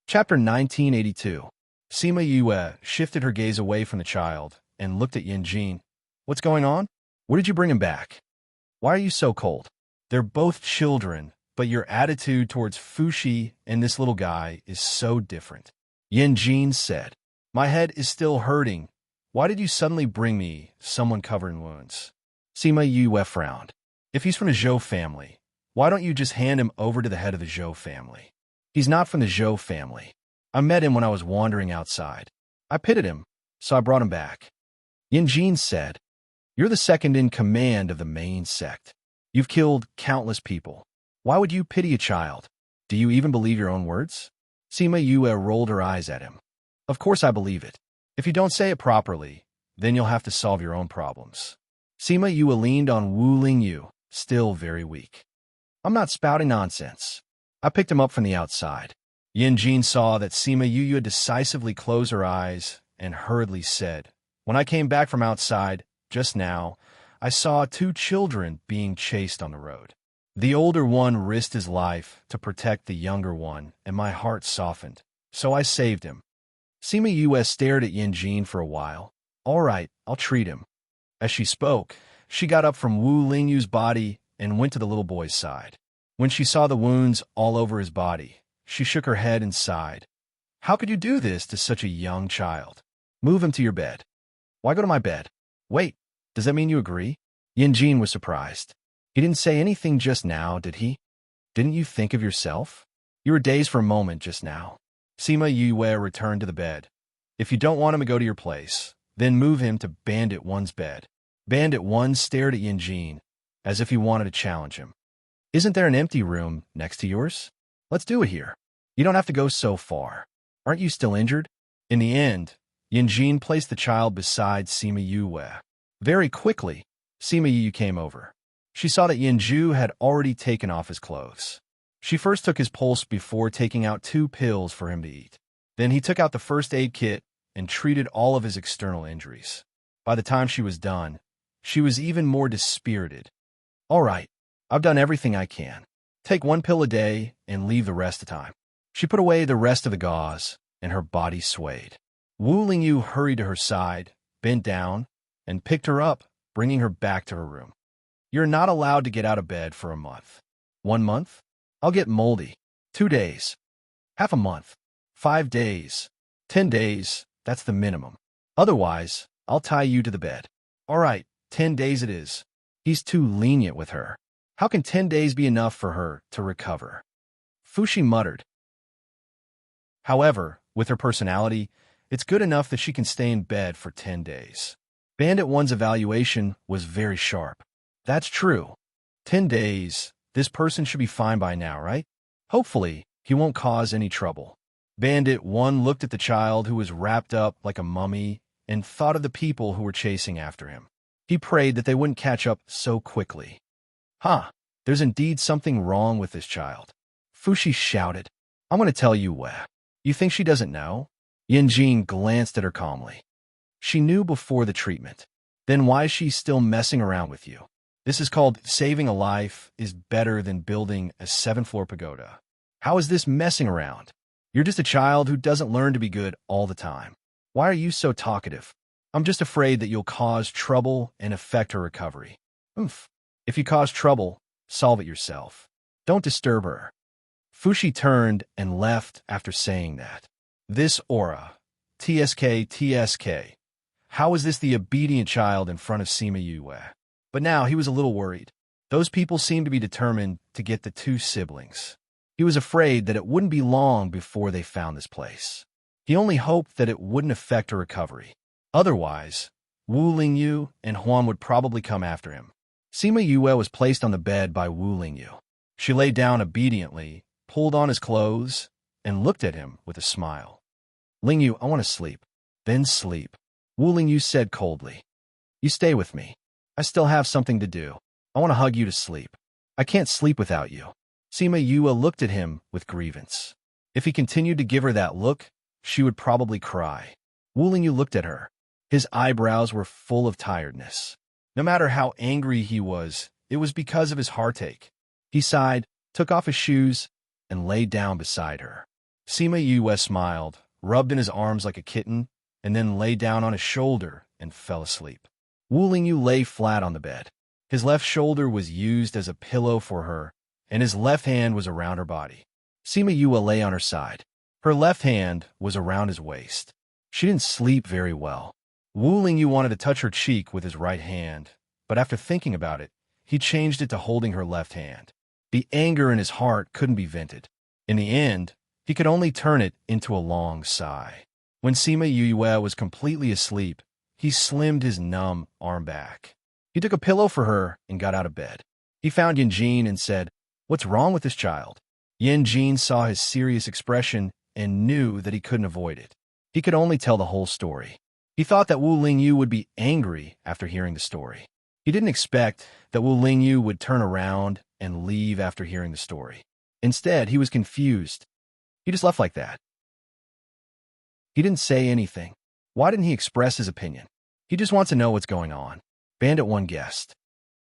Chapter 1982. Sima Yue shifted her gaze away from the child and looked at Yin Jin. What's going on? Where did you bring him back? Why are you so cold? They're both children, but your attitude towards Fushi and this little guy is so different. Yin Jin said, My head is still hurting. Why did you suddenly bring me someone covered in wounds? Sima Yue frowned. If he's from the Zhou family, why don't you just hand him over to the head of the Zhou family? He's not from the Zhou family. I met him when I was wandering outside. I pitied him, so I brought him back. Yin Jin said, You're the second in command of the main sect. You've killed countless people. Why would you pity a child? Do you even believe your own words? Sima Yue rolled her eyes at him. Of course I believe it. If you don't say it properly, then you'll have to solve your own problems. Sima Yue leaned on Wu Lingyu, still very weak. I'm not spouting nonsense. I picked him up from the outside. Yin Jin saw that Sima Yue decisively closed her eyes and hurriedly said, When I came back from outside, just now, I saw two children being chased on the road. The older one risked his life to protect the younger one, and my heart softened, so I saved him. Sima Yue stared at Yin Jin for a while. All right, I'll treat him. As she spoke, she got up from Wu Lingyu's body and went to the little boy's side. When she saw the wounds all over his body, she shook her head and sighed. How could you do this to such a young child? Move him to your bed. Why go to my bed? Wait, does that mean you agree? Yin Jin was surprised. He didn't say anything just now, did he? Didn't you think of yourself? You were dazed for a moment just now. Sima Yue returned to the bed. If you don't want him to go to your place, then move him to Bandit 1's bed. Bandit 1 stared at Yin Jin, as if he wanted to challenge him. Isn't there an empty room next to yours? Let's do it here. You don't have to go so far. Aren't you still injured? In the end, Yin Jin placed the child beside Sima Yue. Very quickly, Sima Yue came over. She saw that Yin Ju had already taken off his clothes. She first took his pulse before taking out 2 pills for him to eat. Then he took out the first aid kit and treated all of his external injuries. By the time she was done, she was even more dispirited. All right, I've done everything I can. Take 1 pill a day and leave the rest of the time. She put away the rest of the gauze, and her body swayed. Wu Lingyu hurried to her side, bent down, and picked her up, bringing her back to her room. You're not allowed to get out of bed for a month. 1 month? I'll get moldy. 2 days. Half a month. 5 days. 10 days, that's the minimum. Otherwise, I'll tie you to the bed. All right, 10 days it is. He's too lenient with her. How can 10 days be enough for her to recover? Fushi muttered. However, with her personality, it's good enough that she can stay in bed for 10 days. Bandit 1's evaluation was very sharp. That's true. 10 days, this person should be fine by now, right? Hopefully, he won't cause any trouble. Bandit 1 looked at the child who was wrapped up like a mummy and thought of the people who were chasing after him. He prayed that they wouldn't catch up so quickly. There's indeed something wrong with this child. Fushi shouted. I'm going to tell you what. You think she doesn't know? Yin Jin glanced at her calmly. She knew before the treatment. Then why is she still messing around with you? This is called saving a life is better than building a 7-floor pagoda. How is this messing around? You're just a child who doesn't learn to be good all the time. Why are you so talkative? I'm just afraid that you'll cause trouble and affect her recovery. If you cause trouble, solve it yourself. Don't disturb her. Fushi turned and left after saying that. This aura. TSK. How is this the obedient child in front of Sima Yue? But now he was a little worried. Those people seemed to be determined to get the 2 siblings. He was afraid that it wouldn't be long before they found this place. He only hoped that it wouldn't affect her recovery. Otherwise, Wu Lingyu and Huan would probably come after him. Sima Yue was placed on the bed by Wu Lingyu. She lay down obediently, pulled on his clothes, and looked at him with a smile. Lingyu, I want to sleep. Then sleep. Wu Lingyu said coldly. You stay with me. I still have something to do. I want to hug you to sleep. I can't sleep without you. Sima Yue looked at him with grievance. If he continued to give her that look, she would probably cry. Wu Lingyu looked at her. His eyebrows were full of tiredness. No matter how angry he was, it was because of his heartache. He sighed, took off his shoes, and lay down beside her. Sima Yue smiled, rubbed in his arms like a kitten, and then lay down on his shoulder and fell asleep. Wu Lingyu lay flat on the bed. His left shoulder was used as a pillow for her, and his left hand was around her body. Sima Yue lay on her side. Her left hand was around his waist. She didn't sleep very well. Wu Lingyu wanted to touch her cheek with his right hand, but after thinking about it, he changed it to holding her left hand. The anger in his heart couldn't be vented. In the end, he could only turn it into a long sigh. When Sima Yue was completely asleep, he slimmed his numb arm back. He took a pillow for her and got out of bed. He found Yanjin and said, "What's wrong with this child?" Yanjin saw his serious expression and knew that he couldn't avoid it. He could only tell the whole story. He thought that Wu Lingyu would be angry after hearing the story. He didn't expect that Wu Lingyu would turn around and leave after hearing the story. Instead, he was confused. He just left like that. He didn't say anything. Why didn't he express his opinion? He just wants to know what's going on. Bandit 1 guessed.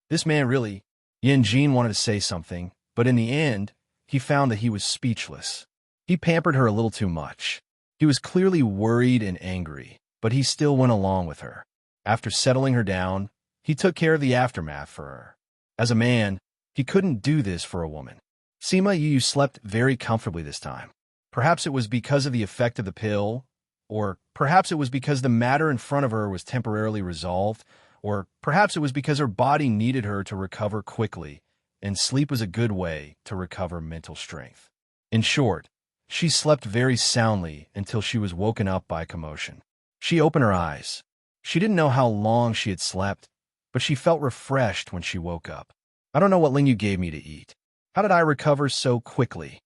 This man really... Yanjin wanted to say something, but in the end, he found that he was speechless. He pampered her a little too much. He was clearly worried and angry, but he still went along with her. After settling her down, he took care of the aftermath for her. As a man, he couldn't do this for a woman. Sima Yue slept very comfortably this time. Perhaps it was because of the effect of the pill, or perhaps it was because the matter in front of her was temporarily resolved, or perhaps it was because her body needed her to recover quickly, and sleep was a good way to recover mental strength. In short, she slept very soundly until she was woken up by commotion. She opened her eyes. She didn't know how long she had slept, but she felt refreshed when she woke up. I don't know what Lingyu gave me to eat. How did I recover so quickly?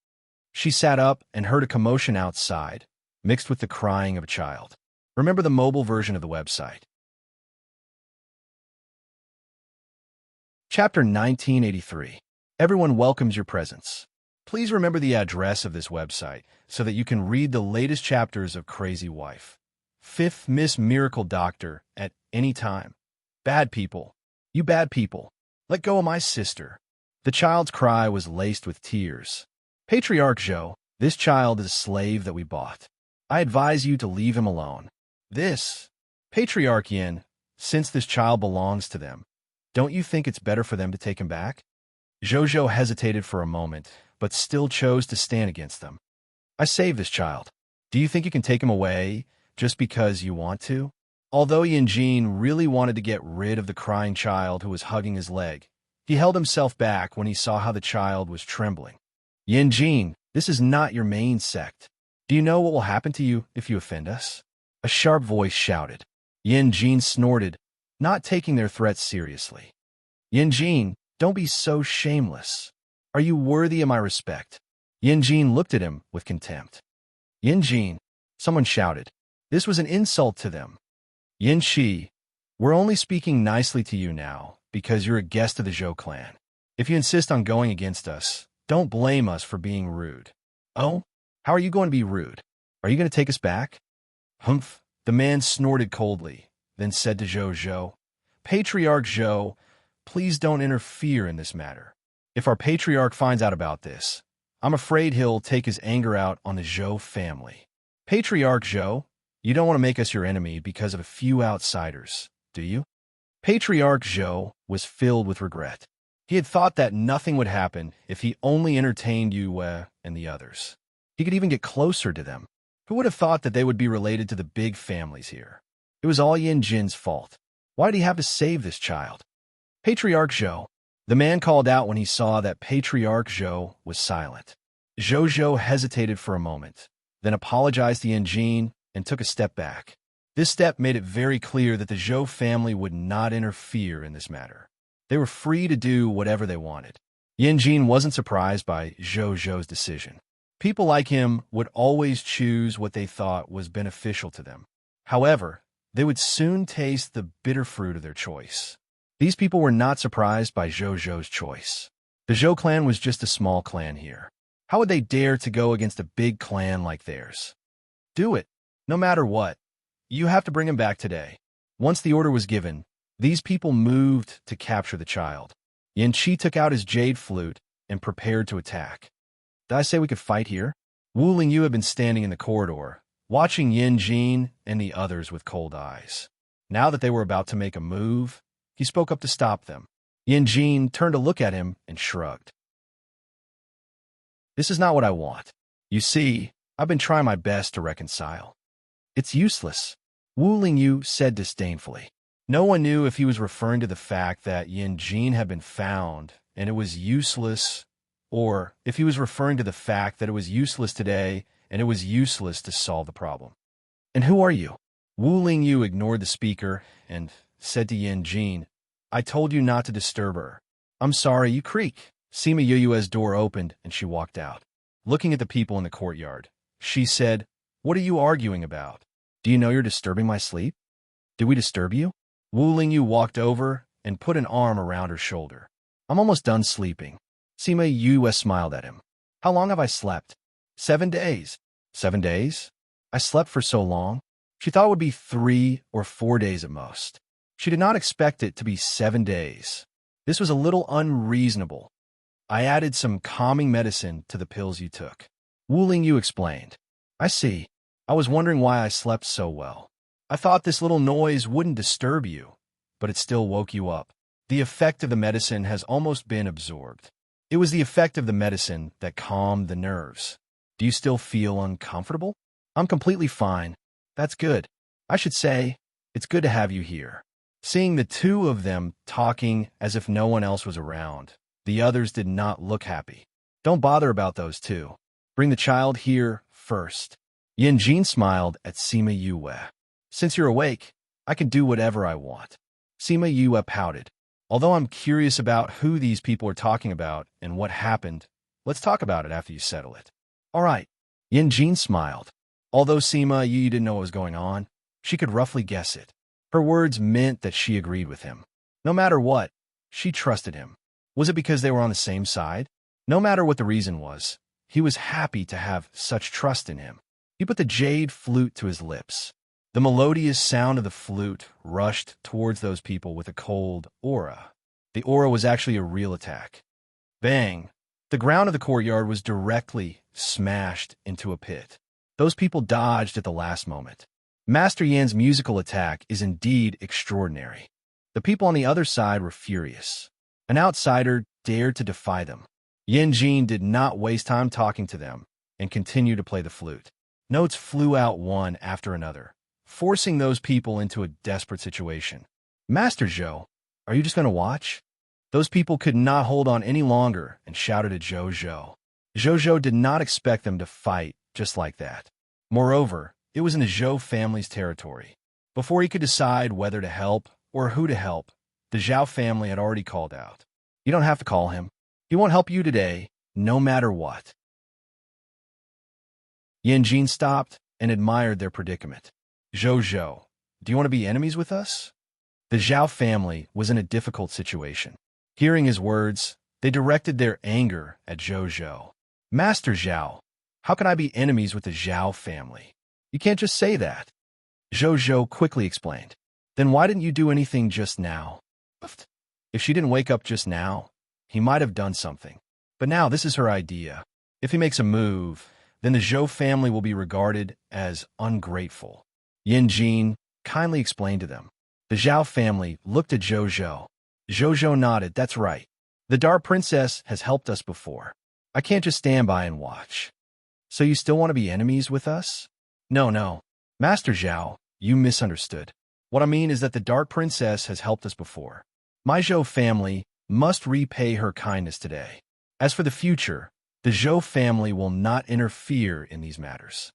She sat up and heard a commotion outside, mixed with the crying of a child. Remember the mobile version of the website. Chapter 1983. Everyone welcomes your presence. Please remember the address of this website so that you can read the latest chapters of Crazy Wife. 5th Miss Miracle Doctor at any time. Bad people. You bad people. Let go of my sister. The child's cry was laced with tears. Patriarch Zhou, this child is a slave that we bought. I advise you to leave him alone. This, Patriarch Yin, since this child belongs to them, don't you think it's better for them to take him back? Zhou hesitated for a moment, but still chose to stand against them. I saved this child. Do you think you can take him away just because you want to? Although Yanjin really wanted to get rid of the crying child who was hugging his leg, he held himself back when he saw how the child was trembling. Yanjin, this is not your main sect. Do you know what will happen to you if you offend us? A sharp voice shouted. Yanjin snorted, not taking their threats seriously. Yanjin, don't be so shameless. Are you worthy of my respect? Yanjin looked at him with contempt. Yanjin, someone shouted. This was an insult to them. Yanxi, we're only speaking nicely to you now because you're a guest of the Zhou clan. If you insist on going against us, don't blame us for being rude. Oh? How are you going to be rude? Are you going to take us back? Humph, the man snorted coldly, then said to Zhou, Patriarch Zhou, please don't interfere in this matter. If our patriarch finds out about this, I'm afraid he'll take his anger out on the Zhou family. Patriarch Zhou, you don't want to make us your enemy because of a few outsiders, do you? Patriarch Zhou was filled with regret. He had thought that nothing would happen if he only entertained Yue and the others. He could even get closer to them. Who would have thought that they would be related to the big families here? It was all Yanjin's fault. Why did he have to save this child? Patriarch Zhou. The man called out when he saw that Patriarch Zhou was silent. Zhou hesitated for a moment, then apologized to Yanjin and took a step back. This step made it very clear that the Zhou family would not interfere in this matter. They were free to do whatever they wanted. Yanjin wasn't surprised by Zhou's decision. People like him would always choose what they thought was beneficial to them. However, they would soon taste the bitter fruit of their choice. These people were not surprised by Zhou's choice. The Zhou clan was just a small clan here. How would they dare to go against a big clan like theirs? Do it. No matter what. You have to bring him back today. Once the order was given, these people moved to capture the child. Yanqi took out his jade flute and prepared to attack. Did I say we could fight here? Wu Lingyu had been standing in the corridor, watching Yin Jin and the others with cold eyes. Now that they were about to make a move, he spoke up to stop them. Yin Jin turned to look at him and shrugged. This is not what I want. You see, I've been trying my best to reconcile. It's useless, Wu Lingyu said disdainfully. No one knew if he was referring to the fact that Yin Jin had been found and it was useless, or if he was referring to the fact that it was useless today and it was useless to solve the problem. And who are you? Wu Lingyu ignored the speaker and said to Yin Jin, I told you not to disturb her. I'm sorry, you creak. Sima Yuyue's door opened and she walked out. Looking at the people in the courtyard, she said, What are you arguing about? Do you know you're disturbing my sleep? Did we disturb you? Wu Lingyu walked over and put an arm around her shoulder. I'm almost done sleeping. Sima Yue smiled at him. How long have I slept? 7 days. 7 days? I slept for so long. She thought it would be 3 or 4 days at most. She did not expect it to be 7 days. This was a little unreasonable. I added some calming medicine to the pills you took. Wu Lingyu explained. I see. I was wondering why I slept so well. I thought this little noise wouldn't disturb you, but it still woke you up. The effect of the medicine has almost been absorbed. It was the effect of the medicine that calmed the nerves. Do you still feel uncomfortable? I'm completely fine. That's good. I should say, it's good to have you here. Seeing the two of them talking as if no one else was around, the others did not look happy. Don't bother about those two. Bring the child here first. Yin Jin smiled at Sima Yue. Since you're awake, I can do whatever I want. Sima Yue pouted. Although I'm curious about who these people are talking about and what happened, let's talk about it after you settle it. All right. Yin Jin smiled. Although Sima Yue didn't know what was going on, she could roughly guess it. Her words meant that she agreed with him. No matter what, she trusted him. Was it because they were on the same side? No matter what the reason was, he was happy to have such trust in him. He put the jade flute to his lips. The melodious sound of the flute rushed towards those people with a cold aura. The aura was actually a real attack. Bang! The ground of the courtyard was directly smashed into a pit. Those people dodged at the last moment. Master Yan's musical attack is indeed extraordinary. The people on the other side were furious. An outsider dared to defy them. Yin Jin did not waste time talking to them and continued to play the flute. Notes flew out one after another, forcing those people into a desperate situation. Master Zhou, are you just going to watch? Those people could not hold on any longer and shouted at Zhou Zhou. Zhou Zhou did not expect them to fight just like that. Moreover, it was in the Zhou family's territory. Before he could decide whether to help or who to help, the Zhao family had already called out. You don't have to call him. He won't help you today, no matter what. Yin Jin stopped and admired their predicament. Zhou Zhou, do you want to be enemies with us? The Zhao family was in a difficult situation. Hearing his words, they directed their anger at Zhou Zhou. Master Zhao, how can I be enemies with the Zhao family? You can't just say that. Zhou Zhou quickly explained. Then why didn't you do anything just now? If she didn't wake up just now, he might have done something. But now this is her idea. If he makes a move, then the Zhou family will be regarded as ungrateful. Yin Jin kindly explained to them. The Zhao family looked at Zhou Zhou. Zhou Zhou nodded. That's right. The Dark Princess has helped us before. I can't just stand by and watch. So you still want to be enemies with us? No. Master Zhao, you misunderstood. What I mean is that the Dark Princess has helped us before. My Zhou family must repay her kindness today. As for the future, the Zhou family will not interfere in these matters.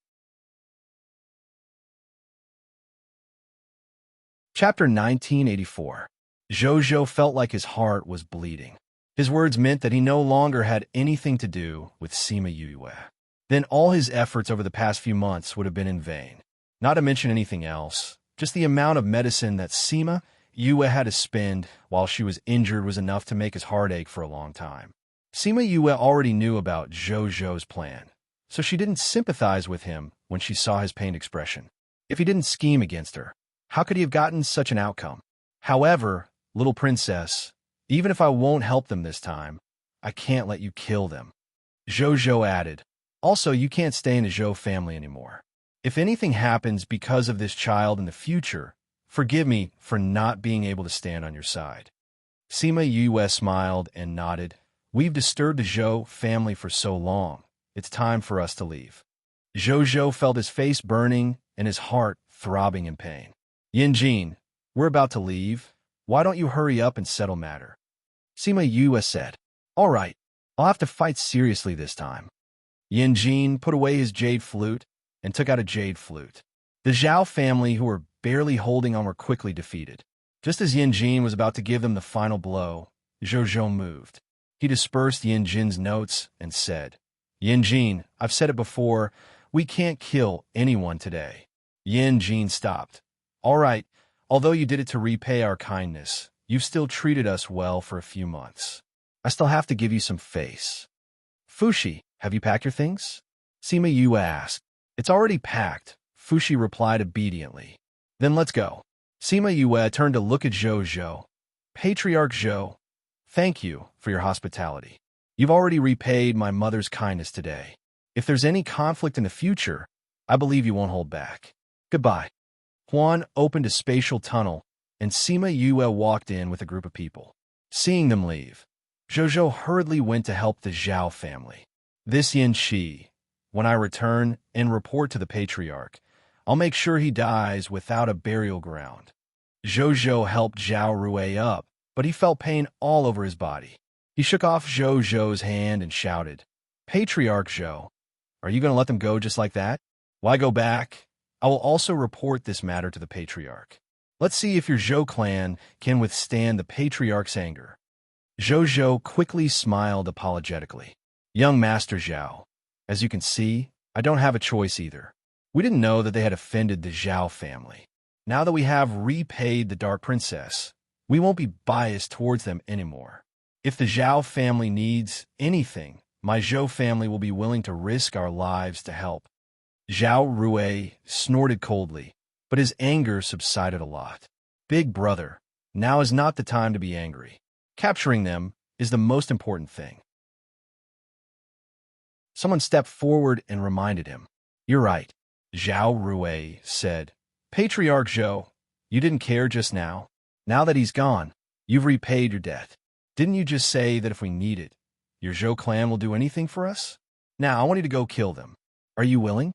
Chapter 1984. Zhou Zhou felt like his heart was bleeding. His words meant that he no longer had anything to do with Sima Yue. Then all his efforts over the past few months would have been in vain. Not to mention anything else, just the amount of medicine that Sima Yue had to spend while she was injured was enough to make his heart ache for a long time. Sima Yue already knew about Zhou Zhou's plan, so she didn't sympathize with him when she saw his pained expression. If he didn't scheme against her, how could he have gotten such an outcome? However, little princess, even if I won't help them this time, I can't let you kill them. Zhou Zhou added, Also, you can't stay in the Zhou family anymore. If anything happens because of this child in the future, forgive me for not being able to stand on your side. Sima Yue smiled and nodded. We've disturbed the Zhou family for so long. It's time for us to leave. Zhou felt his face burning and his heart throbbing in pain. Yanjin, we're about to leave. Why don't you hurry up and settle matter? Sima Yue said. All right, I'll have to fight seriously this time. Yanjin put away his jade flute and took out a jade flute. The Zhao family, who were barely holding on, were quickly defeated. Just as Yanjin was about to give them the final blow, Zhou moved. He dispersed Yanjin's notes and said, Yanjin, I've said it before, we can't kill anyone today. Yanjin stopped. All right, although you did it to repay our kindness, you've still treated us well for a few months. I still have to give you some face. Fushi, have you packed your things? Sima Yue asked. It's already packed, Fushi replied obediently. Then let's go. Sima Yue turned to look at Zhou. Patriarch Zhou, thank you for your hospitality. You've already repaid my mother's kindness today. If there's any conflict in the future, I believe you won't hold back. Goodbye. Huan opened a spatial tunnel, and Sima Yue walked in with a group of people. Seeing them leave, Zhou hurriedly went to help the Zhao family. This Yin Shi, when I return and report to the Patriarch, I'll make sure he dies without a burial ground. Zhou helped Zhao Rue up, but he felt pain all over his body. He shook off Zhou's hand and shouted, Patriarch Zhou, are you going to let them go just like that? Why go back? I will also report this matter to the Patriarch. Let's see if your Zhou clan can withstand the Patriarch's anger. Zhou quickly smiled apologetically. Young Master Zhao, as you can see, I don't have a choice either. We didn't know that they had offended the Zhao family. Now that we have repaid the Dark Princess, we won't be biased towards them anymore. If the Zhao family needs anything, my Zhou family will be willing to risk our lives to help. Zhao Rue snorted coldly, but his anger subsided a lot. Big brother, now is not the time to be angry. Capturing them is the most important thing. Someone stepped forward and reminded him. You're right, Zhao Rue said. Patriarch Zhou, you didn't care just now. Now that he's gone, you've repaid your debt. Didn't you just say that if we need it, your Zhou clan will do anything for us? Now I want you to go kill them. Are you willing?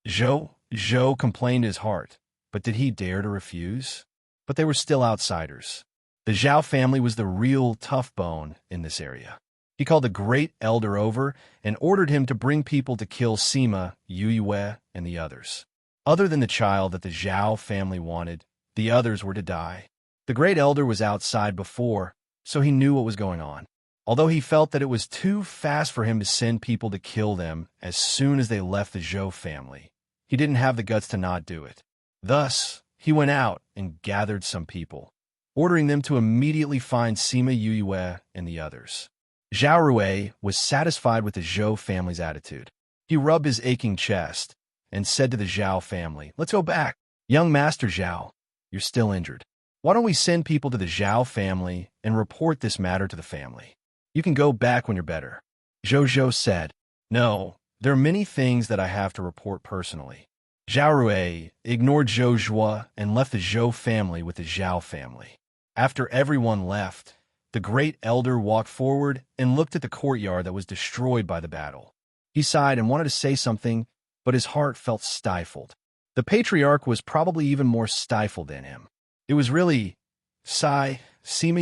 Zhou complained his heart, but did he dare to refuse? But they were still outsiders. The Zhao family was the real tough bone in this area. He called the great elder over and ordered him to bring people to kill Sima, Yue, and the others. Other than the child that the Zhao family wanted, the others were to die. The great elder was outside before, so he knew what was going on. Although he felt that it was too fast for him to send people to kill them as soon as they left the Zhou family, he didn't have the guts to not do it. Thus, he went out and gathered some people, ordering them to immediately find Sima Yue and the others. Zhao Rue was satisfied with the Zhou family's attitude. He rubbed his aching chest and said to the Zhao family, Let's go back. Young Master Zhao, you're still injured. Why don't we send people to the Zhao family and report this matter to the family? You can go back when you're better. Zhou said, No, there are many things that I have to report personally. Zhao Rue ignored Zhou and left the Zhou family with the Zhao family. After everyone left, the great elder walked forward and looked at the courtyard that was destroyed by the battle. He sighed and wanted to say something, but his heart felt stifled. The Patriarch was probably even more stifled than him. It was really Sima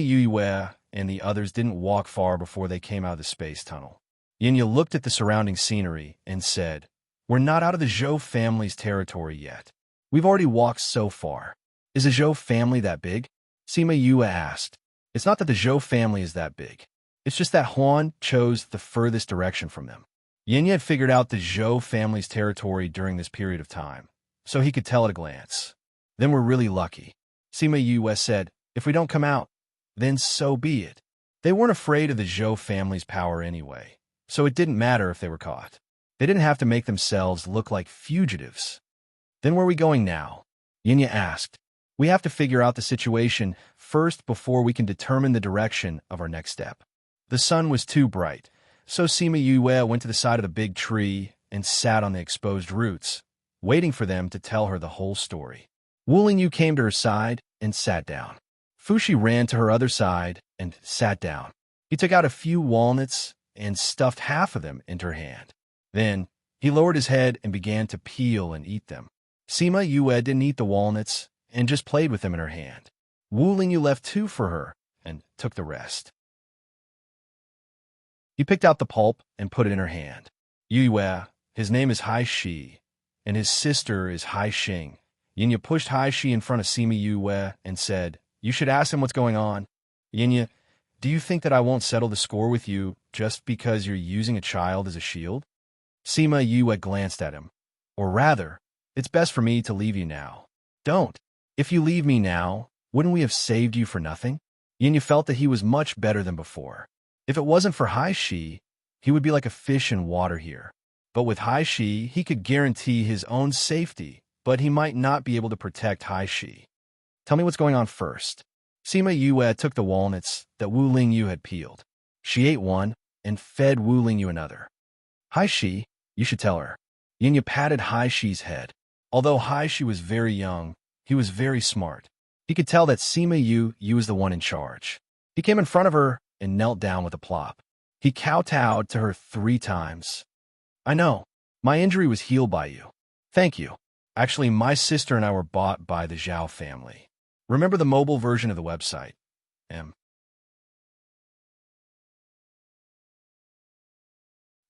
Yue and the others didn't walk far before they came out of the space tunnel. Yinya looked at the surrounding scenery and said, We're not out of the Zhou family's territory yet. We've already walked so far. Is the Zhou family that big? Sima Yue asked. It's not that the Zhou family is that big. It's just that Huan chose the furthest direction from them. Yinya had figured out the Zhou family's territory during this period of time, so he could tell at a glance. Then we're really lucky. Sima Yue said, If we don't come out, then so be it. They weren't afraid of the Zhou family's power anyway, so it didn't matter if they were caught. They didn't have to make themselves look like fugitives. Then where are we going now? Yinya asked. We have to figure out the situation first before we can determine the direction of our next step. The sun was too bright, so Sima Yue went to the side of the big tree and sat on the exposed roots, waiting for them to tell her the whole story. Wu Lingyu came to her side and sat down. Fuxi ran to her other side and sat down. He took out a few walnuts and stuffed half of them into her hand. Then, he lowered his head and began to peel and eat them. Sima Yue didn't eat the walnuts and just played with them in her hand. Wu Lingyu left 2 for her and took the rest. He picked out the pulp and put it in her hand. Yue, his name is Hai Shi, and his sister is Hai Xing. Yinya pushed Hai Shi in front of Sima Yue and said, "You should ask him what's going on. Yinya, do you think that I won't settle the score with you just because you're using a child as a shield?" Sima Yue glanced at him. "Or rather, it's best for me to leave you now." "Don't. If you leave me now, wouldn't we have saved you for nothing?" Yinya felt that he was much better than before. If it wasn't for Hai Shi, he would be like a fish in water here. But with Hai Shi, he could guarantee his own safety, but he might not be able to protect Hai Shi. "Tell me what's going on first." Sima Yue took the walnuts that Wu Lingyu had peeled. She ate one and fed Wu Lingyu another. "Hai Shi, you should tell her." Yinya patted Hai Shi's head. Although Hai Shi was very young, he was very smart. He could tell that Sima Yue was the one in charge. He came in front of her and knelt down with a plop. He kowtowed to her 3 times. "I know. My injury was healed by you. Thank you. Actually, my sister and I were bought by the Zhao family. Remember the mobile version of the website?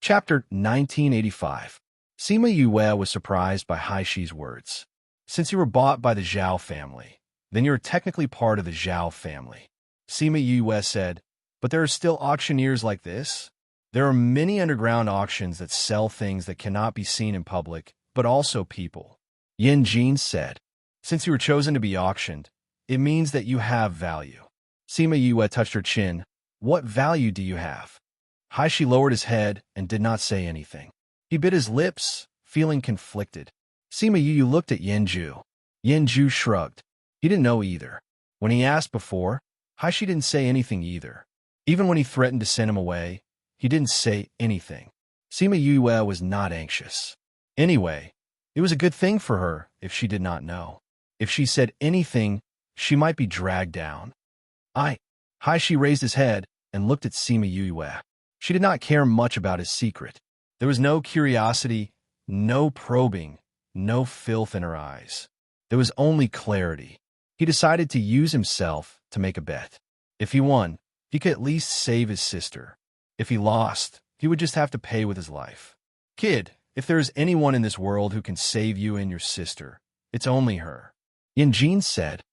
Chapter 1985. Sima Yue was surprised by Hai Shi's words. "Since you were bought by the Zhao family, then you're technically part of the Zhao family." Sima Yue said, "But there are still auctioneers like this? There are many underground auctions that sell things that cannot be seen in public, but also people." Yan Jin said, "Since you were chosen to be auctioned, it means that you have value." Sima Yue touched her chin. "What value do you have?" Hai Shi lowered his head and did not say anything. He bit his lips, feeling conflicted. Sima Yue looked at Yanju. Yanju shrugged. He didn't know either. When he asked before, Hai Shi didn't say anything either. Even when he threatened to send him away, he didn't say anything. Sima Yue was not anxious. Anyway, it was a good thing for her if she did not know. If she said anything, she might be dragged down. Hai Shi raised his head and looked at Sima Yue. She did not care much about his secret. There was no curiosity, no probing, no filth in her eyes. There was only clarity. He decided to use himself to make a bet. If he won, he could at least save his sister. If he lost, he would just have to pay with his life. "Kid, if there is anyone in this world who can save you and your sister, it's only her." Yanjin said.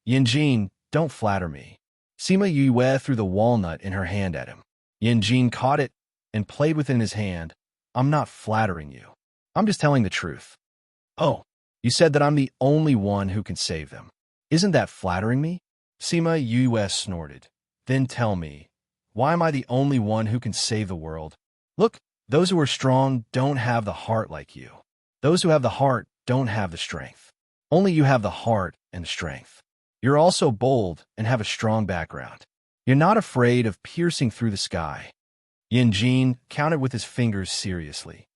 "Yanjin, don't flatter me." Sima Yue threw the walnut in her hand at him. Yanjin caught it and played with it in his hand. "I'm not flattering you. I'm just telling the truth." "Oh, you said that I'm the only one who can save them. Isn't that flattering me?" Sima Yue snorted. "Then tell me, why am I the only one who can save the world? Look, those who are strong don't have the heart like you. Those who have the heart don't have the strength. Only you have the heart and the strength. You're also bold and have a strong background. You're not afraid of piercing through the sky." Yanjin counted with his fingers seriously.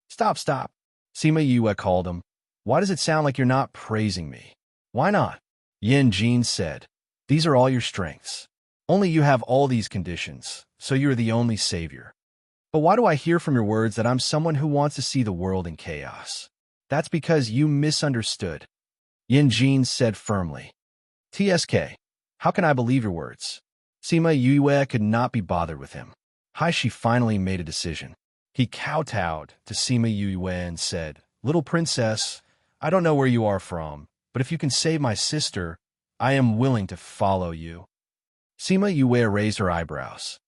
Stop. Sima Yue called him. "Why does it sound like you're not praising me?" "Why not?" Yanjin said. "These are all your strengths. Only you have all these conditions, so you're the only savior. But why do I hear from your words that I'm someone who wants to see the world in chaos?" "That's because you misunderstood," Yanjin said firmly. "TSK, how can I believe your words?" Sima Yue could not be bothered with him. Hai Shi finally made a decision. He kowtowed to Sima Yue and said, "Little princess, I don't know where you are from, but if you can save my sister, I am willing to follow you." Sima Yue raised her eyebrows.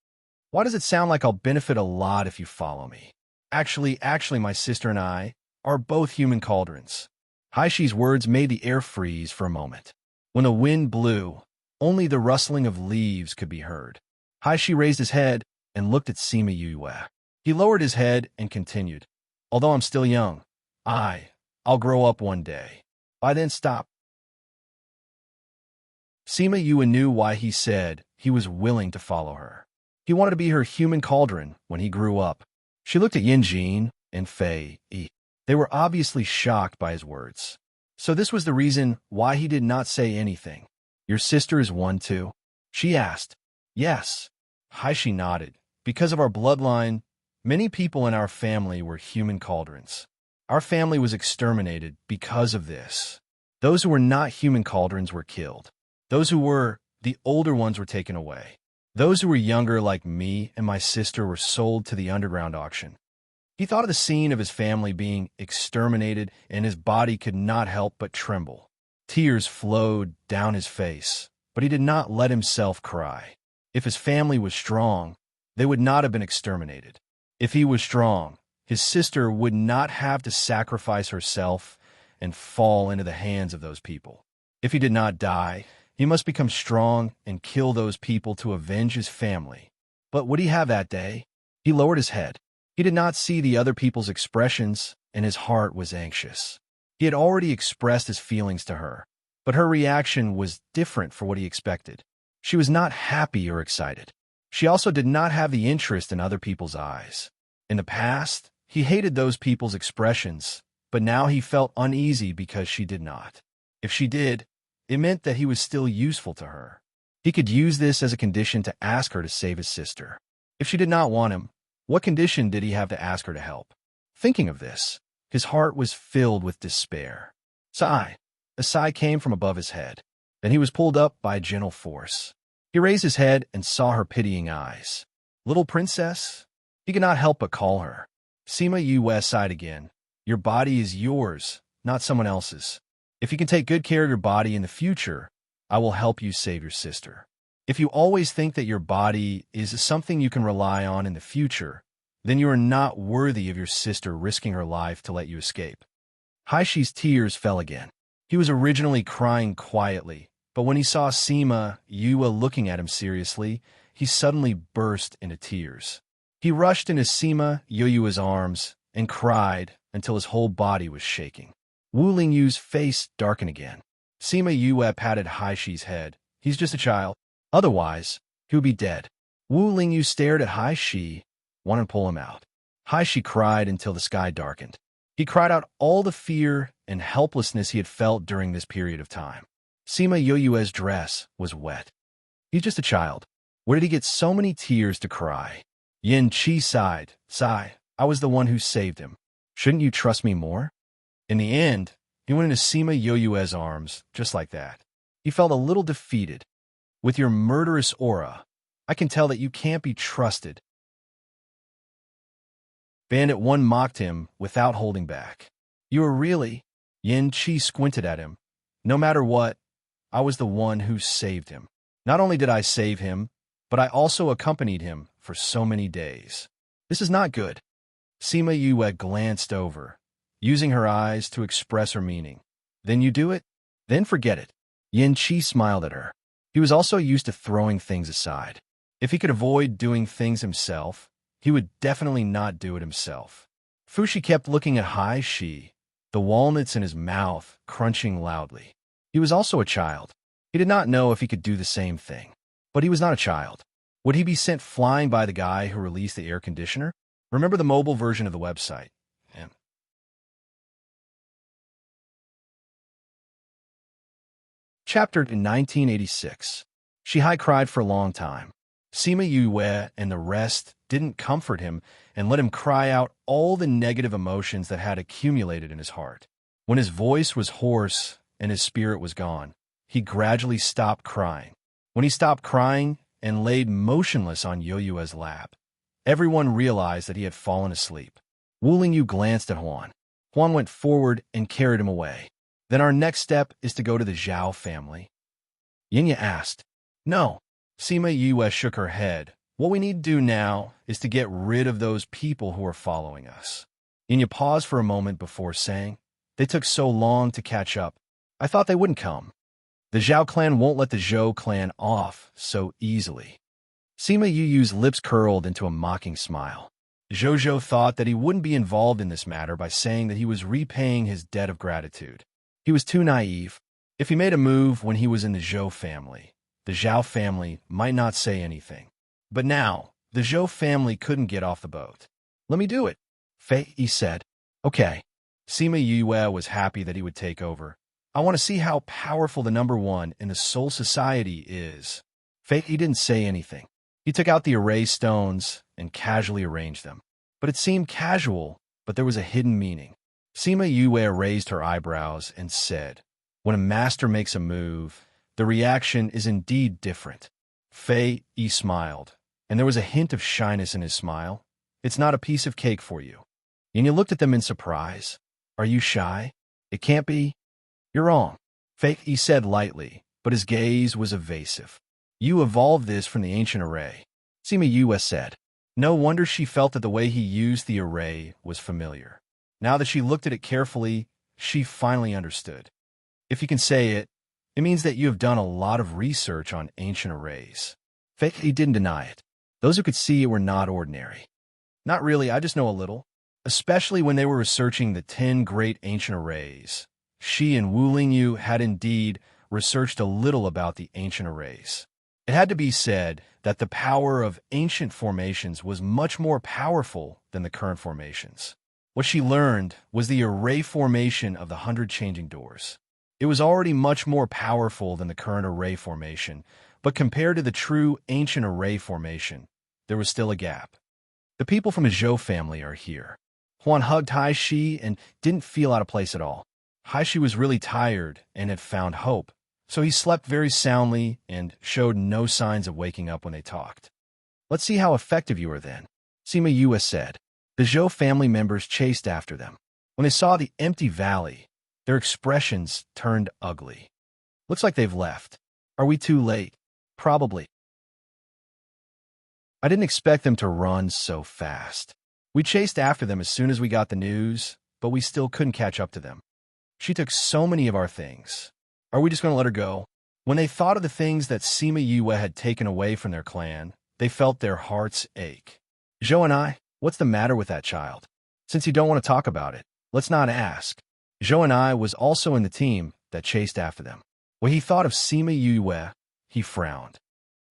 "Why does it sound like I'll benefit a lot if you follow me? Actually, my sister and I are both human cauldrons." Hai Shi's words made the air freeze for a moment. When the wind blew, only the rustling of leaves could be heard. Hai Shi raised his head and looked at Sima Yue. He lowered his head and continued, "Although I'm still young, I'll grow up one day. By then stop." Sima Yue knew why he said he was willing to follow her. He wanted to be her human cauldron when he grew up. She looked at Yanjin, and Fei Yi. They were obviously shocked by his words. So this was the reason why he did not say anything. Your sister is one too? She asked. Yes. Haishi nodded. Because of our bloodline, many people in our family were human cauldrons. Our family was exterminated because of this. Those who were not human cauldrons were killed. Those who were, the older ones were taken away. Those who were younger, like me and my sister, were sold to the underground auction. He thought of the scene of his family being exterminated, and his body could not help but tremble. Tears flowed down his face, but he did not let himself cry. If his family was strong, they would not have been exterminated. If he was strong, his sister would not have to sacrifice herself and fall into the hands of those people. If he did not die, he must become strong and kill those people to avenge his family. But would he have that day? He lowered his head. He did not see the other people's expressions, and his heart was anxious. He had already expressed his feelings to her, but her reaction was different for what he expected. She was not happy or excited. She also did not have the interest in other people's eyes. In the past, he hated those people's expressions, but now he felt uneasy because she did not. If she did, it meant that he was still useful to her. He could use this as a condition to ask her to save his sister. If she did not want him, what condition did he have to ask her to help? Thinking of this, his heart was filled with despair. Sigh. A sigh came from above his head. Then he was pulled up by a gentle force. He raised his head and saw her pitying eyes. Little princess? He could not help but call her. Sima Yu sighed again. Your body is yours, not someone else's. If you can take good care of your body in the future, I will help you save your sister. If you always think that your body is something you can rely on in the future, then you are not worthy of your sister risking her life to let you escape. Haishi's tears fell again. He was originally crying quietly, but when he saw Sima Yue looking at him seriously, he suddenly burst into tears. He rushed into Sima Yue's arms and cried until his whole body was shaking. Wu Lingyu's face darkened again. Sima Yue patted Haishi's head. He's just a child. Otherwise, he would be dead. Wu Lingyu stared at Haishi, wanted to pull him out. Haishi cried until the sky darkened. He cried out all the fear and helplessness he had felt during this period of time. Sima Yue's dress was wet. He's just a child. Where did he get so many tears to cry? Yin Qi sighed. Sigh, I was the one who saved him. Shouldn't you trust me more? In the end, he went into Sima Yue's arms, just like that. He felt a little defeated. With your murderous aura, I can tell that you can't be trusted. Bandit 1 mocked him without holding back. You are really? Yin Qi squinted at him. No matter what, I was the one who saved him. Not only did I save him, but I also accompanied him for so many days. This is not good. Sima Yue glanced over, using her eyes to express her meaning. Then you do it? Then forget it. Yin Qi smiled at her. He was also used to throwing things aside. If he could avoid doing things himself, he would definitely not do it himself. Fushi kept looking at Haishi, the walnuts in his mouth crunching loudly. He was also a child. He did not know if he could do the same thing. But he was not a child. Would he be sent flying by the guy who released the air conditioner? Remember the mobile version of the website. Chapter 1986. Shihai cried for a long time. Sima Yue and the rest didn't comfort him and let him cry out all the negative emotions that had accumulated in his heart. When his voice was hoarse and his spirit was gone, he gradually stopped crying. When he stopped crying and laid motionless on Yue's lap, everyone realized that he had fallen asleep. Wu Lingyu glanced at Huan. Huan went forward and carried him away. Then our next step is to go to the Zhao family. Yinya asked. No. Sima Yue shook her head. What we need to do now is to get rid of those people who are following us. Yinya paused for a moment before saying, they took so long to catch up. I thought they wouldn't come. The Zhao clan won't let the Zhou clan off so easily. Sima Yue's lips curled into a mocking smile. Zhou thought that he wouldn't be involved in this matter by saying that he was repaying his debt of gratitude. He was too naive. If he made a move when he was in the Zhou family, the Zhao family might not say anything. But now, the Zhou family couldn't get off the boat. Let me do it. Fei said. Okay. Sima Yue was happy that he would take over. I want to see how powerful the number one in the Soul Society is. Fei didn't say anything. He took out the array stones and casually arranged them. But it seemed casual, but there was a hidden meaning. Sima Yue raised her eyebrows and said, when a master makes a move, the reaction is indeed different. Fei smiled, and there was a hint of shyness in his smile. It's not a piece of cake for you. And you looked at them in surprise. Are you shy? It can't be. You're wrong. Fei said lightly, but his gaze was evasive. You evolved this from the ancient array. Sima Yue said. No wonder she felt that the way he used the array was familiar. Now that she looked at it carefully, she finally understood. If you can say it, it means that you have done a lot of research on ancient arrays. Fei didn't deny it. Those who could see it were not ordinary. Not really, I just know a little. Especially when they were researching the 10 great ancient arrays. She and Wu Lingyu had indeed researched a little about the ancient arrays. It had to be said that the power of ancient formations was much more powerful than the current formations. What she learned was the array formation of the 100 changing doors. It was already much more powerful than the current array formation, but compared to the true ancient array formation, there was still a gap. The people from the Zhou family are here. Huan hugged Haishi and didn't feel out of place at all. Haishi was really tired and had found hope, so he slept very soundly and showed no signs of waking up when they talked. Let's see how effective you are then, Sima Yue said. The Zhou family members chased after them. When they saw the empty valley, their expressions turned ugly. Looks like they've left. Are we too late? Probably. I didn't expect them to run so fast. We chased after them as soon as we got the news, but we still couldn't catch up to them. She took so many of our things. Are we just going to let her go? When they thought of the things that Sima Yue had taken away from their clan, they felt their hearts ache. Zhou and I, what's the matter with that child? Since you don't want to talk about it, let's not ask. Zhou and I was also in the team that chased after them. When he thought of Sima Yue, he frowned.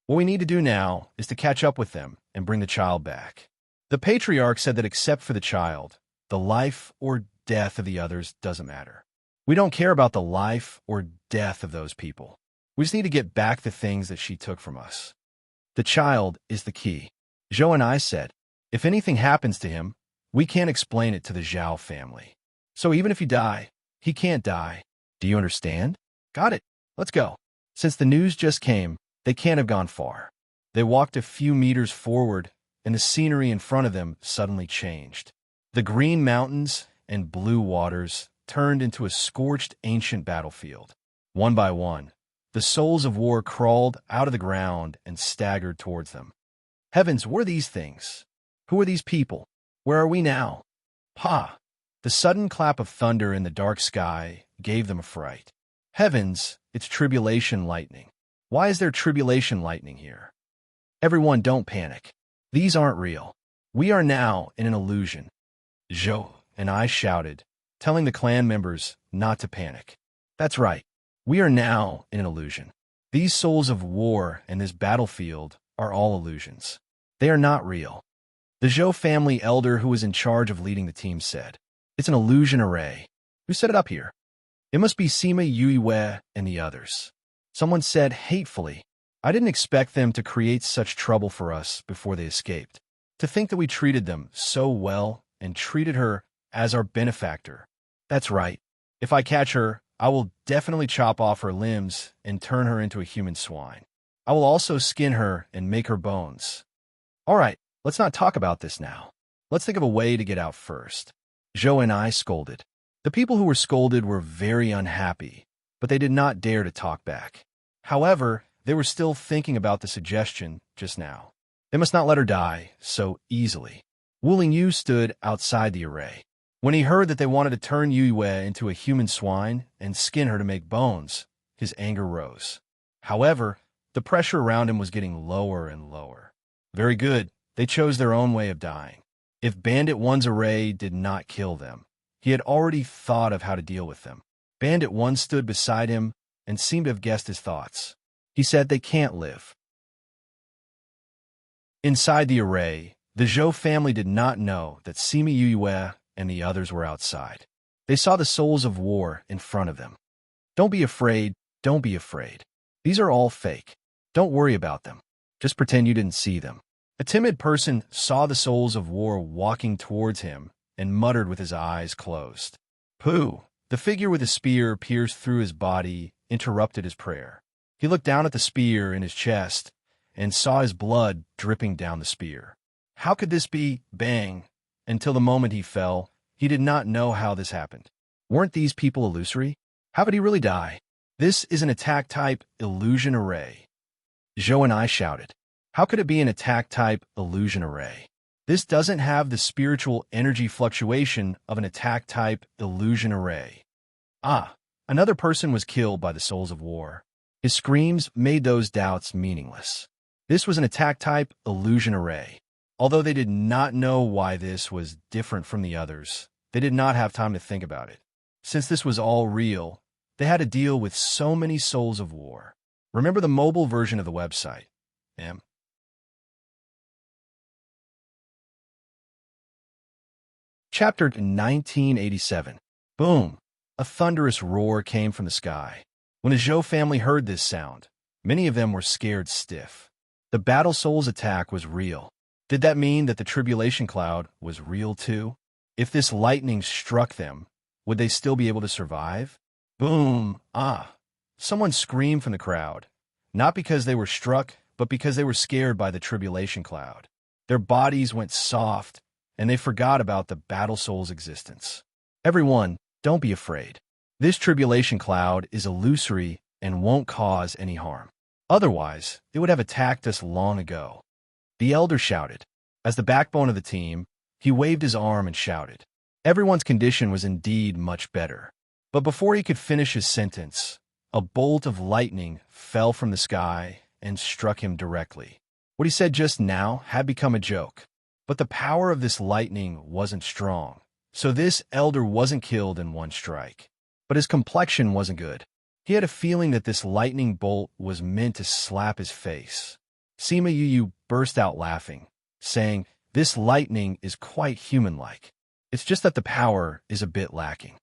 What we need to do now is to catch up with them and bring the child back. The patriarch said that except for the child, the life or death of the others doesn't matter. We don't care about the life or death of those people. We just need to get back the things that she took from us. The child is the key. Zhou and I said, if anything happens to him, we can't explain it to the Zhao family. So even if you die, he can't die. Do you understand? Got it. Let's go. Since the news just came, they can't have gone far. They walked a few meters forward, and the scenery in front of them suddenly changed. The green mountains and blue waters turned into a scorched ancient battlefield. One by one, the souls of war crawled out of the ground and staggered towards them. Heavens, what are these things? Who are these people? Where are we now? Pa! The sudden clap of thunder in the dark sky gave them a fright. Heavens, it's tribulation lightning. Why is there tribulation lightning here? Everyone, don't panic. These aren't real. We are now in an illusion. Zhou and I shouted, telling the clan members not to panic. That's right. We are now in an illusion. These souls of war and this battlefield are all illusions. They are not real. The Zhou family elder who was in charge of leading the team said, it's an illusion array. Who set it up here? It must be Sima Yue and the others. Someone said hatefully, I didn't expect them to create such trouble for us before they escaped. To think that we treated them so well and treated her as our benefactor. That's right. If I catch her, I will definitely chop off her limbs and turn her into a human swine. I will also skin her and make her bones. All right, let's not talk about this now. Let's think of a way to get out first. Zhou and I scolded. The people who were scolded were very unhappy, but they did not dare to talk back. However, they were still thinking about the suggestion just now. They must not let her die so easily. Wu Lingyu stood outside the array. When he heard that they wanted to turn Yue into a human swine and skin her to make bones, his anger rose. However, the pressure around him was getting lower and lower. Very good, they chose their own way of dying. If Bandit 1's array did not kill them, he had already thought of how to deal with them. Bandit 1 stood beside him and seemed to have guessed his thoughts. He said they can't live. Inside the array, The Zhou family did not know that Sima Yue and the others were outside. They saw the souls of war in front of them. Don't be afraid, don't be afraid. These are all fake. Don't worry about them. Just pretend you didn't see them. A timid person saw the souls of war walking towards him and muttered with his eyes closed. Pooh! The figure with a spear pierced through his body interrupted his prayer. He looked down at the spear in his chest and saw his blood dripping down the spear. How could this be? Bang! Until the moment he fell, he did not know how this happened. Weren't these people illusory? How could he really die? This is an attack-type illusion array. Zhou and I shouted. How could it be an attack-type illusion array? This doesn't have the spiritual energy fluctuation of an attack-type illusion array. Ah, another person was killed by the souls of war. His screams made those doubts meaningless. This was an attack-type illusion array. Although they did not know why this was different from the others, they did not have time to think about it. Since this was all real, they had to deal with so many souls of war. Remember the mobile version of the website. Chapter 1987. Boom! A thunderous roar came from the sky. When the Zhou family heard this sound, many of them were scared stiff. The Battle Souls attack was real. Did that mean that the Tribulation Cloud was real too? If this lightning struck them, would they still be able to survive? Boom! Ah! Someone screamed from the crowd. Not because they were struck, but because they were scared by the Tribulation Cloud. Their bodies went soft, and they forgot about the Battle Soul's existence. Everyone, don't be afraid. This Tribulation Cloud is illusory and won't cause any harm. Otherwise, it would have attacked us long ago. The elder shouted. As the backbone of the team, he waved his arm and shouted. Everyone's condition was indeed much better. But before he could finish his sentence, a bolt of lightning fell from the sky and struck him directly. What he said just now had become a joke. But the power of this lightning wasn't strong, so this elder wasn't killed in one strike. But his complexion wasn't good. He had a feeling that this lightning bolt was meant to slap his face. Sima Yu burst out laughing, saying, "This lightning is quite human-like. It's just that the power is a bit lacking.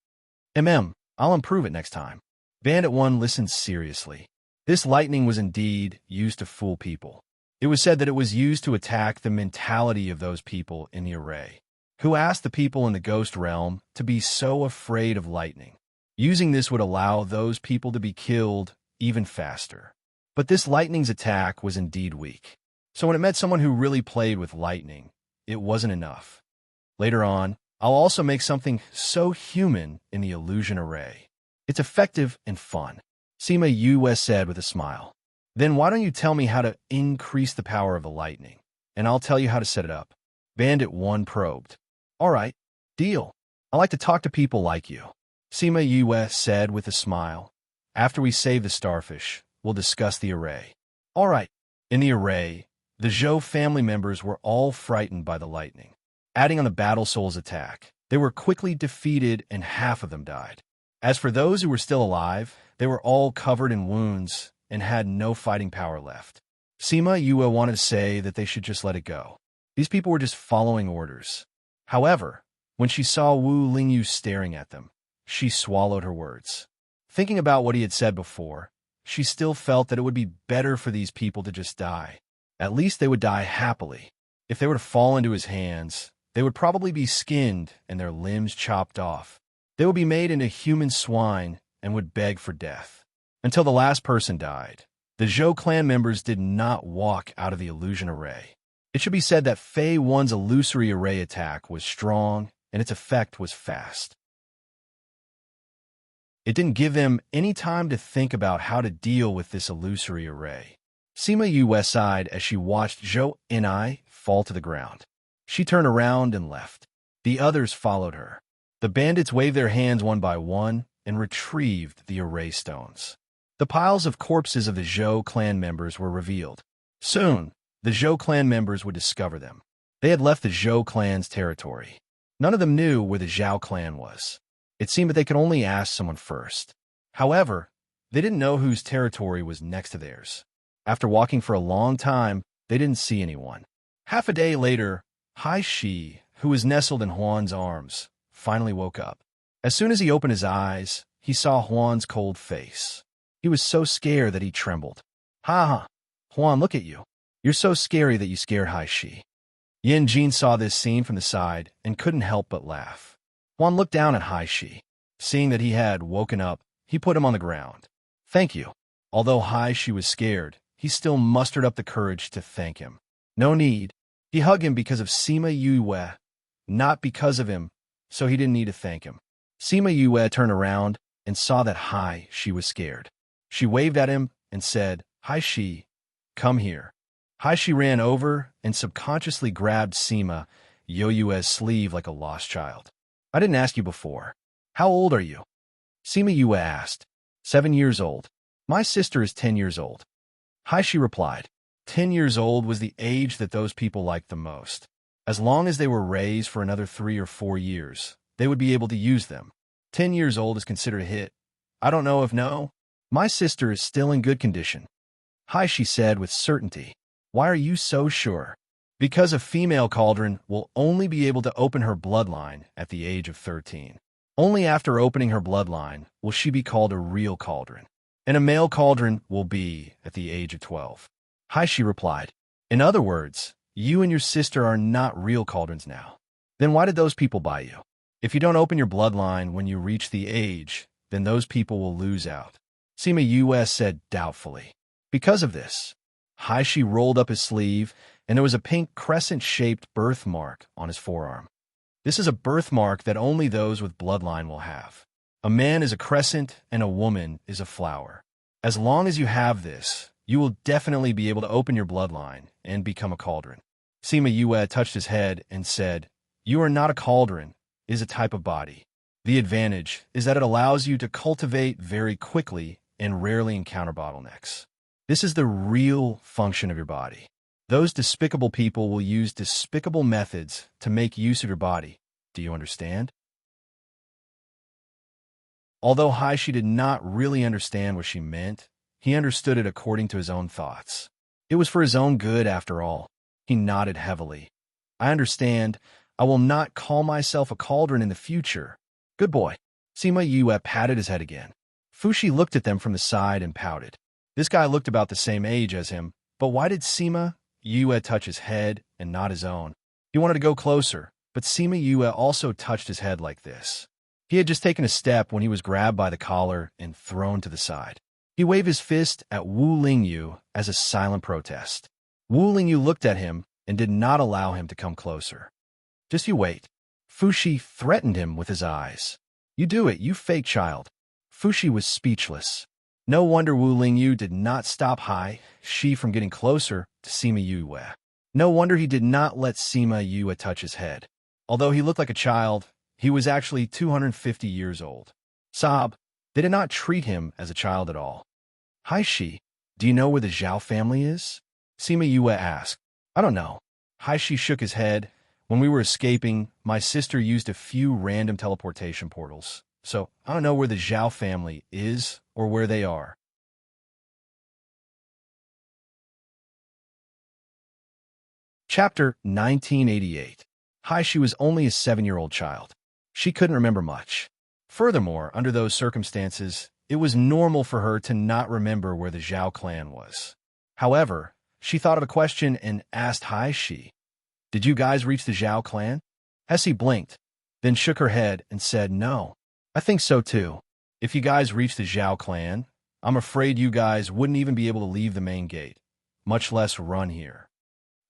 I'll improve it next time." Bandit 1 listened seriously. This lightning was indeed used to fool people. It was said that it was used to attack the mentality of those people in the array, who asked the people in the ghost realm to be so afraid of lightning. Using this would allow those people to be killed even faster. But this lightning's attack was indeed weak. So when it met someone who really played with lightning, it wasn't enough. Later on, I'll also make something so human in the illusion array. It's effective and fun, Sima Yu said with a smile. Then why don't you tell me how to increase the power of the lightning, and I'll tell you how to set it up. Bandit 1 probed. All right, deal. I like to talk to people like you, Sima Yu said with a smile. After we save the starfish, we'll discuss the array. All right. In the array, the Zhou family members were all frightened by the lightning. Adding on the Battle Soul's attack, they were quickly defeated and half of them died. As for those who were still alive, they were all covered in wounds and had no fighting power left. Sima Yu wanted to say that they should just let it go. These people were just following orders. However, when she saw Wu Lingyu staring at them, she swallowed her words. Thinking about what he had said before, she still felt that it would be better for these people to just die. At least they would die happily. If they were to fall into his hands, they would probably be skinned and their limbs chopped off. They would be made into human swine and would beg for death. Until the last person died, the Zhou clan members did not walk out of the illusion array. It should be said that Fei 1's illusory array attack was strong and its effect was fast. It didn't give them any time to think about how to deal with this illusory array. Sima Yu sighed as she watched Zhou and I fall to the ground. She turned around and left. The others followed her. The bandits waved their hands one by one and retrieved the array stones. The piles of corpses of the Zhou clan members were revealed. Soon, the Zhou clan members would discover them. They had left the Zhou clan's territory. None of them knew where the Zhao clan was. It seemed that they could only ask someone first. However, they didn't know whose territory was next to theirs. After walking for a long time, they didn't see anyone. Half a day later, Hai Shi, who was nestled in Huan's arms, finally woke up. As soon as he opened his eyes, he saw Huan's cold face. He was so scared that he trembled. Ha ha! Huan, look at you. You're so scary that you scared Hai Shi. Yin Jin saw this scene from the side and couldn't help but laugh. Huan looked down at Hai Shi. Seeing that he had woken up, he put him on the ground. Thank you. Although Hai Shi was scared, he still mustered up the courage to thank him. No need. He hugged him because of Sima Yue, not because of him, so he didn't need to thank him. Sima Yue turned around and saw that Hai Shi was scared. She waved at him and said, Hai Shi, come here. Hai Shi ran over and subconsciously grabbed Sima Yue's sleeve like a lost child. I didn't ask you before. How old are you? Sima Yue asked. 7 years old. My sister is 10 years old. Hai Shi replied. 10 years old was the age that those people liked the most. As long as they were raised for another 3 or 4 years, they would be able to use them. 10 years old is considered a hit. I don't know if no. My sister is still in good condition. Hai Shi said with certainty. Why are you so sure? Because a female cauldron will only be able to open her bloodline at the age of 13. Only after opening her bloodline will she be called a real cauldron. And a male cauldron will be at the age of 12. Hai Shi replied. In other words, you and your sister are not real cauldrons now. Then why did those people buy you? If you don't open your bloodline when you reach the age, then those people will lose out. Sima Yue said doubtfully. Because of this. Hai Shi rolled up his sleeve, and there was a pink crescent-shaped birthmark on his forearm. This is a birthmark that only those with bloodline will have. A man is a crescent, and a woman is a flower. As long as you have this, you will definitely be able to open your bloodline and become a cauldron. Sima Yue touched his head and said, You are not a cauldron, it is a type of body. The advantage is that it allows you to cultivate very quickly and rarely encounter bottlenecks. This is the real function of your body. Those despicable people will use despicable methods to make use of your body. Do you understand? Although Hai Shi did not really understand what she meant, he understood it according to his own thoughts. It was for his own good, after all. He nodded heavily. I understand. I will not call myself a cauldron in the future. Good boy. Sima Yue patted his head again. Fushi looked at them from the side and pouted. This guy looked about the same age as him, but why did Sima Yue touch his head and not his own? He wanted to go closer, but Sima Yue also touched his head like this. He had just taken a step when he was grabbed by the collar and thrown to the side. He waved his fist at Wu Lingyu as a silent protest. Wu Lingyu looked at him and did not allow him to come closer. Just you wait. Fushi threatened him with his eyes. You do it, you fake child. Fushi was speechless. No wonder Wu Lingyu did not stop Hai Shi from getting closer to Sima Yue. No wonder he did not let Sima Yue touch his head. Although he looked like a child, he was actually 250 years old. Sob, they did not treat him as a child at all. Hai Shi, do you know where the Zhao family is? Sima Yue asked. I don't know. Hai Shi shook his head. When we were escaping, my sister used a few random teleportation portals. So I don't know where the Zhao family is or where they are. Chapter 1988. Hai Shi was only a 7-year-old child. She couldn't remember much. Furthermore, under those circumstances, it was normal for her to not remember where the Zhao clan was. However, she thought of a question and asked Hai Shi, Did you guys reach the Zhao clan? Essie blinked, then shook her head and said no. I think so too. If you guys reached the Zhao clan, I'm afraid you guys wouldn't even be able to leave the main gate, much less run here.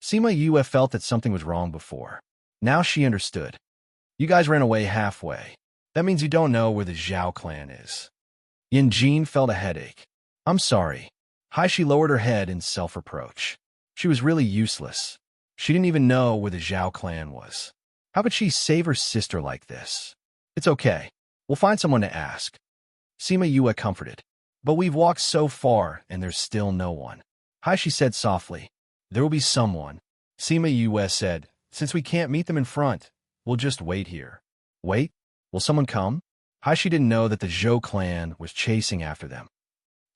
Sima Yue felt that something was wrong before. Now she understood. You guys ran away halfway. That means you don't know where the Zhao clan is. Yin Jin felt a headache. I'm sorry. Hai Shi lowered her head in self-reproach. She was really useless. She didn't even know where the Zhao clan was. How could she save her sister like this? It's okay. We'll find someone to ask. Sima Yue comforted. But we've walked so far, and there's still no one. Hai Shi said softly. There will be someone. Sima Yue said, Since we can't meet them in front, we'll just wait here. Wait? Will someone come? Hai Shi didn't know that the Zhou clan was chasing after them.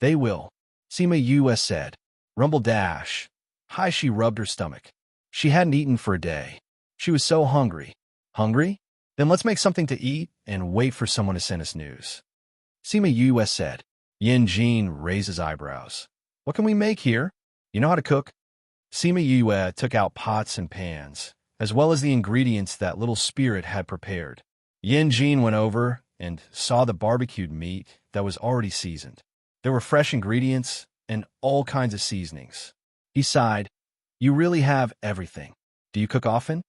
They will. Sima Yue said. Rumble dash. Hai Shi rubbed her stomach. She hadn't eaten for a day. She was so hungry. Hungry? Then let's make something to eat and wait for someone to send us news. Sima Yue said. Yin Jin raised his eyebrows. What can we make here? You know how to cook? Sima Yue took out pots and pans, as well as the ingredients that little spirit had prepared. Yin Jin went over and saw the barbecued meat that was already seasoned. There were fresh ingredients and all kinds of seasonings. He sighed. You really have everything. Do you cook often?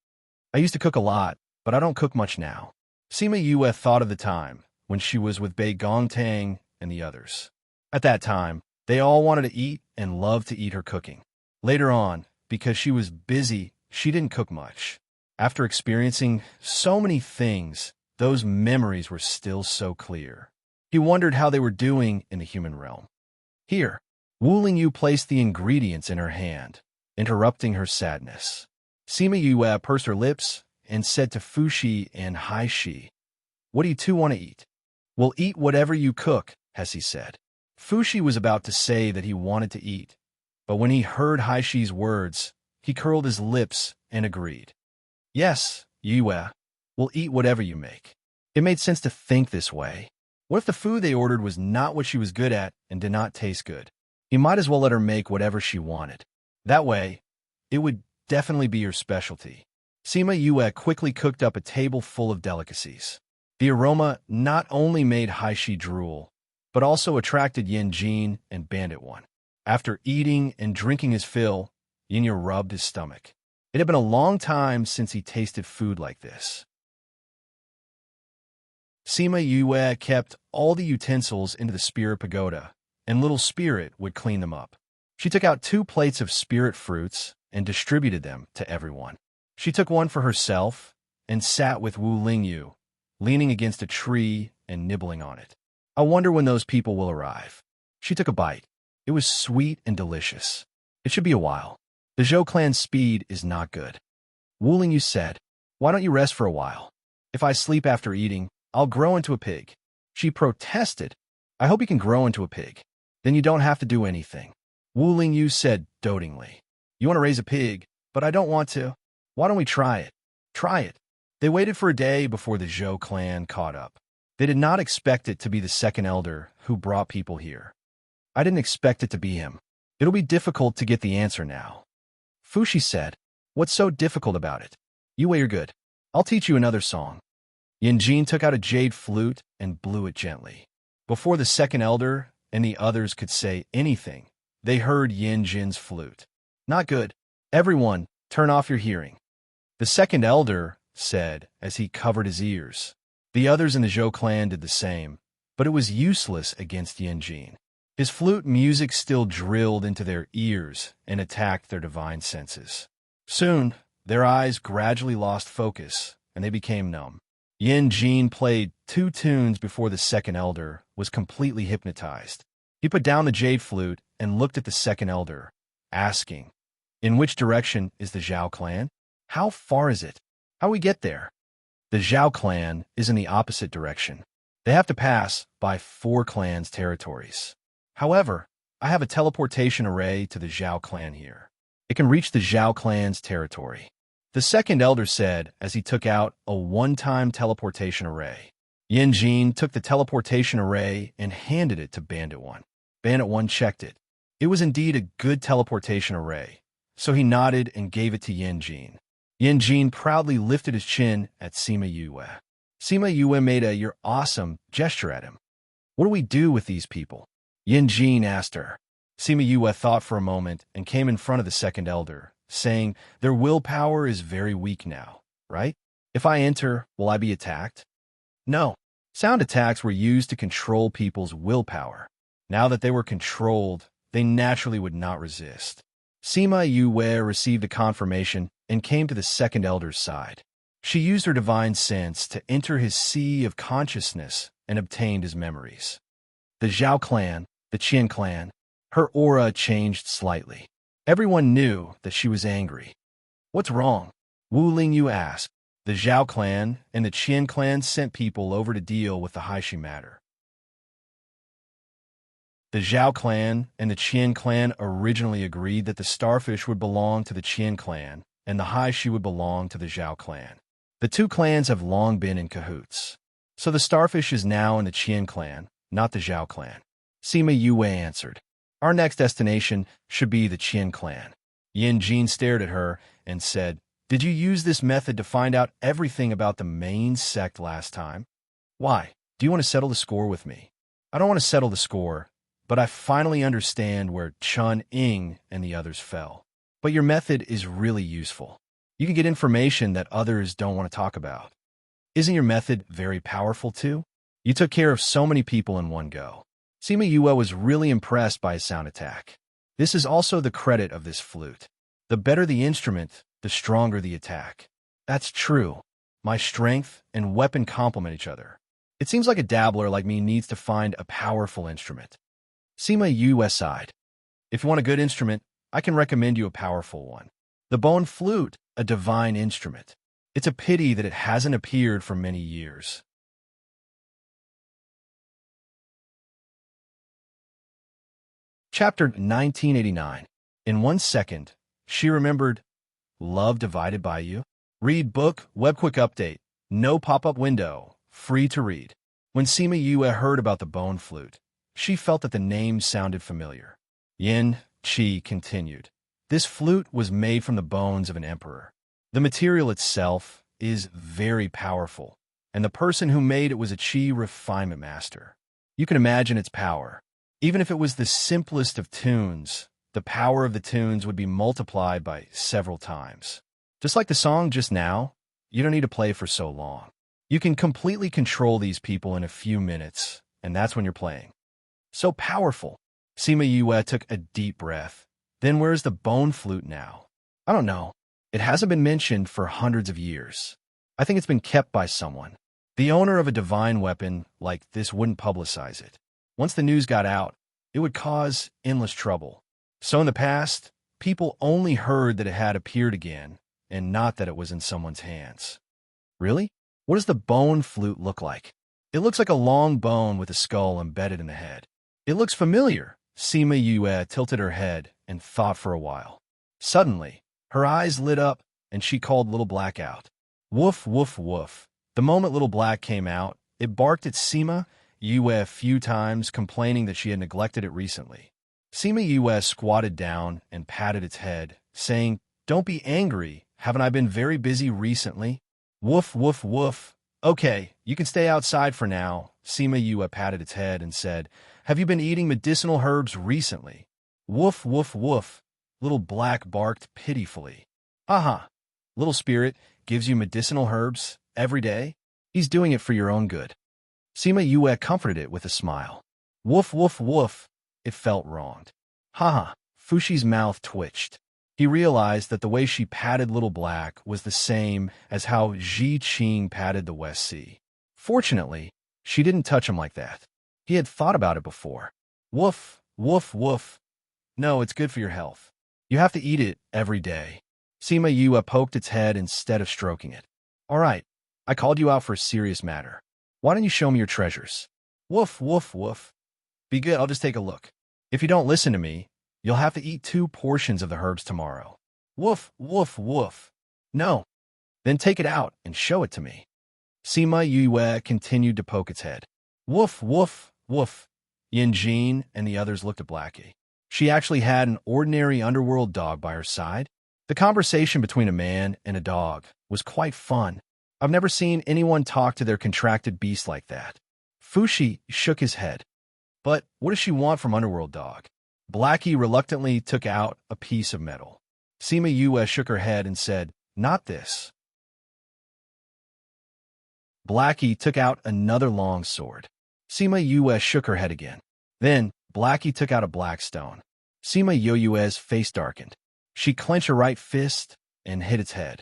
I used to cook a lot, but I don't cook much now. Sima Yue thought of the time when she was with Bei Gongtang and the others. At that time, they all wanted to eat and loved to eat her cooking. Later on, because she was busy, she didn't cook much. After experiencing so many things, those memories were still so clear. He wondered how they were doing in the human realm. Here, Wu Lingyu placed the ingredients in her hand, interrupting her sadness. Sima Yue pursed her lips and said to Fushi and Haishi, What do you two want to eat? We'll eat whatever you cook, Hesi said. Fushi was about to say that he wanted to eat, but when he heard Haishi's words, he curled his lips and agreed. Yes, Yue, we'll eat whatever you make. It made sense to think this way. What if the food they ordered was not what she was good at and did not taste good? He might as well let her make whatever she wanted. That way, it would definitely be her specialty. Sima Yue quickly cooked up a table full of delicacies. The aroma not only made Haishi drool, but also attracted Yin Jin and Bandit One. After eating and drinking his fill, Yinya rubbed his stomach. It had been a long time since he tasted food like this. Sima Yue kept all the utensils into the spirit pagoda, and little spirit would clean them up. She took out 2 plates of spirit fruits and distributed them to everyone. She took one for herself and sat with Wu Lingyu, leaning against a tree and nibbling on it. I wonder when those people will arrive. She took a bite. It was sweet and delicious. It should be a while. The Zhou clan's speed is not good. Wu Lingyu said, Why don't you rest for a while? If I sleep after eating, I'll grow into a pig. She protested. I hope you can grow into a pig. Then you don't have to do anything. Wu Lingyu said dotingly. You want to raise a pig, but I don't want to. Why don't we try it? Try it. They waited for a day before the Zhou clan caught up. They did not expect it to be the second elder who brought people here. I didn't expect it to be him. It'll be difficult to get the answer now. Fushi said, What's so difficult about it? Yue, you're good. I'll teach you another song. Yin Jin took out a jade flute and blew it gently. Before the second elder and the others could say anything, they heard Yin Jin's flute. Not good. Everyone, turn off your hearing. The second elder said as he covered his ears. The others in the Zhou clan did the same, but it was useless against Yin Jin. His flute music still drilled into their ears and attacked their divine senses. Soon, their eyes gradually lost focus, and they became numb. Yin Jin played 2 tunes before the second elder was completely hypnotized. He put down the jade flute and looked at the second elder, asking, In which direction is the Zhou clan? How far is it? How we get there? The Zhou clan is in the opposite direction. They have to pass by 4 clans' territories. However, I have a teleportation array to the Zhou clan here. It can reach the Zhou clan's territory. The second elder said as he took out a one-time teleportation array. Yin Jin took the teleportation array and handed it to Bandit One. Bandit One checked it. It was indeed a good teleportation array, so he nodded and gave it to Yin Jin. Yin Jin proudly lifted his chin at Sima Yue. Sima Yue made a "you're awesome" gesture at him. What do we do with these people? Yin Jin asked her. Sima Yue thought for a moment and came in front of the second elder, saying, Their willpower is very weak now, right? If I enter, will I be attacked? No. Sound attacks were used to control people's willpower. Now that they were controlled, they naturally would not resist. Sima Yue received a confirmation and came to the second elder's side. She used her divine sense to enter his sea of consciousness and obtained his memories. The Zhou clan, the Qian clan, her aura changed slightly. Everyone knew that she was angry. What's wrong? Wu Lingyu asked. The Zhou clan and the Qian clan sent people over to deal with the Haishi matter. The Zhou clan and the Qian clan originally agreed that the starfish would belong to the Qian clan and the high she would belong to the Zhao clan. The two clans have long been in cahoots. So the starfish is now in the Qian clan, not the Zhao clan. Sima Yue answered. Our next destination should be the Qian clan. Yin Jin stared at her and said, Did you use this method to find out everything about the main sect last time? Why? Do you want to settle the score with me? I don't want to settle the score, but I finally understand where Chun Ying and the others fell. But your method is really useful. You can get information that others don't want to talk about. Isn't your method very powerful too? You took care of so many people in one go. Sima Yue was really impressed by his sound attack. This is also the credit of this flute. The better the instrument, the stronger the attack. That's true. My strength and weapon complement each other. It seems like a dabbler like me needs to find a powerful instrument. Sima Yue sighed. If you want a good instrument, I can recommend you a powerful one. The bone flute, a divine instrument. It's a pity that it hasn't appeared for many years. Chapter 1989. In 1 second, she remembered, Love divided by you? Read book, web quick update, no pop-up window, free to read. When Sima Yue heard about the bone flute, she felt that the name sounded familiar. Yin Qi continued. This flute was made from the bones of an emperor. The material itself is very powerful, and the person who made it was a Qi refinement master. You can imagine its power. Even if it was the simplest of tunes, the power of the tunes would be multiplied by several times. Just like the song just now, you don't need to play for so long. You can completely control these people in a few minutes, and that's when you're playing. So powerful. Sima Yue took a deep breath. Then where's the bone flute now? I don't know. It hasn't been mentioned for hundreds of years. I think it's been kept by someone. The owner of a divine weapon like this wouldn't publicize it. Once the news got out, it would cause endless trouble. So in the past, people only heard that it had appeared again, and not that it was in someone's hands. Really? What does the bone flute look like? It looks like a long bone with a skull embedded in the head. It looks familiar. Sima Yue tilted her head and thought for a while. Suddenly, her eyes lit up, and she called Little Black out. Woof, woof, woof. The moment Little Black came out, it barked at Sima Yue a few times, complaining that she had neglected it recently. Sima Yue squatted down and patted its head, saying, Don't be angry. Haven't I been very busy recently? Woof, woof, woof. Okay, you can stay outside for now. Sima Yue patted its head and said, Have you been eating medicinal herbs recently? Woof, woof, woof. Little Black barked pitifully. Haha. Little Spirit gives you medicinal herbs every day? He's doing it for your own good. Sima Yue comforted it with a smile. Woof, woof, woof. It felt wronged. Haha. Fushi's mouth twitched. He realized that the way she patted Little Black was the same as how Ji Qing patted the West Sea. Fortunately, she didn't touch him like that. He had thought about it before. Woof, woof, woof. No, it's good for your health. You have to eat it every day. Sima Yue poked its head instead of stroking it. All right, I called you out for a serious matter. Why don't you show me your treasures? Woof, woof, woof. Be good, I'll just take a look. If you don't listen to me, you'll have to eat 2 portions of the herbs tomorrow. Woof, woof, woof. No. Then take it out and show it to me. Sima Yue continued to poke its head. Woof, woof, woof. Yin Jin and the others looked at Blackie. She actually had an ordinary underworld dog by her side. The conversation between a man and a dog was quite fun. I've never seen anyone talk to their contracted beast like that. Fushi shook his head. But what does she want from Underworld Dog? Blackie reluctantly took out a piece of metal. Sima Yue shook her head and said, Not this. Blackie took out another long sword. Sima Yue shook her head again. Then, Blackie took out a black stone. Sima Yue's face darkened. She clenched her right fist and hit its head.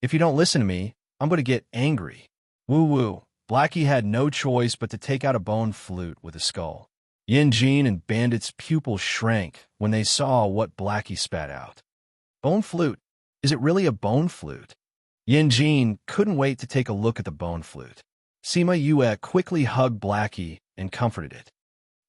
If you don't listen to me, I'm going to get angry. Woo-woo. Blackie had no choice but to take out a bone flute with a skull. Yin Jin and Bandit's pupils shrank when they saw what Blackie spat out. Bone flute? Is it really a bone flute? Yin Jin couldn't wait to take a look at the bone flute. Sima Yue quickly hugged Blackie and comforted it.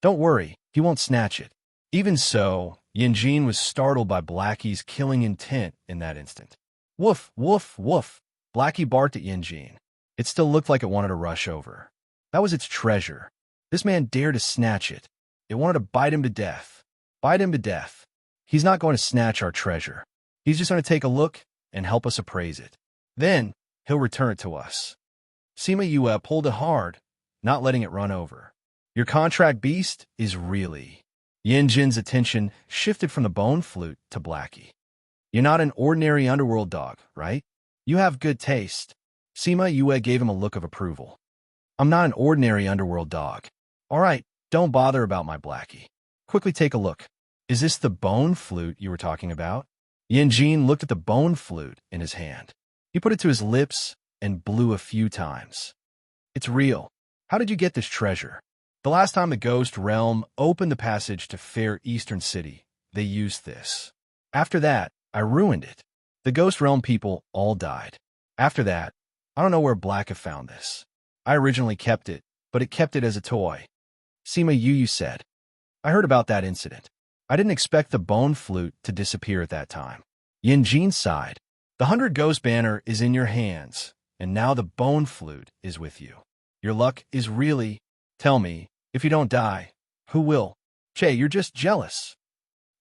Don't worry, he won't snatch it. Even so, Yin Jin was startled by Blackie's killing intent in that instant. Woof, woof, woof. Blackie barked at Yinjin. It still looked like it wanted to rush over. That was its treasure. This man dared to snatch it. It wanted to bite him to death. Bite him to death. He's not going to snatch our treasure. He's just going to take a look and help us appraise it. Then, he'll return it to us. Sima Yue pulled it hard, not letting it run over. Your contract beast is really... Yinjin's attention shifted from the bone flute to Blackie. You're not an ordinary underworld dog, right? You have good taste. Sima Yue gave him a look of approval. I'm not an ordinary underworld dog. All right, don't bother about my Blackie. Quickly take a look. Is this the bone flute you were talking about? Yinjin looked at the bone flute in his hand. He put it to his lips and blew a few times. It's real. How did you get this treasure? The last time the Ghost Realm opened the passage to Fair Eastern City, they used this. After that, I ruined it. The Ghost Realm people all died. After that, I don't know where Blackie found this. I originally kept it, but it kept it as a toy. Sima Yu said. I heard about that incident. I didn't expect the bone flute to disappear at that time. Yinjin sighed. The 100 Ghost Banner is in your hands, and now the bone flute is with you. Your luck is really... Tell me, if you don't die, who will? Che, you're just jealous.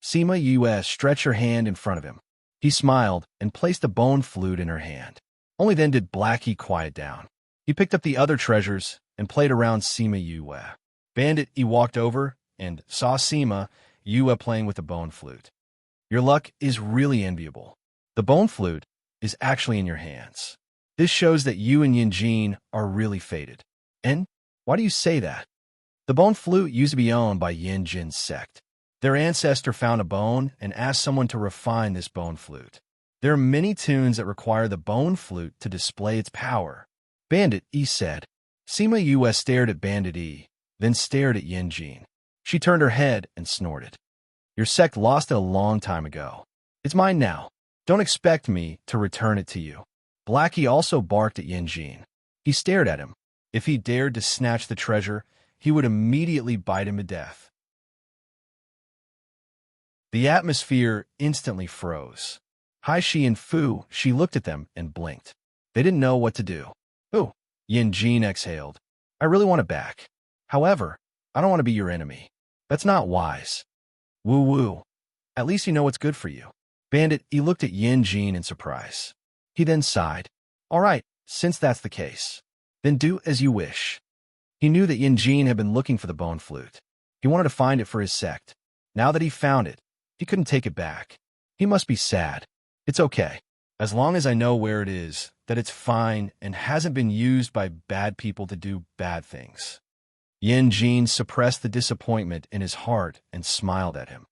Sima Yue stretched her hand in front of him. He smiled and placed the bone flute in her hand. Only then did Blackie quiet down. He picked up the other treasures and played around Sima Yue. Bandit, he walked over and saw Sima Yue playing with the bone flute. Your luck is really enviable. The bone flute is actually in your hands. This shows that you and Yinjin are really fated. And why do you say that? The bone flute used to be owned by Yinjin's sect. Their ancestor found a bone and asked someone to refine this bone flute. There are many tunes that require the bone flute to display its power. Bandit E said. Sima Yue stared at Bandit E, then stared at Yinjin. She turned her head and snorted. Your sect lost it a long time ago. It's mine now. Don't expect me to return it to you. Blackie also barked at Yinjin. He stared at him. If he dared to snatch the treasure, he would immediately bite him to death. The atmosphere instantly froze. Haishi and Fu, she looked at them and blinked. They didn't know what to do. Ooh, Yinjin exhaled. I really want it back. However, I don't want to be your enemy. That's not wise. Woo-woo. At least you know what's good for you. Bandit, he looked at Yinjin in surprise. He then sighed. All right, since that's the case, then do as you wish. He knew that Yinjin had been looking for the bone flute. He wanted to find it for his sect. Now that he found it, he couldn't take it back. He must be sad. It's okay. As long as I know where it is, that it's fine and hasn't been used by bad people to do bad things. Yinjin suppressed the disappointment in his heart and smiled at him.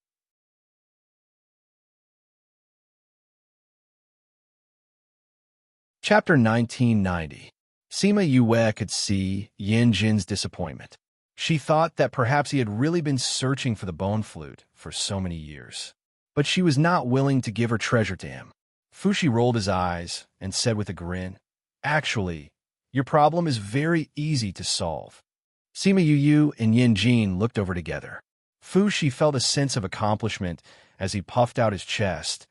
Chapter 1990. Sima Yue could see Yinjin's disappointment. She thought that perhaps he had really been searching for the bone flute for so many years. But she was not willing to give her treasure to him. Fushi rolled his eyes and said with a grin, Actually, your problem is very easy to solve. Sima Yu and Yinjin looked over together. Fushi felt a sense of accomplishment as he puffed out his chest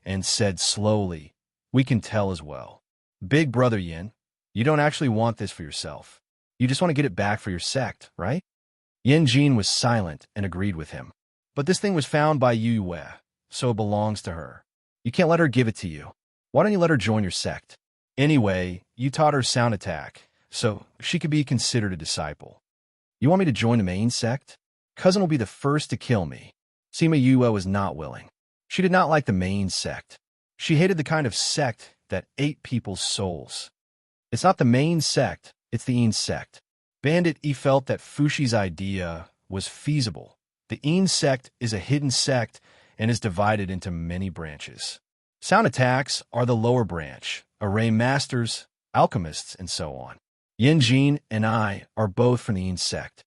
and said slowly, We can tell as well. Big brother Yin, you don't actually want this for yourself. You just want to get it back for your sect, right? Yinjin was silent and agreed with him. But this thing was found by Yue, so it belongs to her. You can't let her give it to you. Why don't you let her join your sect? Anyway, you taught her sound attack, so she could be considered a disciple. You want me to join the main sect? Cousin will be the first to kill me. Sima Yue was not willing. She did not like the main sect. She hated the kind of sect that ate people's souls. It's not the main sect, it's the Een sect. Bandit E felt that Fushi's idea was feasible. The Een sect is a hidden sect and is divided into many branches. Sound attacks are the lower branch, array masters, alchemists, and so on. Yinjin and I are both from the Een sect.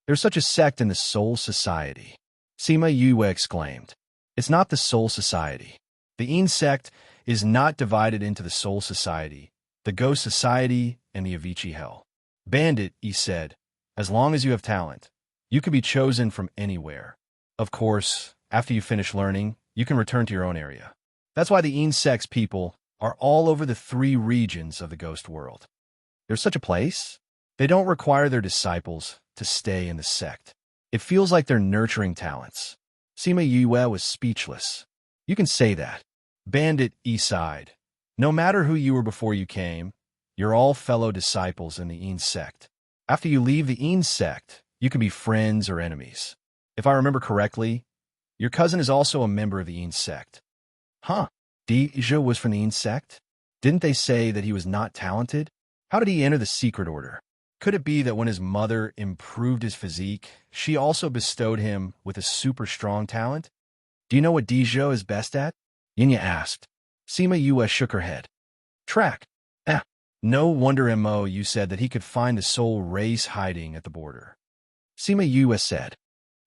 There's such a sect in the Soul Society. Sima Yue exclaimed. It's not the Soul Society. The Een sect is not divided into the Soul Society, the Ghost Society, and the Avicii Hell. Bandit, he said, as long as you have talent, you can be chosen from anywhere. Of course, after you finish learning, you can return to your own area. That's why the Een sect's people are all over the 3 regions of the ghost world. There's such a place. They don't require their disciples to stay in the sect. It feels like they're nurturing talents. Sima Yue was speechless. You can say that. Bandit Eastside. No matter who you were before you came, you're all fellow disciples in the sect. After you leave the sect, you can be friends or enemies. If I remember correctly, your cousin is also a member of the sect. Huh? Deja was from the sect? Didn't they say that he was not talented? How did he enter the secret order? Could it be that when his mother improved his physique, she also bestowed him with a super strong talent? Do you know what Deja is best at? Yinya asked. Sima Yue shook her head. Track. No wonder Mo you said that he could find the soul race hiding at the border. Sima Yue said.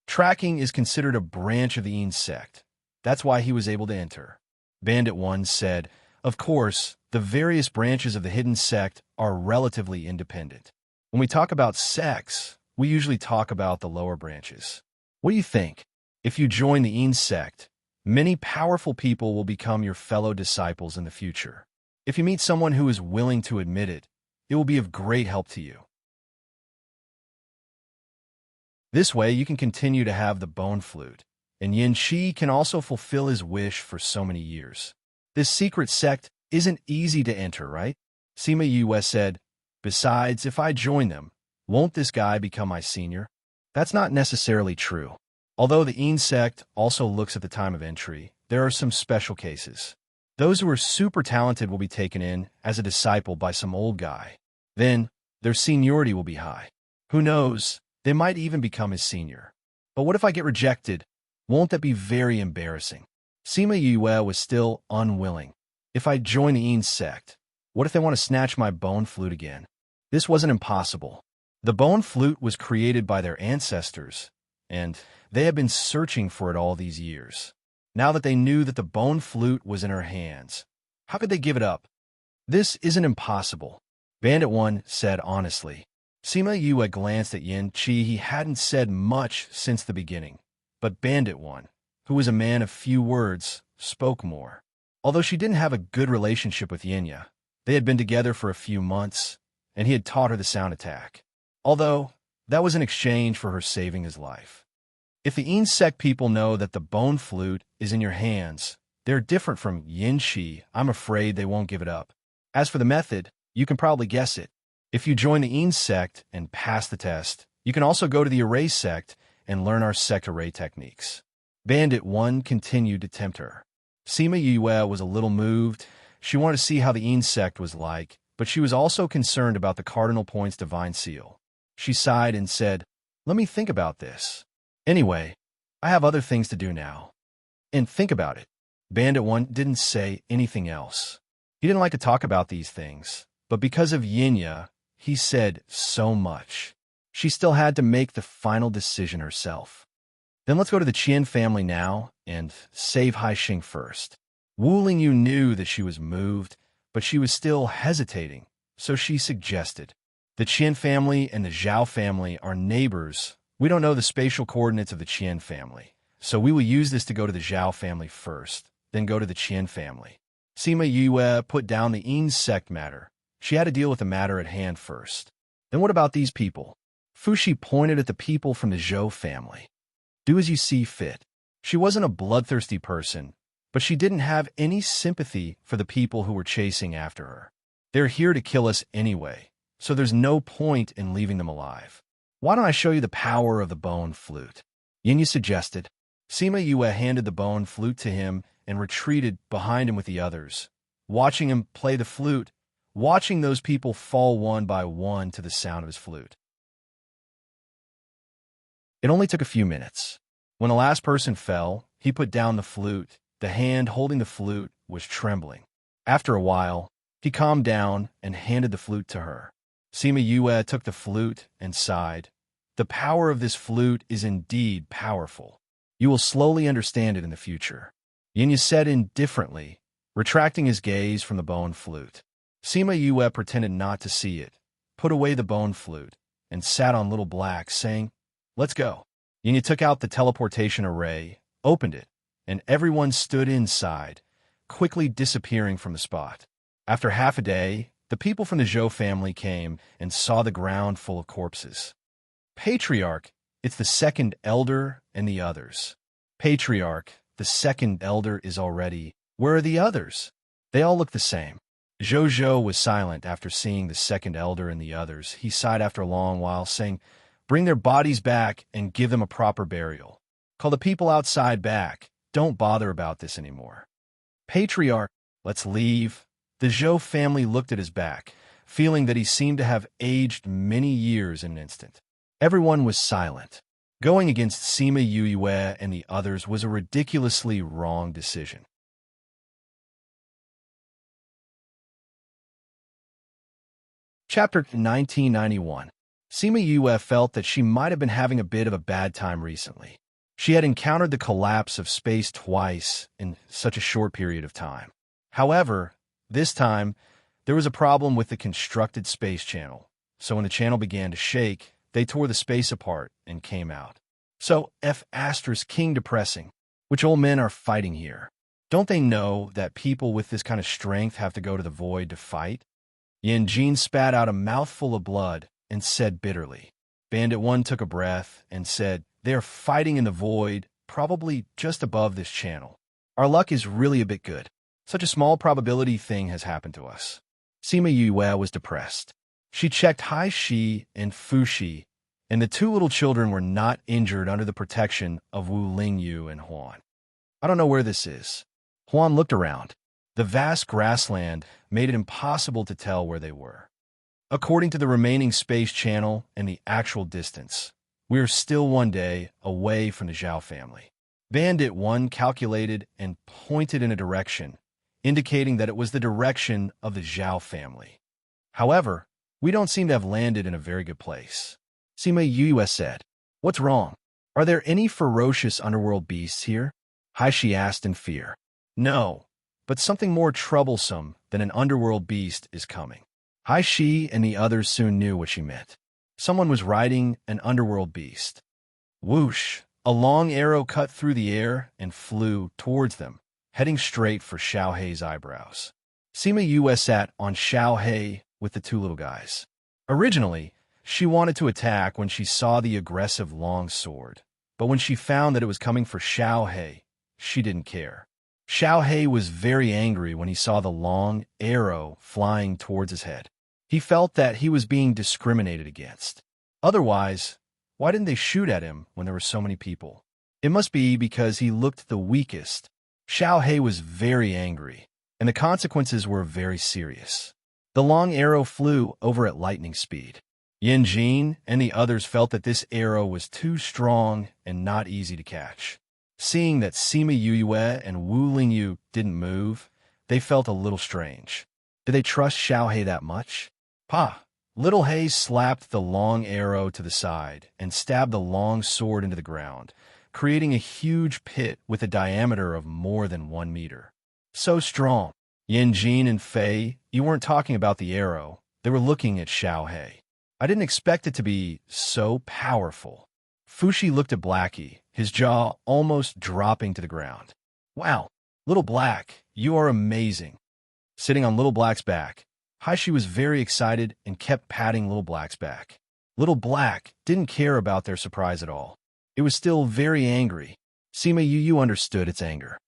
Tracking is considered a branch of the sect. That's why he was able to enter. Bandit 1 said, of course, the various branches of the hidden sect are relatively independent. When we talk about sects, we usually talk about the lower branches. What do you think? If you join the sect, many powerful people will become your fellow disciples in the future. If you meet someone who is willing to admit it, it will be of great help to you. This way, you can continue to have the bone flute, and Yin Qi can also fulfill his wish for so many years. This secret sect isn't easy to enter, right? Sima Yue said, besides, if I join them, won't this guy become my senior? That's not necessarily true. Although the sect also looks at the time of entry, there are some special cases. Those who are super talented will be taken in as a disciple by some old guy. Then, their seniority will be high. Who knows, they might even become his senior. But what if I get rejected? Won't that be very embarrassing? Sima Yue was still unwilling. If I join the sect, what if they want to snatch my bone flute again? This wasn't impossible. The bone flute was created by their ancestors, and they had been searching for it all these years. Now that they knew that the bone flute was in her hands, how could they give it up? This isn't impossible, Bandit 1 said honestly. Sima Yue glanced at Yin Qi. He hadn't said much since the beginning, but Bandit 1, who was a man of few words, spoke more. Although she didn't have a good relationship with Yinya, they had been together for a few months, and he had taught her the sound attack. Although, that was in exchange for her saving his life. If the sect people know that the bone flute is in your hands, they're different from Yin Qi. I'm afraid they won't give it up. As for the method, you can probably guess it. If you join the sect and pass the test, you can also go to the array sect and learn our sect array techniques. Bandit 1 continued to tempt her. Sima Yue was a little moved. She wanted to see how the sect was like, but she was also concerned about the Cardinal Point's divine seal. She sighed and said, let me think about this. Anyway, I have other things to do now. And think about it. Bandit 1 didn't say anything else. He didn't like to talk about these things, but because of Yinya, he said so much. She still had to make the final decision herself. Then let's go to the Qian family now and save Haixing first. Wu Lingyu knew that she was moved, but she was still hesitating, so she suggested. The Qian family and the Zhao family are neighbors. We don't know the spatial coordinates of the Qian family, so we will use this to go to the Zhao family first, then go to the Qian family. Sima Yue put down the sect matter. She had to deal with the matter at hand first. Then what about these people? Fuxi pointed at the people from the Zhou family. Do as you see fit. She wasn't a bloodthirsty person, but she didn't have any sympathy for the people who were chasing after her. They're here to kill us anyway, so there's no point in leaving them alive. Why don't I show you the power of the bone flute? Yinya suggested. Sima Yue handed the bone flute to him and retreated behind him with the others, watching him play the flute, watching those people fall one by one to the sound of his flute. It only took a few minutes. When the last person fell, he put down the flute. The hand holding the flute was trembling. After a while, he calmed down and handed the flute to her. Sima Yue took the flute and sighed. The power of this flute is indeed powerful. You will slowly understand it in the future. Yinya said indifferently, retracting his gaze from the bone flute. Sima Yue pretended not to see it, put away the bone flute, and sat on Little Black, saying, let's go. Yinya took out the teleportation array, opened it, and everyone stood inside, quickly disappearing from the spot. After half a day, the people from the Zhou family came and saw the ground full of corpses. Patriarch, it's the second elder and the others. Patriarch, the second elder is already. Where are the others? They all look the same. Zhou was silent after seeing the second elder and the others. He sighed after a long while, saying, "Bring their bodies back and give them a proper burial. Call the people outside back. Don't bother about this anymore." Patriarch, let's leave. The Zhou family looked at his back, feeling that he seemed to have aged many years in an instant. Everyone was silent. Going against Sima Yue and the others was a ridiculously wrong decision. Chapter 1991. Sima Yue felt that she might have been having a bit of a bad time recently. She had encountered the collapse of space twice in such a short period of time. However, this time, there was a problem with the constructed space channel. So when the channel began to shake, they tore the space apart and came out. So King depressing. Which old men are fighting here? Don't they know that people with this kind of strength have to go to the void to fight? Yanjin spat out a mouthful of blood and said bitterly. Bandit 1 took a breath and said, "They are fighting in the void, probably just above this channel. Our luck is really a bit good. Such a small probability thing has happened to us." Sima Yue was depressed. She checked Hai Shi and Fu Shi, and the two little children were not injured under the protection of Wu Lingyu and Huan. "I don't know where this is." Huan looked around. The vast grassland made it impossible to tell where they were. According to the remaining space channel and the actual distance, we are still one day away from the Zhao family. Bandit 1 calculated and pointed in a direction, indicating that it was the direction of the Zhao family. However, we don't seem to have landed in a very good place. Sima Yue said, "What's wrong? Are there any ferocious underworld beasts here?" Haishi asked in fear. "No, but something more troublesome than an underworld beast is coming." Haishi and the others soon knew what she meant. Someone was riding an underworld beast. Whoosh! A long arrow cut through the air and flew towards them, heading straight for Xiao Hei's eyebrows. Sima Yue sat on Xiao Hei with the two little guys. Originally, she wanted to attack when she saw the aggressive long sword, but when she found that it was coming for Xiao Hei, she didn't care. Xiao Hei was very angry when he saw the long arrow flying towards his head. He felt that he was being discriminated against. Otherwise, why didn't they shoot at him when there were so many people? It must be because he looked the weakest. Xiao Hei was very angry, and the consequences were very serious. The long arrow flew over at lightning speed. Yanjin and the others felt that this arrow was too strong and not easy to catch. Seeing that Sima Yue and Wu Lingyu didn't move, they felt a little strange. Did they trust Xiao Hei that much? Pa! Little Hei slapped the long arrow to the side and stabbed the long sword into the ground, creating a huge pit with a diameter of more than 1 meter. So strong. Yanjin and Fei, you weren't talking about the arrow. They were looking at Xiao Hei. I didn't expect it to be so powerful. Fushi looked at Blackie, his jaw almost dropping to the ground. Wow, Little Black, you are amazing. Sitting on Little Black's back, Haishi was very excited and kept patting Little Black's back. Little Black didn't care about their surprise at all. It was still very angry. Sima Yue understood its anger.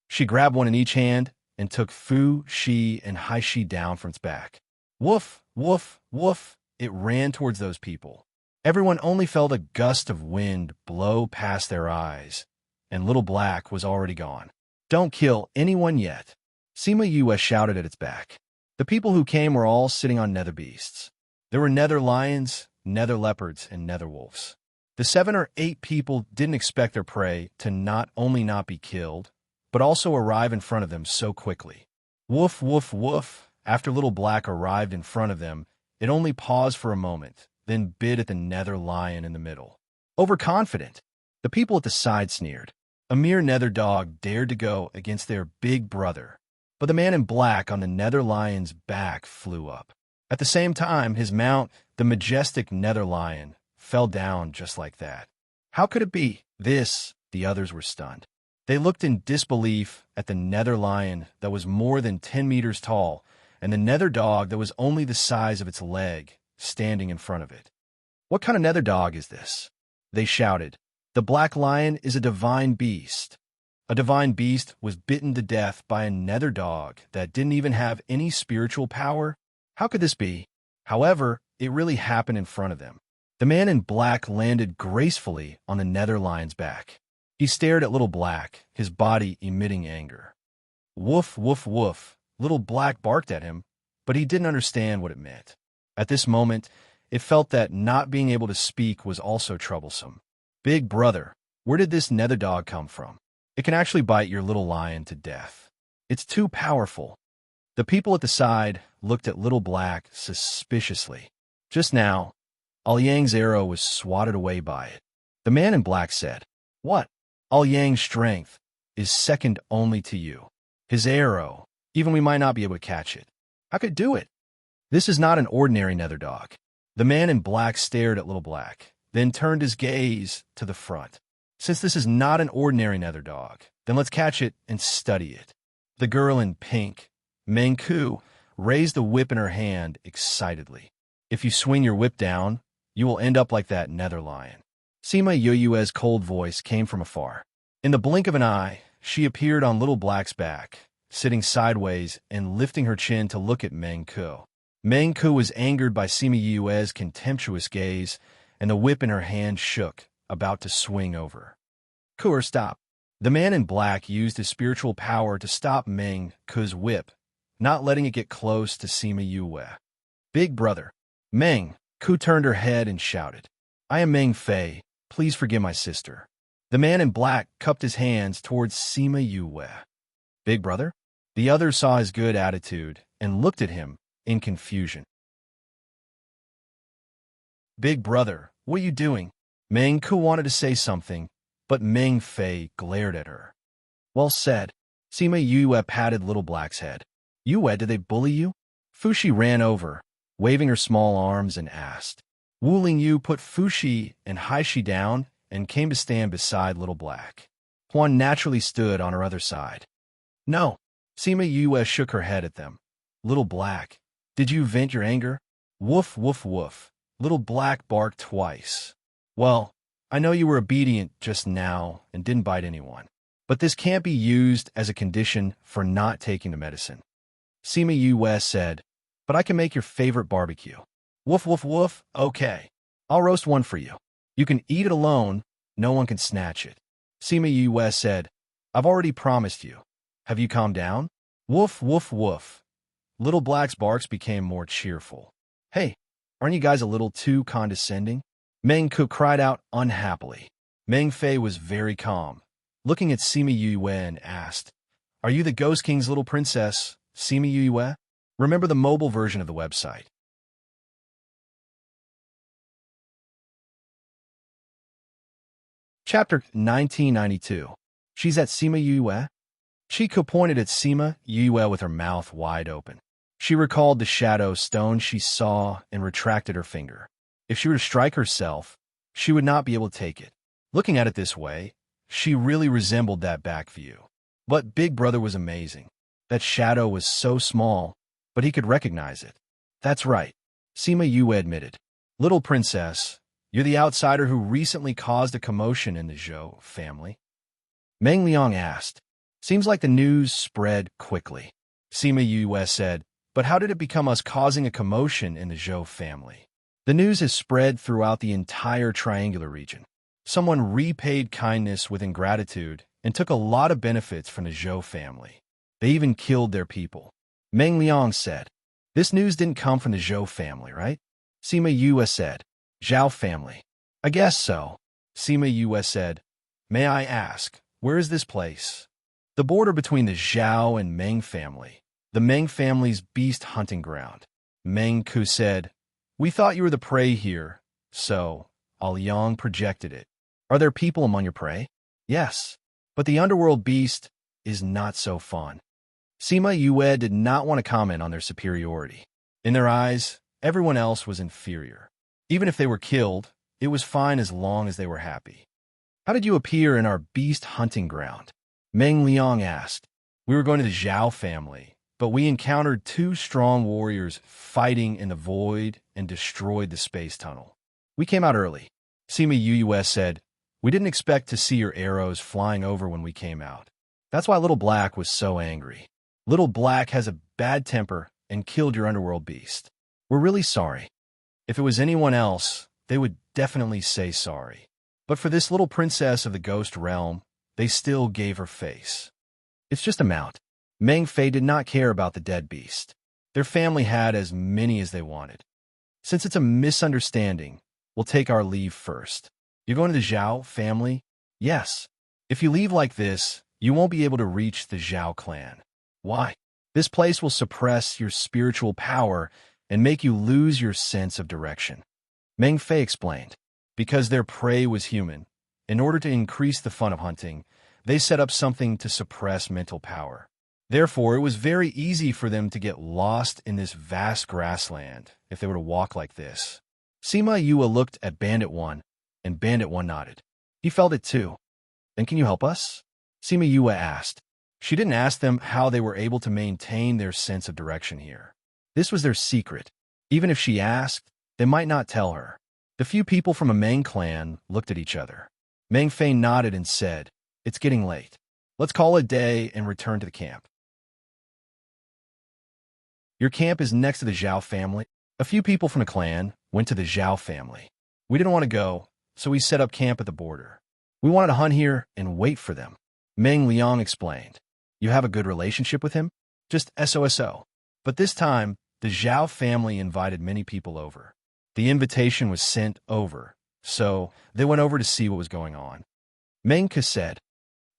She grabbed one in each hand and took Fu, Shi, and Haishi down from its back. Woof, woof, woof, it ran towards those people. Everyone only felt a gust of wind blow past their eyes, and Little Black was already gone. Don't kill anyone yet. Sima Yue shouted at its back. The people who came were all sitting on nether beasts. There were nether lions, nether leopards, and nether wolves. The 7 or 8 people didn't expect their prey to not only not be killed, but also arrive in front of them so quickly. Woof, woof, woof. After Little Black arrived in front of them, it only paused for a moment, then bit at the nether lion in the middle. Overconfident, the people at the side sneered. A mere nether dog dared to go against their big brother, but the man in black on the nether lion's back flew up. At the same time, his mount, the majestic nether lion, fell down just like that. How could it be? The others were stunned. They looked in disbelief at the nether lion that was more than 10 meters tall and the nether dog that was only the size of its leg standing in front of it. "What kind of nether dog is this?" they shouted. "The black lion is a divine beast." A divine beast was bitten to death by a nether dog that didn't even have any spiritual power? How could this be? However, it really happened in front of them. The man in black landed gracefully on the nether lion's back. He stared at Little Black, his body emitting anger. "Woof, woof, woof," Little Black barked at him, but he didn't understand what it meant. At this moment, it felt that not being able to speak was also troublesome. "Big brother, where did this nether dog come from? It can actually bite your little lion to death. It's too powerful." The people at the side looked at Little Black suspiciously. Just now, Al Yang's arrow was swatted away by it. The man in black said, "What? Al Yang's strength is second only to you. His arrow, even we might not be able to catch it. How could it do it? This is not an ordinary nether dog." The man in black stared at Little Black, then turned his gaze to the front. "Since this is not an ordinary nether dog, then let's catch it and study it." The girl in pink, Meng Ku, raised the whip in her hand excitedly. "If you swing your whip down, you will end up like that nether lion." Sima Yue's cold voice came from afar. In the blink of an eye, she appeared on Little Black's back, sitting sideways and lifting her chin to look at Meng Ku. Meng Ku was angered by Sima Yue's contemptuous gaze, and the whip in her hand shook, about to swing over. "Ku, stop." The man in black used his spiritual power to stop Meng Ku's whip, not letting it get close to Sima Yue. "Big brother." Meng Ku turned her head and shouted, "I am Meng Fei. Please forgive my sister." The man in black cupped his hands towards Sima Yue. "Big brother?" The others saw his good attitude and looked at him in confusion. "Big brother, what are you doing?" Meng Ku wanted to say something, but Meng Fei glared at her. "Well said." Sima Yue patted Little Black's head. "Yue, did they bully you?" Fushi ran over, waving her small arms, and asked. Wu Lingyu put Fushi and Haishi down and came to stand beside Little Black. Huan naturally stood on her other side. "No." Sima Yue shook her head at them. "Little Black, did you vent your anger?" "Woof, woof, woof." Little Black barked twice. "Well, I know you were obedient just now and didn't bite anyone, but this can't be used as a condition for not taking the medicine." Sima Yue said, "But I can make your favorite barbecue." "Woof, woof, woof. Okay. I'll roast one for you. You can eat it alone. No one can snatch it." Sima Yue said, "I've already promised you. Have you calmed down?" "Woof, woof, woof." Little Black's barks became more cheerful. "Hey, aren't you guys a little too condescending?" Meng Ku cried out unhappily. Meng Fei was very calm, looking at Sima Yue and asked, "Are you the Ghost King's little princess, Sima Yue?" Remember the mobile version of the website. Chapter 1992. She's at Sima Yue? Chico pointed at Sima Yue with her mouth wide open. She recalled the shadow stone she saw and retracted her finger. If she were to strike herself, she would not be able to take it. Looking at it this way, she really resembled that back view. But Big Brother was amazing. That shadow was so small, but he could recognize it. "That's right," Sima Yue admitted. "Little princess, you're the outsider who recently caused a commotion in the Zhou family?" Meng Liang asked. "Seems like the news spread quickly." Sima Yue said, "But how did it become us causing a commotion in the Zhou family?" "The news has spread throughout the entire triangular region. Someone repaid kindness with ingratitude and took a lot of benefits from the Zhou family. They even killed their people." Meng Liang said. "This news didn't come from the Zhou family, right?" Sima Yue said. "Zhao family." "I guess so." Sima Yue said. "May I ask, where is this place?" "The border between the Zhao and Meng family. The Meng family's beast hunting ground." Meng Ku said, "We thought you were the prey here, so Al Yang projected it. Are there people among your prey?" "Yes, but the underworld beast is not so fun." Sima Yue did not want to comment on their superiority. In their eyes, everyone else was inferior. Even if they were killed, it was fine as long as they were happy. "How did you appear in our beast hunting ground?" Meng Liang asked. We were going to the Zhao family, but we encountered two strong warriors fighting in the void and destroyed the space tunnel. We came out early. Sima Yuyue said, we didn't expect to see your arrows flying over when we came out. That's why Little Black was so angry. Little Black has a bad temper and killed your underworld beast. We're really sorry. If it was anyone else, they would definitely say sorry. But for this little princess of the ghost realm, they still gave her face. It's just a mount. Meng Fei did not care about the dead beast. Their family had as many as they wanted. Since it's a misunderstanding, we'll take our leave first. You're going to the Zhao family? Yes. If you leave like this, you won't be able to reach the Zhao clan. Why? This place will suppress your spiritual power and make you lose your sense of direction. Meng Fei explained. Because their prey was human, in order to increase the fun of hunting, they set up something to suppress mental power. Therefore, it was very easy for them to get lost in this vast grassland if they were to walk like this. Sima Yue looked at Bandit 1, and Bandit 1 nodded. He felt it too. Then can you help us? Sima Yue asked. She didn't ask them how they were able to maintain their sense of direction here. This was their secret. Even if she asked, they might not tell her. The few people from a Meng clan looked at each other. Meng Fei nodded and said, it's getting late. Let's call it a day and return to the camp. Your camp is next to the Zhao family. A few people from the clan went to the Zhao family. We didn't want to go, so we set up camp at the border. We wanted to hunt here and wait for them. Meng Liang explained. You have a good relationship with him? Just SOSO. But this time, the Zhao family invited many people over. The invitation was sent over, so they went over to see what was going on. Meng Ke said,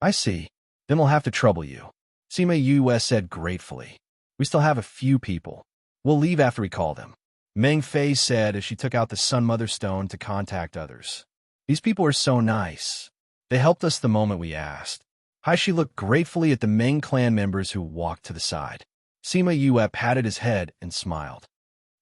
I see. Then we'll have to trouble you. Sima Yue said gratefully. We still have a few people. We'll leave after we call them. Meng Fei said as she took out the Sun Mother Stone to contact others. These people are so nice. They helped us the moment we asked. Haishi looked gratefully at the Meng clan members who walked to the side. Sima Yue patted his head and smiled.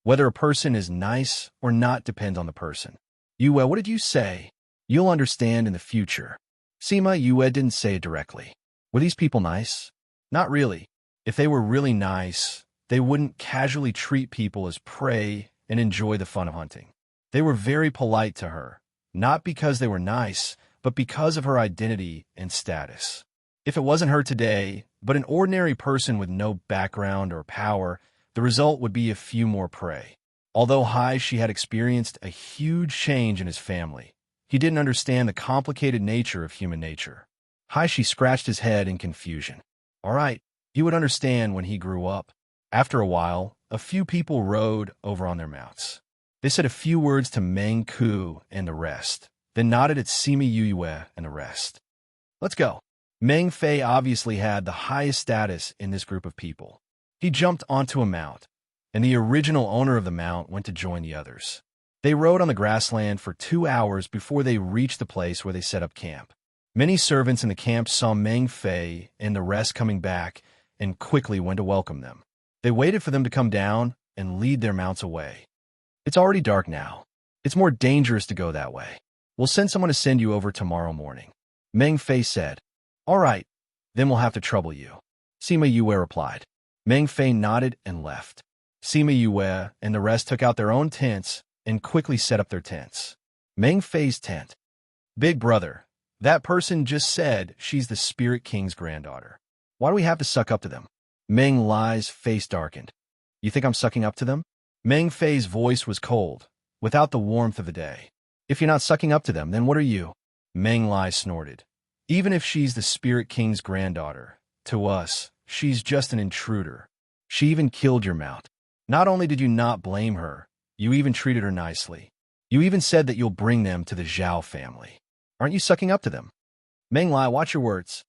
Whether a person is nice or not depends on the person. Yue, what did you say? You'll understand in the future. Sima Yue didn't say it directly. Were these people nice? Not really. If they were really nice, they wouldn't casually treat people as prey and enjoy the fun of hunting. They were very polite to her, not because they were nice, but because of her identity and status. If it wasn't her today, but an ordinary person with no background or power, the result would be a few more prey. Although Haishi had experienced a huge change in his family, he didn't understand the complicated nature of human nature. Haishi scratched his head in confusion. All right, he would understand when he grew up. After a while, a few people rode over on their mounts. They said a few words to Meng Ku and the rest, then nodded at Sima Yue and the rest. Let's go. Meng Fei obviously had the highest status in this group of people. He jumped onto a mount, and the original owner of the mount went to join the others. They rode on the grassland for 2 hours before they reached the place where they set up camp. Many servants in the camp saw Meng Fei and the rest coming back and quickly went to welcome them. They waited for them to come down and lead their mounts away. It's already dark now. It's more dangerous to go that way. We'll send someone to send you over tomorrow morning. Meng Fei said. All right, then we'll have to trouble you. Sima Yue replied. Meng Fei nodded and left. Sima Yue and the rest took out their own tents and quickly set up their tents. Meng Fei's tent. Big brother, that person just said she's the Spirit King's granddaughter. Why do we have to suck up to them? Meng Lai's face darkened. You think I'm sucking up to them? Meng Fei's voice was cold, without the warmth of the day. If you're not sucking up to them, then what are you? Meng Lai snorted. Even if she's the Spirit King's granddaughter, to us, she's just an intruder. She even killed your mount. Not only did you not blame her, you even treated her nicely. You even said that you'll bring them to the Zhao family. Aren't you sucking up to them? Meng Lai, watch your words.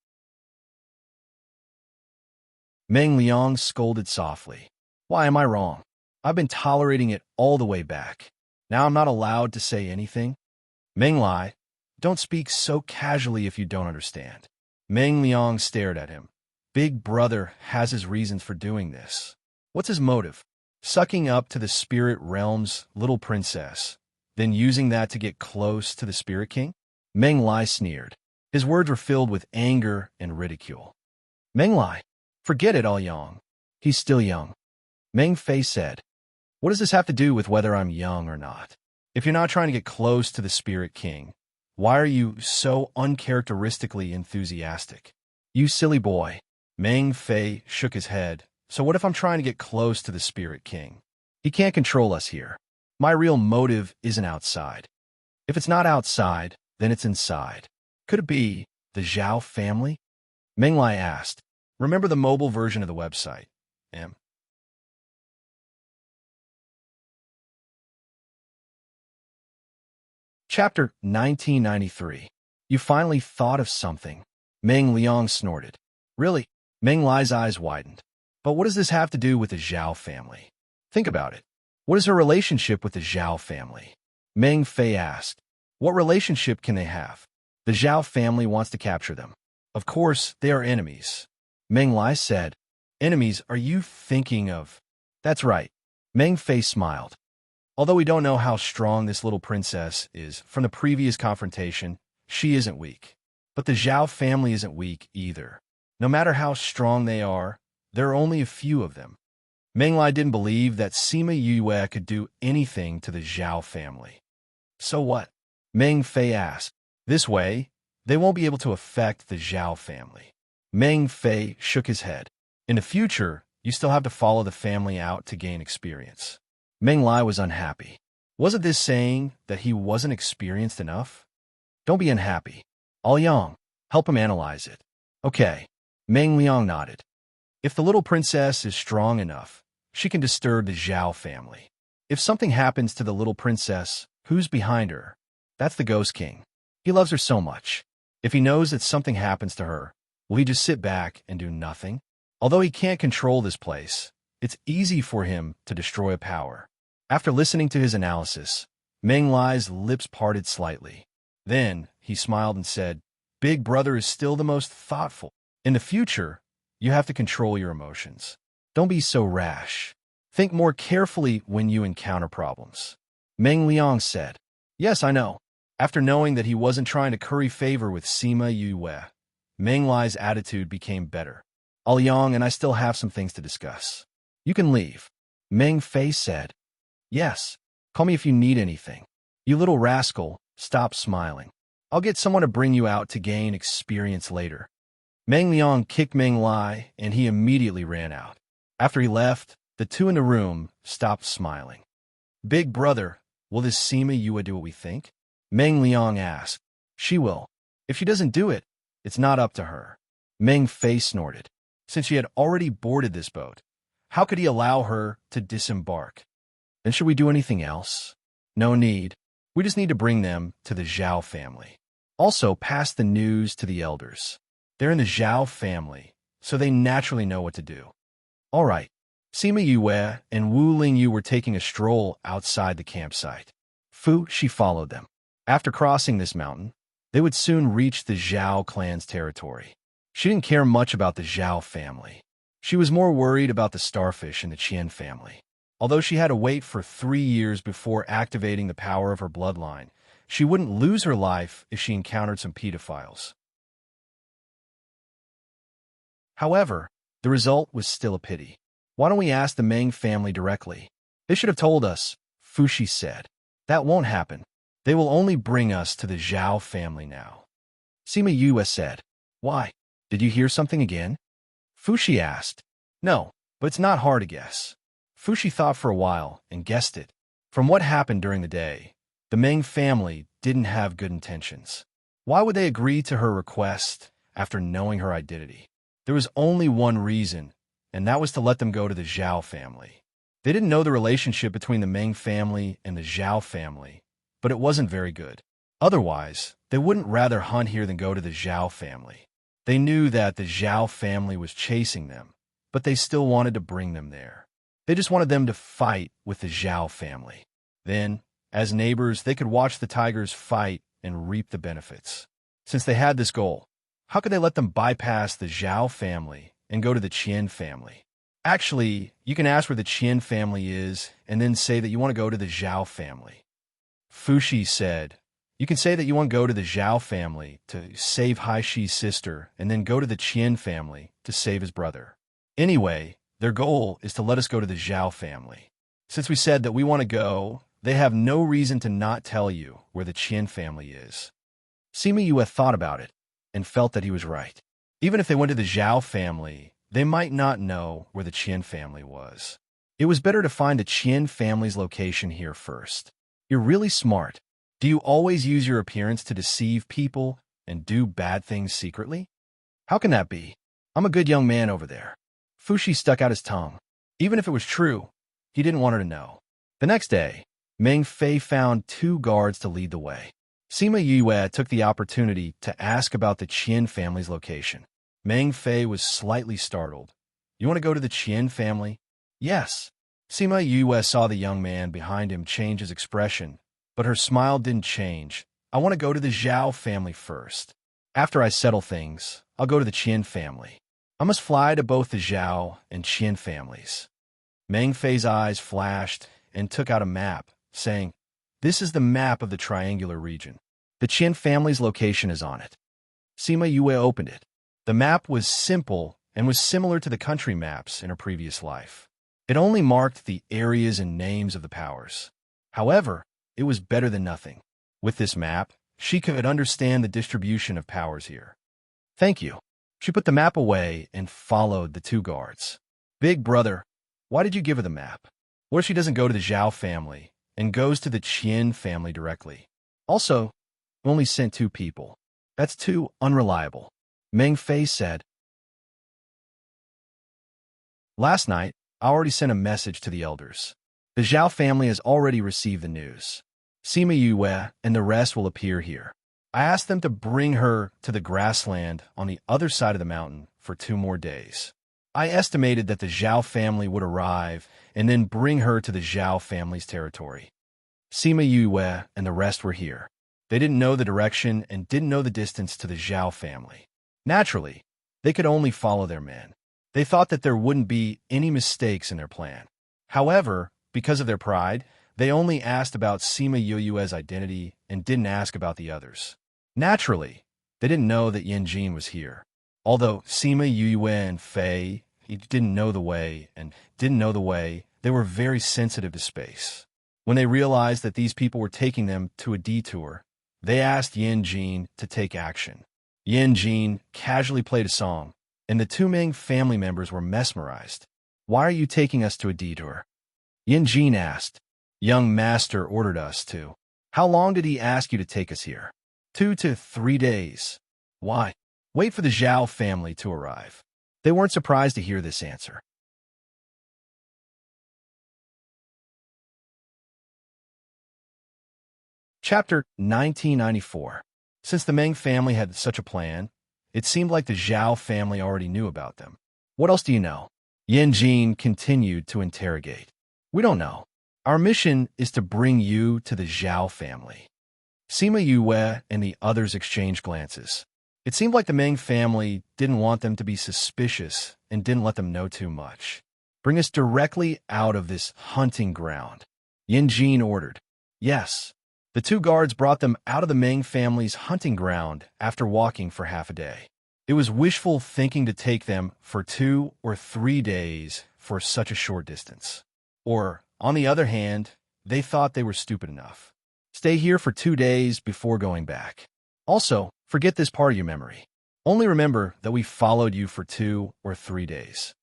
Meng Liang scolded softly. Why am I wrong? I've been tolerating it all the way back. Now I'm not allowed to say anything? Meng Lai, don't speak so casually if you don't understand. Meng Liang stared at him. Big brother has his reasons for doing this. What's his motive? Sucking up to the spirit realm's little princess, then using that to get close to the Spirit King? Meng Lai sneered. His words were filled with anger and ridicule. Meng Lai, forget it, Aoyang. He's still young. Meng Fei said, what does this have to do with whether I'm young or not? If you're not trying to get close to the Spirit King, why are you so uncharacteristically enthusiastic? You silly boy. Meng Fei shook his head. So what if I'm trying to get close to the Spirit King? He can't control us here. My real motive isn't outside. If it's not outside, then it's inside. Could it be the Zhao family? Meng Lai asked. Remember the mobile version of the website, M. Chapter 1993. You finally thought of something. Meng Liang snorted. Really? Meng Lai's eyes widened. But what does this have to do with the Zhao family? Think about it. What is her relationship with the Zhao family? Meng Fei asked. What relationship can they have? The Zhao family wants to capture them. Of course, they are enemies. Meng Lai said. Enemies, are you thinking of? That's right. Meng Fei smiled. Although we don't know how strong this little princess is, from the previous confrontation, she isn't weak. But the Zhao family isn't weak either. No matter how strong they are, there are only a few of them. Meng Lai didn't believe that Sima Yue could do anything to the Zhao family. So what? Meng Fei asked. This way, they won't be able to affect the Zhao family. Meng Fei shook his head. In the future, you still have to follow the family out to gain experience. Meng Lai was unhappy. Wasn't this saying that he wasn't experienced enough? Don't be unhappy. Aoyang, help him analyze it. Okay. Meng Liang nodded. If the little princess is strong enough, she can disturb the Zhao family. If something happens to the little princess, who's behind her? That's the Ghost King. He loves her so much. If he knows that something happens to her, will he just sit back and do nothing? Although he can't control this place, it's easy for him to destroy a power. After listening to his analysis, Meng Lai's lips parted slightly. Then he smiled and said, Big Brother is still the most thoughtful. In the future, you have to control your emotions. Don't be so rash. Think more carefully when you encounter problems. Meng Liang said. Yes, I know. After knowing that he wasn't trying to curry favor with Sima Yue, Meng Lai's attitude became better. Aoyang and I still have some things to discuss. You can leave. Meng Fei said. Yes. Call me if you need anything. You little rascal, stop smiling. I'll get someone to bring you out to gain experience later. Meng Liang kicked Meng Lai, and he immediately ran out. After he left, the two in the room stopped smiling. Big Brother, will this Sima Yue do what we think? Meng Liang asked. She will. If she doesn't do it, it's not up to her. Meng Fei snorted. Since she had already boarded this boat, how could he allow her to disembark? Then should we do anything else? No need. We just need to bring them to the Zhao family. Also, pass the news to the elders. They're in the Zhao family, so they naturally know what to do. All right. Sima Yue and Wu Lingyu were taking a stroll outside the campsite. She followed them. After crossing this mountain, they would soon reach the Zhao clan's territory. She didn't care much about the Zhao family. She was more worried about the starfish and the Qian family. Although she had to wait for 3 years before activating the power of her bloodline, she wouldn't lose her life if she encountered some pedophiles. However, the result was still a pity. Why don't we ask the Meng family directly? They should have told us, Fushi said. That won't happen. They will only bring us to the Zhao family now. Sima Yue said. Why? Did you hear something again? Fushi asked. No, but it's not hard to guess. Fushi thought for a while and guessed it. From what happened during the day, the Meng family didn't have good intentions. Why would they agree to her request after knowing her identity? There was only one reason, and that was to let them go to the Zhao family. They didn't know the relationship between the Meng family and the Zhao family, but it wasn't very good. Otherwise, they wouldn't rather hunt here than go to the Zhao family. They knew that the Zhao family was chasing them, but they still wanted to bring them there. They just wanted them to fight with the Zhao family. Then, as neighbors, they could watch the tigers fight and reap the benefits. Since they had this goal, how could they let them bypass the Zhao family and go to the Qian family? Actually, you can ask where the Qian family is and then say that you want to go to the Zhao family. Fushi said, You can say that you want to go to the Zhao family to save Haishi's sister, and then go to the Qian family to save his brother. Anyway, their goal is to let us go to the Zhao family. Since we said that we want to go, they have no reason to not tell you where the Qian family is. Sima Yue thought about it and felt that he was right. Even if they went to the Zhao family, they might not know where the Qian family was. It was better to find the Qian family's location here first. You're really smart. Do you always use your appearance to deceive people and do bad things secretly? How can that be? I'm a good young man over there. Fushi stuck out his tongue. Even if it was true, he didn't want her to know. The next day, Meng Fei found 2 guards to lead the way. Sima Yue took the opportunity to ask about the Qian family's location. Meng Fei was slightly startled. You want to go to the Qian family? Yes. Sima Yue saw the young man behind him change his expression, but her smile didn't change. I want to go to the Zhao family first. After I settle things, I'll go to the Qian family. I must fly to both the Zhao and Qian families. Meng Fei's eyes flashed and took out a map, saying, "This is the map of the triangular region. The Qian family's location is on it." Sima Yue opened it. The map was simple and was similar to the country maps in her previous life. It only marked the areas and names of the powers. However, it was better than nothing. With this map, she could understand the distribution of powers here. Thank you. She put the map away and followed the 2 guards. Big brother, why did you give her the map? What if she doesn't go to the Zhao family and goes to the Qian family directly? Also, we only sent 2 people. That's too unreliable. Meng Fei said. Last night, I already sent a message to the elders. The Zhao family has already received the news. Sima Yue and the rest will appear here. I asked them to bring her to the grassland on the other side of the mountain for 2 more days. I estimated that the Zhao family would arrive and then bring her to the Zhao family's territory. Sima Yue and the rest were here. They didn't know the direction and didn't know the distance to the Zhao family. Naturally, they could only follow their men. They thought that there wouldn't be any mistakes in their plan. However, because of their pride, they only asked about Sima Yue's identity and didn't ask about the others. Naturally, they didn't know that Yanjin was here. Although Sima Yue and Fei didn't know the way, they were very sensitive to space. When they realized that these people were taking them to a detour, they asked Yanjin to take action. Yanjin casually played a song, and the 2 Ming family members were mesmerized. Why are you taking us to a detour? Yanjin asked. Young master ordered us to. How long did he ask you to take us here? 2 to 3 days. Why? Wait for the Zhao family to arrive. They weren't surprised to hear this answer. Chapter 1994. Since the Meng family had such a plan, it seemed like the Zhao family already knew about them. What else do you know? Yanjin continued to interrogate. We don't know. Our mission is to bring you to the Zhao family. Sima Yue and the others exchanged glances. It seemed like the Meng family didn't want them to be suspicious and didn't let them know too much. Bring us directly out of this hunting ground. Yanjin ordered. Yes. The 2 guards brought them out of the Meng family's hunting ground after walking for half a day. It was wishful thinking to take them for 2 or 3 days for such a short distance. Or, on the other hand, they thought they were stupid enough. Stay here for 2 days before going back. Also, forget this part of your memory. Only remember that we followed you for 2 or 3 days.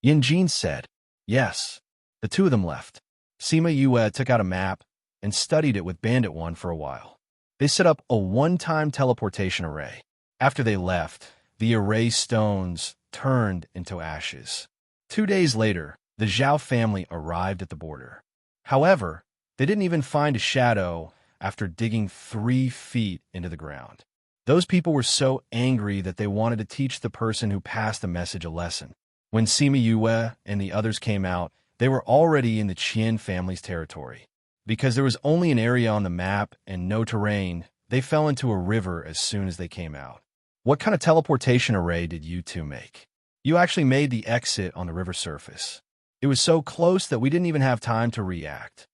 Yanjin said. Yes. The 2 of them left. Sima Yue took out a map and studied it with Bandit One for a while. They set up a one-time teleportation array. After they left, the array stones turned into ashes. 2 days later, the Zhao family arrived at the border. However, they didn't even find a shadow after digging 3 feet into the ground. Those people were so angry that they wanted to teach the person who passed the message a lesson. When Sima Yue and the others came out, they were already in the Qian family's territory. Because there was only an area on the map and no terrain, they fell into a river as soon as they came out. What kind of teleportation array did you 2 make? You actually made the exit on the river surface. It was so close that we didn't even have time to react.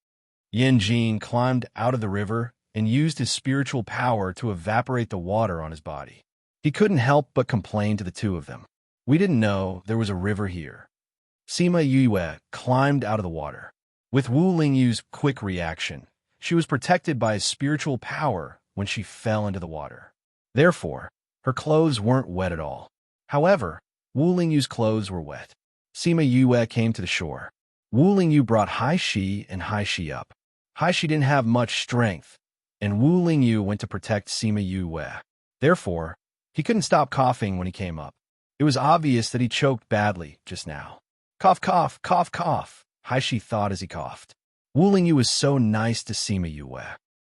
Yanjin climbed out of the river and used his spiritual power to evaporate the water on his body. He couldn't help but complain to the two of them. We didn't know there was a river here. Sima Yue climbed out of the water. With Wu Lingyu's quick reaction, she was protected by his spiritual power when she fell into the water. Therefore, her clothes weren't wet at all. However, Wu Lingyu's clothes were wet. Sima Yue came to the shore. Wu Lingyu brought Hai Shi and Hai Shi up. Hai Shi didn't have much strength, and Wu Lingyu went to protect Sima Yue. Therefore, he couldn't stop coughing when he came up. It was obvious that he choked badly just now. Cough, cough, cough, cough, Hai Shi thought as he coughed. Wu Lingyu was so nice to Sima Yue.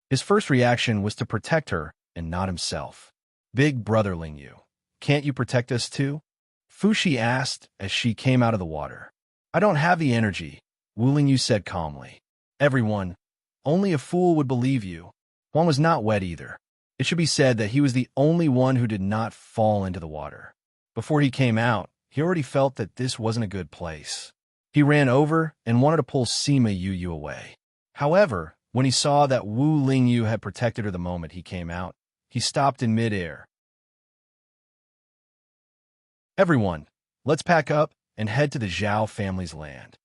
His first reaction was to protect her and not himself. Big brother Lingyu, can't you protect us too? Fushi asked as she came out of the water. I don't have the energy, Wu Lingyu said calmly. Everyone, only a fool would believe you. Huang was not wet either. It should be said that he was the only one who did not fall into the water. Before he came out, he already felt that this wasn't a good place. He ran over and wanted to pull Sima Yu away. However, when he saw that Wu Lingyu had protected her the moment he came out, he stopped in midair. Everyone, let's pack up and head to the Zhao family's land,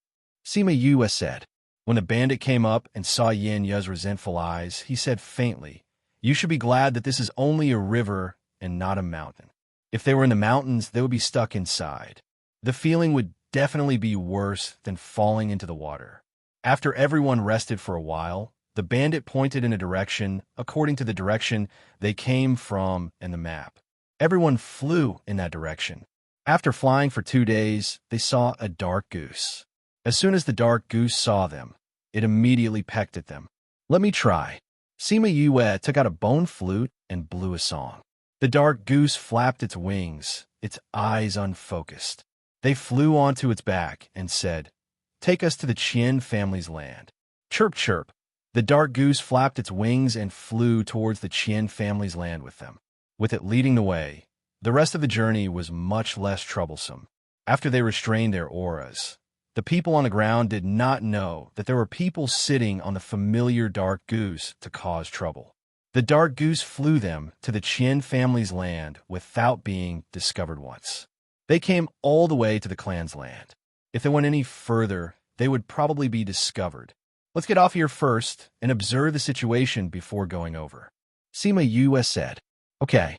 Sima Yue said. When the bandit came up and saw Yin Yu's resentful eyes, he said faintly, You should be glad that this is only a river and not a mountain. If they were in the mountains, they would be stuck inside. The feeling would definitely be worse than falling into the water. After everyone rested for a while, the bandit pointed in a direction according to the direction they came from in the map. Everyone flew in that direction. After flying for 2 days, they saw a dark goose. As soon as the dark goose saw them, it immediately pecked at them. Let me try. Sima Yue took out a bone flute and blew a song. The dark goose flapped its wings, its eyes unfocused. They flew onto its back and said, Take us to the Qian family's land. Chirp, chirp. The dark goose flapped its wings and flew towards the Qian family's land with them. With it leading the way, the rest of the journey was much less troublesome. After they restrained their auras, the people on the ground did not know that there were people sitting on the familiar dark goose to cause trouble. The dark goose flew them to the Qian family's land without being discovered once. They came all the way to the clan's land. If they went any further, they would probably be discovered. Let's get off here first and observe the situation before going over, Sima Yue said. Okay.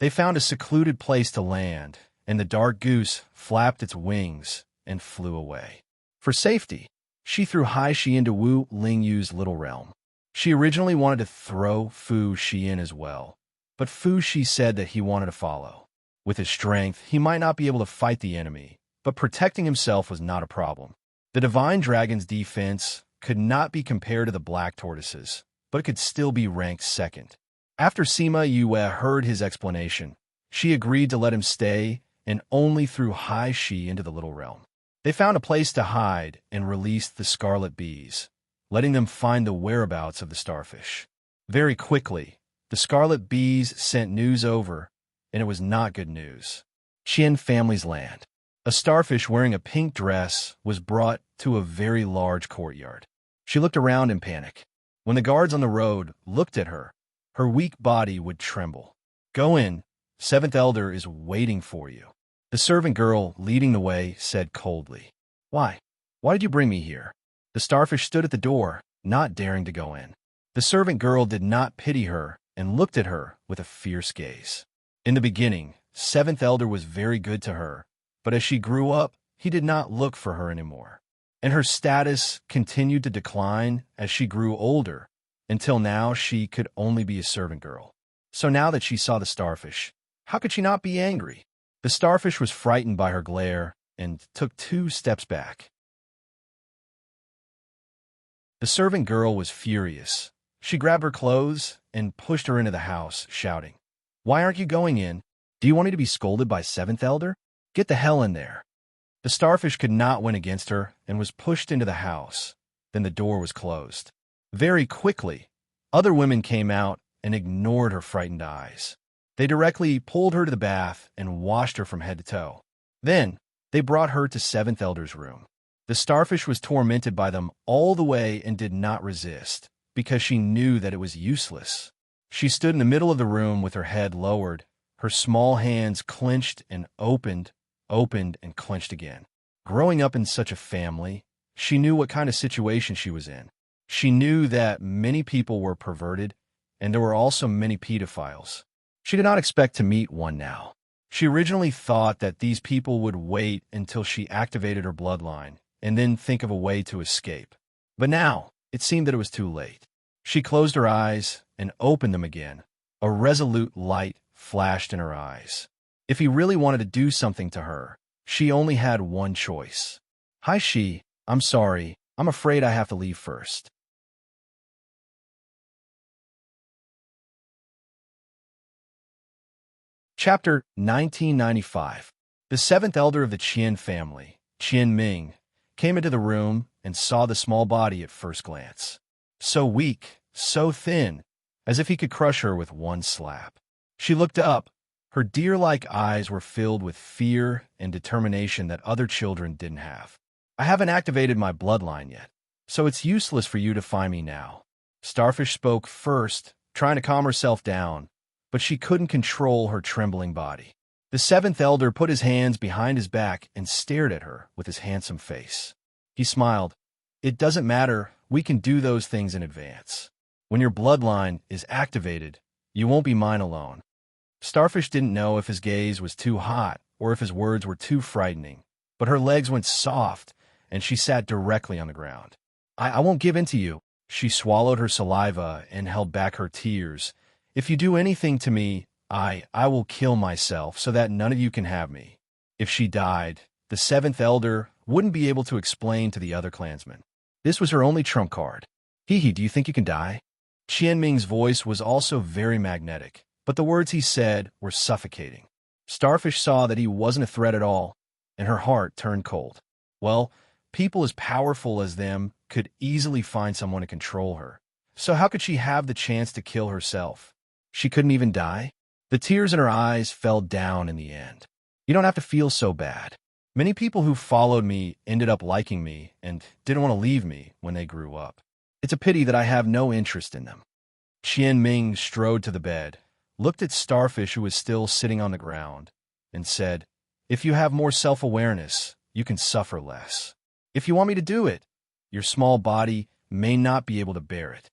They found a secluded place to land, and the dark goose flapped its wings and flew away. For safety, she threw Hai Shi into Wu Lingyu's little realm. She originally wanted to throw Fu Shi in as well, but Fu Shi said that he wanted to follow. With his strength, he might not be able to fight the enemy, but protecting himself was not a problem. The Divine Dragon's defense could not be compared to the Black Tortoise's, but it could still be ranked second. After Sima Yue heard his explanation, she agreed to let him stay and only threw Hai Shi into the little realm. They found a place to hide and released the scarlet bees, letting them find the whereabouts of the starfish. Very quickly, the scarlet bees sent news over, and it was not good news. Qian family's land. A starfish wearing a pink dress was brought to a very large courtyard. She looked around in panic. When the guards on the road looked at her, her weak body would tremble. Go in. Seventh Elder is waiting for you. The servant girl leading the way said coldly. Why? Why did you bring me here? The starfish stood at the door, not daring to go in. The servant girl did not pity her and looked at her with a fierce gaze. In the beginning, Seventh Elder was very good to her, but as she grew up, he did not look for her anymore. And her status continued to decline as she grew older, until now she could only be a servant girl. So now that she saw the starfish, how could she not be angry? The starfish was frightened by her glare and took 2 steps back. The servant girl was furious. She grabbed her clothes and pushed her into the house, shouting, Why aren't you going in? Do you want me to be scolded by Seventh Elder? Get the hell in there. The starfish could not win against her and was pushed into the house. Then the door was closed. Very quickly, other women came out and ignored her frightened eyes. They directly pulled her to the bath and washed her from head to toe. Then, they brought her to Seventh Elder's room. The starfish was tormented by them all the way and did not resist, because she knew that it was useless. She stood in the middle of the room with her head lowered, her small hands clenched and opened and clenched again. Growing up in such a family, she knew what kind of situation she was in. She knew that many people were perverted, and there were also many pedophiles. She did not expect to meet one now. She originally thought that these people would wait until she activated her bloodline and then think of a way to escape. But now, it seemed that it was too late. She closed her eyes and opened them again. A resolute light flashed in her eyes. If he really wanted to do something to her, she only had one choice. "Hi, She. I'm sorry. I'm afraid I have to leave first." Chapter 1995. The seventh elder of the Qian family, Qian Ming, came into the room and saw the small body at first glance. So weak, so thin, as if he could crush her with one slap. She looked up. Her deer-like eyes were filled with fear and determination that other children didn't have. "I haven't activated my bloodline yet, so it's useless for you to find me now." Starfish spoke first, trying to calm herself down, but she couldn't control her trembling body. The seventh elder put his hands behind his back and stared at her with his handsome face. He smiled. "It doesn't matter, we can do those things in advance. When your bloodline is activated, you won't be mine alone." Starfish didn't know if his gaze was too hot or if his words were too frightening, but her legs went soft and she sat directly on the ground. I won't give in to you." She swallowed her saliva and held back her tears. "If you do anything to me, I will kill myself so that none of you can have me." If she died, the seventh elder wouldn't be able to explain to the other clansmen. This was her only trump card. "Hee, do you think you can die?" Qian Ming's voice was also very magnetic, but the words he said were suffocating. Starfish saw that he wasn't a threat at all, and her heart turned cold. Well, people as powerful as them could easily find someone to control her. So how could she have the chance to kill herself? She couldn't even die? The tears in her eyes fell down in the end. "You don't have to feel so bad. Many people who followed me ended up liking me and didn't want to leave me when they grew up. It's a pity that I have no interest in them." Qian Ming strode to the bed, looked at Starfish, who was still sitting on the ground, and said, "If you have more self-awareness, you can suffer less. If you want me to do it, your small body may not be able to bear it."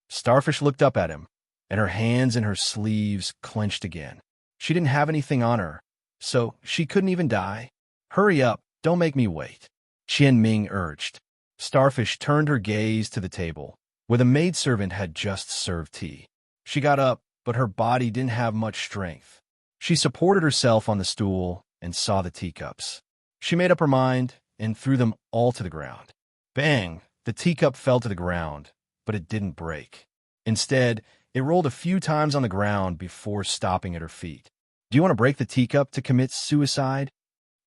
Starfish looked up at him, and her hands and her sleeves clenched again. She didn't have anything on her, so she couldn't even die. "Hurry up, don't make me wait," Qian Ming urged. Starfish turned her gaze to the table, where the maidservant had just served tea. She got up, but her body didn't have much strength. She supported herself on the stool and saw the teacups. She made up her mind and threw them all to the ground. Bang! The teacup fell to the ground, but it didn't break. Instead, it rolled a few times on the ground before stopping at her feet. "Do you want to break the teacup to commit suicide?"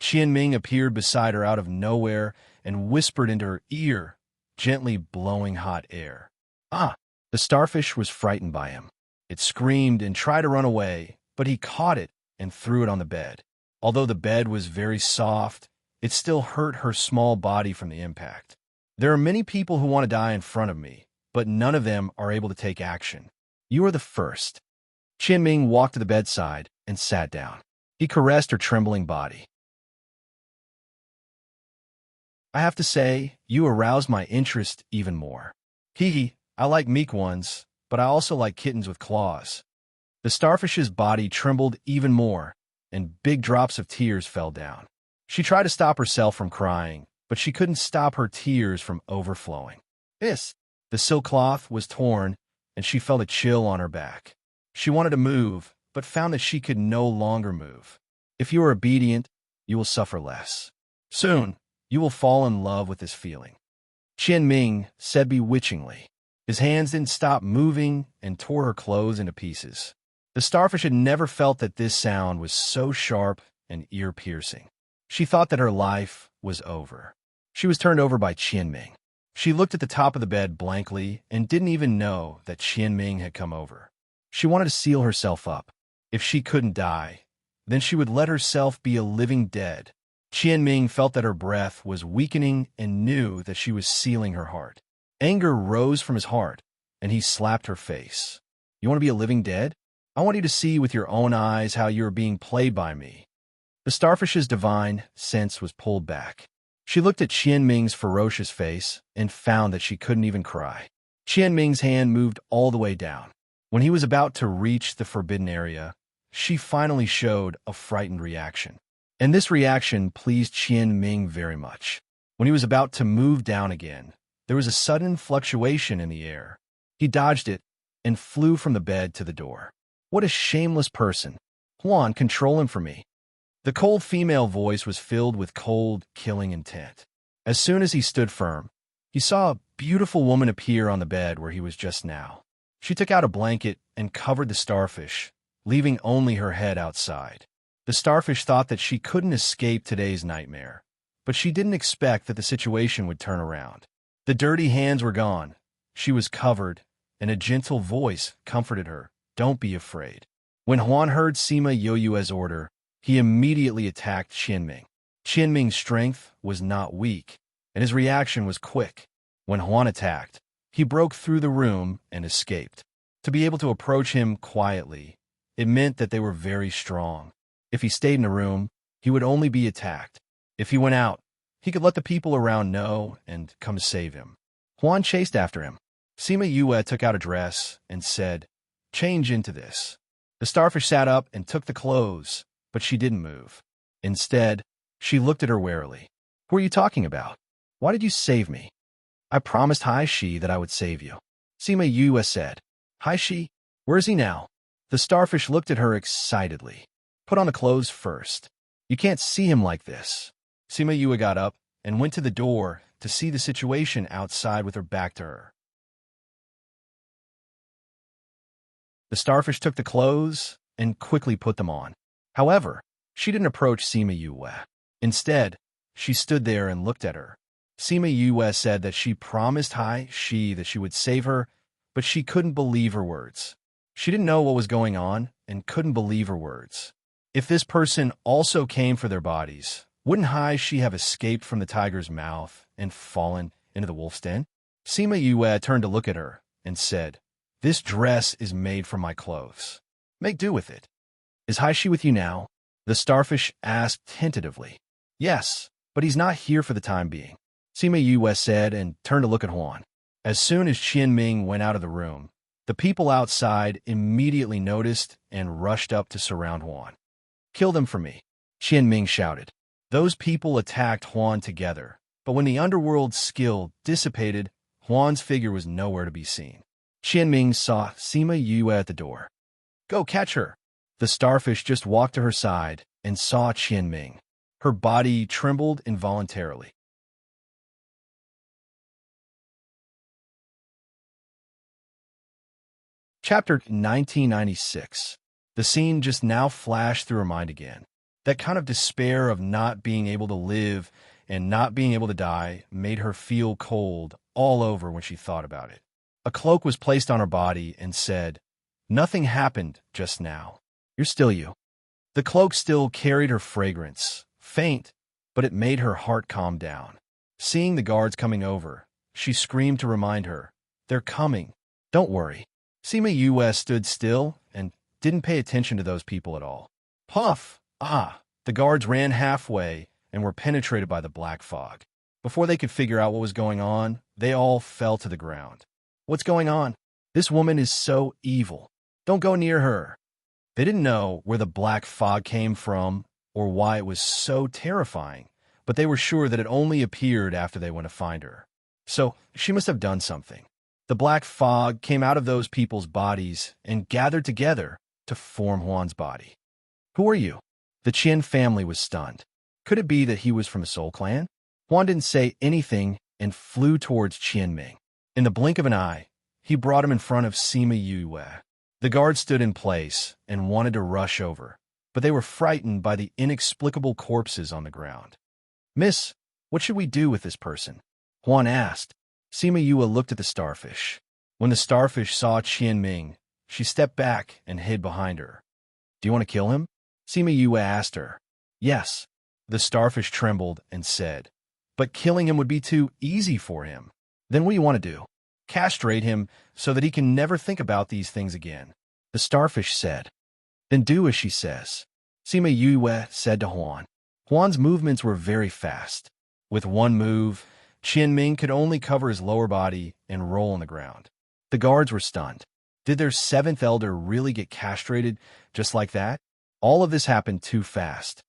Qian Ming appeared beside her out of nowhere and whispered into her ear, gently blowing hot air. "Ah!" The starfish was frightened by him. It screamed and tried to run away, but he caught it and threw it on the bed. Although the bed was very soft, it still hurt her small body from the impact. "There are many people who want to die in front of me, but none of them are able to take action. You are the first." Qian Ming walked to the bedside and sat down. He caressed her trembling body. "I have to say, you aroused my interest even more. I like meek ones, but I also like kittens with claws." The starfish's body trembled even more, and big drops of tears fell down. She tried to stop herself from crying, but she couldn't stop her tears from overflowing. The silk cloth was torn, and she felt a chill on her back. She wanted to move, but found that she could no longer move. "If you are obedient, you will suffer less. Soon, you will fall in love with this feeling," Qian Ming said bewitchingly. His hands didn't stop moving and tore her clothes into pieces. The starfish had never felt that this sound was so sharp and ear-piercing. She thought that her life was over. She was turned over by Qian Ming. She looked at the top of the bed blankly and didn't even know that Qian Ming had come over. She wanted to seal herself up. If she couldn't die, then she would let herself be a living dead. Qian Ming felt that her breath was weakening and knew that she was sealing her heart. Anger rose from his heart, and he slapped her face. You want to be a living dead? I want you to see with your own eyes how you are being played by me. The starfish's divine sense was pulled back. She looked at Qian Ming's ferocious face and found that she couldn't even cry. Qian Ming's hand moved all the way down. When he was about to reach the forbidden area, she finally showed a frightened reaction. And this reaction pleased Qian Ming very much. When he was about to move down again, there was a sudden fluctuation in the air. He dodged it and flew from the bed to the door. What a shameless person. Huan, control him for me. The cold female voice was filled with cold, killing intent. As soon as he stood firm, he saw a beautiful woman appear on the bed where he was just now. She took out a blanket and covered the starfish, leaving only her head outside. The starfish thought that she couldn't escape today's nightmare, but she didn't expect that the situation would turn around. The dirty hands were gone. She was covered, and a gentle voice comforted her. Don't be afraid. When Huan heard Sima Yoyue's order, he immediately attacked Qianming. Qianming's strength was not weak, and his reaction was quick. When Huan attacked, he broke through the room and escaped. To be able to approach him quietly, it meant that they were very strong. If he stayed in a room, he would only be attacked. If he went out, he could let the people around know and come save him. Huan chased after him. Sima Yue took out a dress and said, "Change into this." The starfish sat up and took the clothes, but she didn't move. Instead, she looked at her warily. "Who are you talking about? Why did you save me?" "I promised Hai Shi that I would save you," Sima Yue said. "Hai Shi? Where is he now?" The starfish looked at her excitedly. "Put on the clothes first. You can't see him like this." Sima Yue got up and went to the door to see the situation outside with her back to her. The starfish took the clothes and quickly put them on. However, she didn't approach Sima Yue. Instead, she stood there and looked at her. Sima Yue said that she promised Hai Shi that she would save her, but she couldn't believe her words. She didn't know what was going on and couldn't believe her words. If this person also came for their bodies, wouldn't Hai Shi have escaped from the tiger's mouth and fallen into the wolf's den? Sima Yue turned to look at her and said, "This dress is made from my clothes. Make do with it." "Is Hai Shi with you now?" the starfish asked tentatively. "Yes, but he's not here for the time being," Sima Yue said and turned to look at Huan. As soon as Qianming went out of the room, the people outside immediately noticed and rushed up to surround Huan. "Kill them for me," Qianming shouted. Those people attacked Huan together, but when the underworld's skill dissipated, Huan's figure was nowhere to be seen. Qianming saw Sima Yue at the door. "Go catch her." The starfish just walked to her side and saw Qianming. Her body trembled involuntarily. Chapter 1996. The scene just now flashed through her mind again. That kind of despair of not being able to live and not being able to die made her feel cold all over when she thought about it. A cloak was placed on her body and said, "Nothing happened just now. You're still you." The cloak still carried her fragrance, faint, but it made her heart calm down. Seeing the guards coming over, she screamed to remind her, "They're coming. Don't worry." Sima Yue stood still and didn't pay attention to those people at all. Puff! Ah! The guards ran halfway and were penetrated by the black fog. Before they could figure out what was going on, they all fell to the ground. "What's going on? This woman is so evil. Don't go near her." They didn't know where the black fog came from or why it was so terrifying, but they were sure that it only appeared after they went to find her. So she must have done something. The black fog came out of those people's bodies and gathered together to form Huan's body. "Who are you?" The Qian family was stunned. Could it be that he was from the Soul Clan? Huan didn't say anything and flew towards Qianming. In the blink of an eye, he brought him in front of Sima Yue. The guards stood in place and wanted to rush over, but they were frightened by the inexplicable corpses on the ground. "Miss, what should we do with this person?" Huan asked. Sima Yue looked at the starfish. When the starfish saw Qianming, she stepped back and hid behind her. "Do you want to kill him?" Sima Yue asked her. "Yes." The starfish trembled and said, "But killing him would be too easy for him." "Then what do you want to do?" Castrate him so that he can never think about these things again. The starfish said. Then do as she says. Sima Yue said to Huan. Huan's movements were very fast. With one move, Qianming could only cover his lower body and roll on the ground. The guards were stunned. Did their seventh elder really get castrated just like that? All of this happened too fast.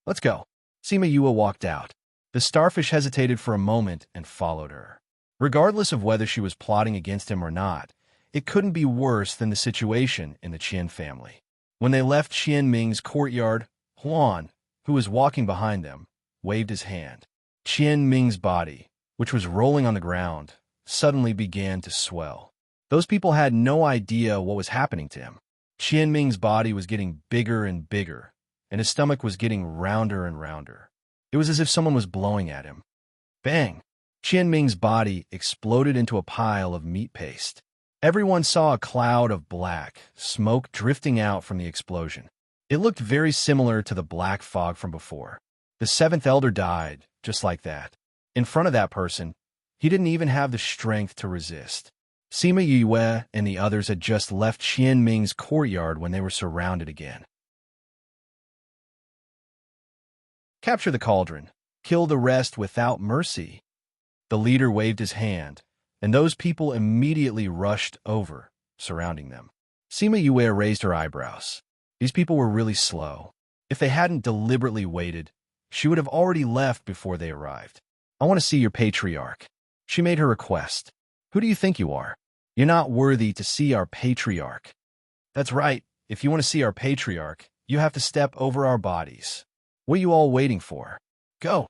Let's go. Sima Yue walked out. The starfish hesitated for a moment and followed her. Regardless of whether she was plotting against him or not, it couldn't be worse than the situation in the Qian family. When they left Qianming's courtyard, Huan, who was walking behind them, waved his hand. Qianming's body, which was rolling on the ground, suddenly began to swell. Those people had no idea what was happening to him. Qianming's body was getting bigger and bigger, and his stomach was getting rounder and rounder. It was as if someone was blowing at him. Bang! Qianming's body exploded into a pile of meat paste. Everyone saw a cloud of black smoke drifting out from the explosion. It looked very similar to the black fog from before. The seventh elder died, just like that. In front of that person, he didn't even have the strength to resist. Sima Yue and the others had just left Qianming's courtyard when they were surrounded again. Capture the cauldron. Kill the rest without mercy. The leader waved his hand, and those people immediately rushed over, surrounding them. Sima Yue raised her eyebrows. These people were really slow. If they hadn't deliberately waited, she would have already left before they arrived. I want to see your patriarch. She made her request. Who do you think you are? You're not worthy to see our patriarch. That's right. If you want to see our patriarch, you have to step over our bodies. What are you all waiting for? Go.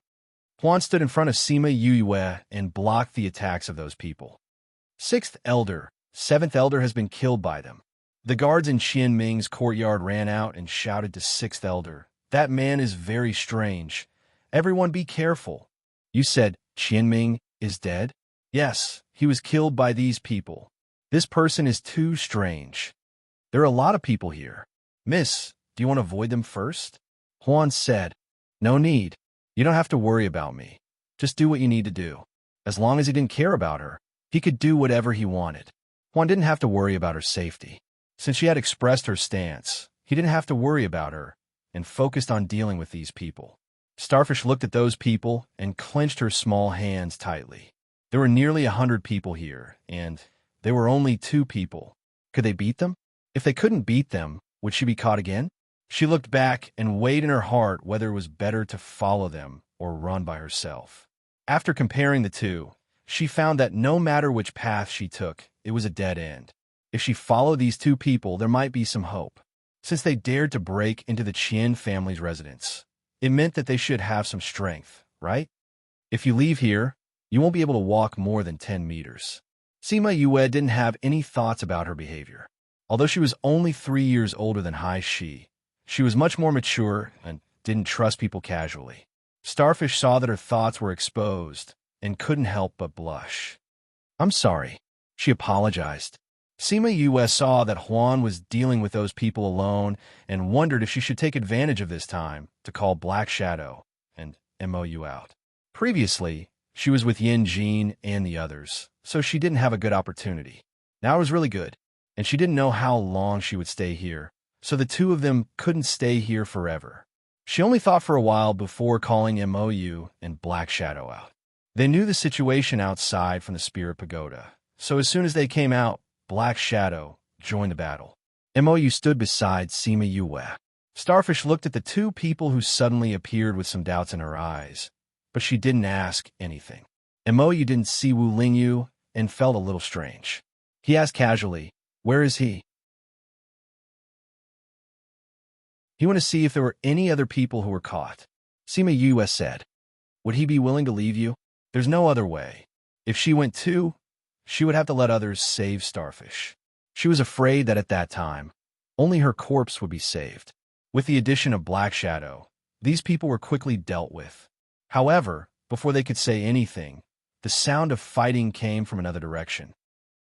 Huan stood in front of Sima Yue and blocked the attacks of those people. Sixth elder, seventh elder has been killed by them. The guards in Qianming's courtyard ran out and shouted to sixth elder, "That man is very strange. Everyone be careful." You said Qianming is dead? Yes, he was killed by these people. This person is too strange. There are a lot of people here. Miss, do you want to avoid them first? Huan said, No need. You don't have to worry about me. Just do what you need to do. As long as he didn't care about her, he could do whatever he wanted. Huan didn't have to worry about her safety. Since she had expressed her stance, he didn't have to worry about her and focused on dealing with these people. Starfish looked at those people and clenched her small hands tightly. There were nearly 100 people here, and there were only 2 people. Could they beat them? If they couldn't beat them, would she be caught again? She looked back and weighed in her heart whether it was better to follow them or run by herself. After comparing the two, she found that no matter which path she took, it was a dead end. If she followed these 2 people, there might be some hope. Since they dared to break into the Qian family's residence, it meant that they should have some strength, right? If you leave here, you won't be able to walk more than 10 meters. Sima Yue didn't have any thoughts about her behavior. Although she was only 3 years older than Hai Shi, she was much more mature and didn't trust people casually. Starfish saw that her thoughts were exposed and couldn't help but blush. I'm sorry. She apologized. Sima Yue saw that Huan was dealing with those people alone and wondered if she should take advantage of this time to call Black Shadow and MOU out. Previously, she was with Yin Jin and the others, so she didn't have a good opportunity. Now it was really good, and she didn't know how long she would stay here, so the 2 of them couldn't stay here forever. She only thought for a while before calling MOU and Black Shadow out. They knew the situation outside from the Spirit Pagoda, so as soon as they came out, Black Shadow joined the battle. MOU stood beside Sima Yue. Starfish looked at the 2 people who suddenly appeared with some doubts in her eyes, but she didn't ask anything. MOU didn't see Wu Lingyu and felt a little strange. He asked casually, Where is he? He wanted to see if there were any other people who were caught. Sima Yue said, Would he be willing to leave you? There's no other way. If she went too, she would have to let others save Starfish. She was afraid that at that time, only her corpse would be saved. With the addition of Black Shadow, these people were quickly dealt with. However, before they could say anything, the sound of fighting came from another direction.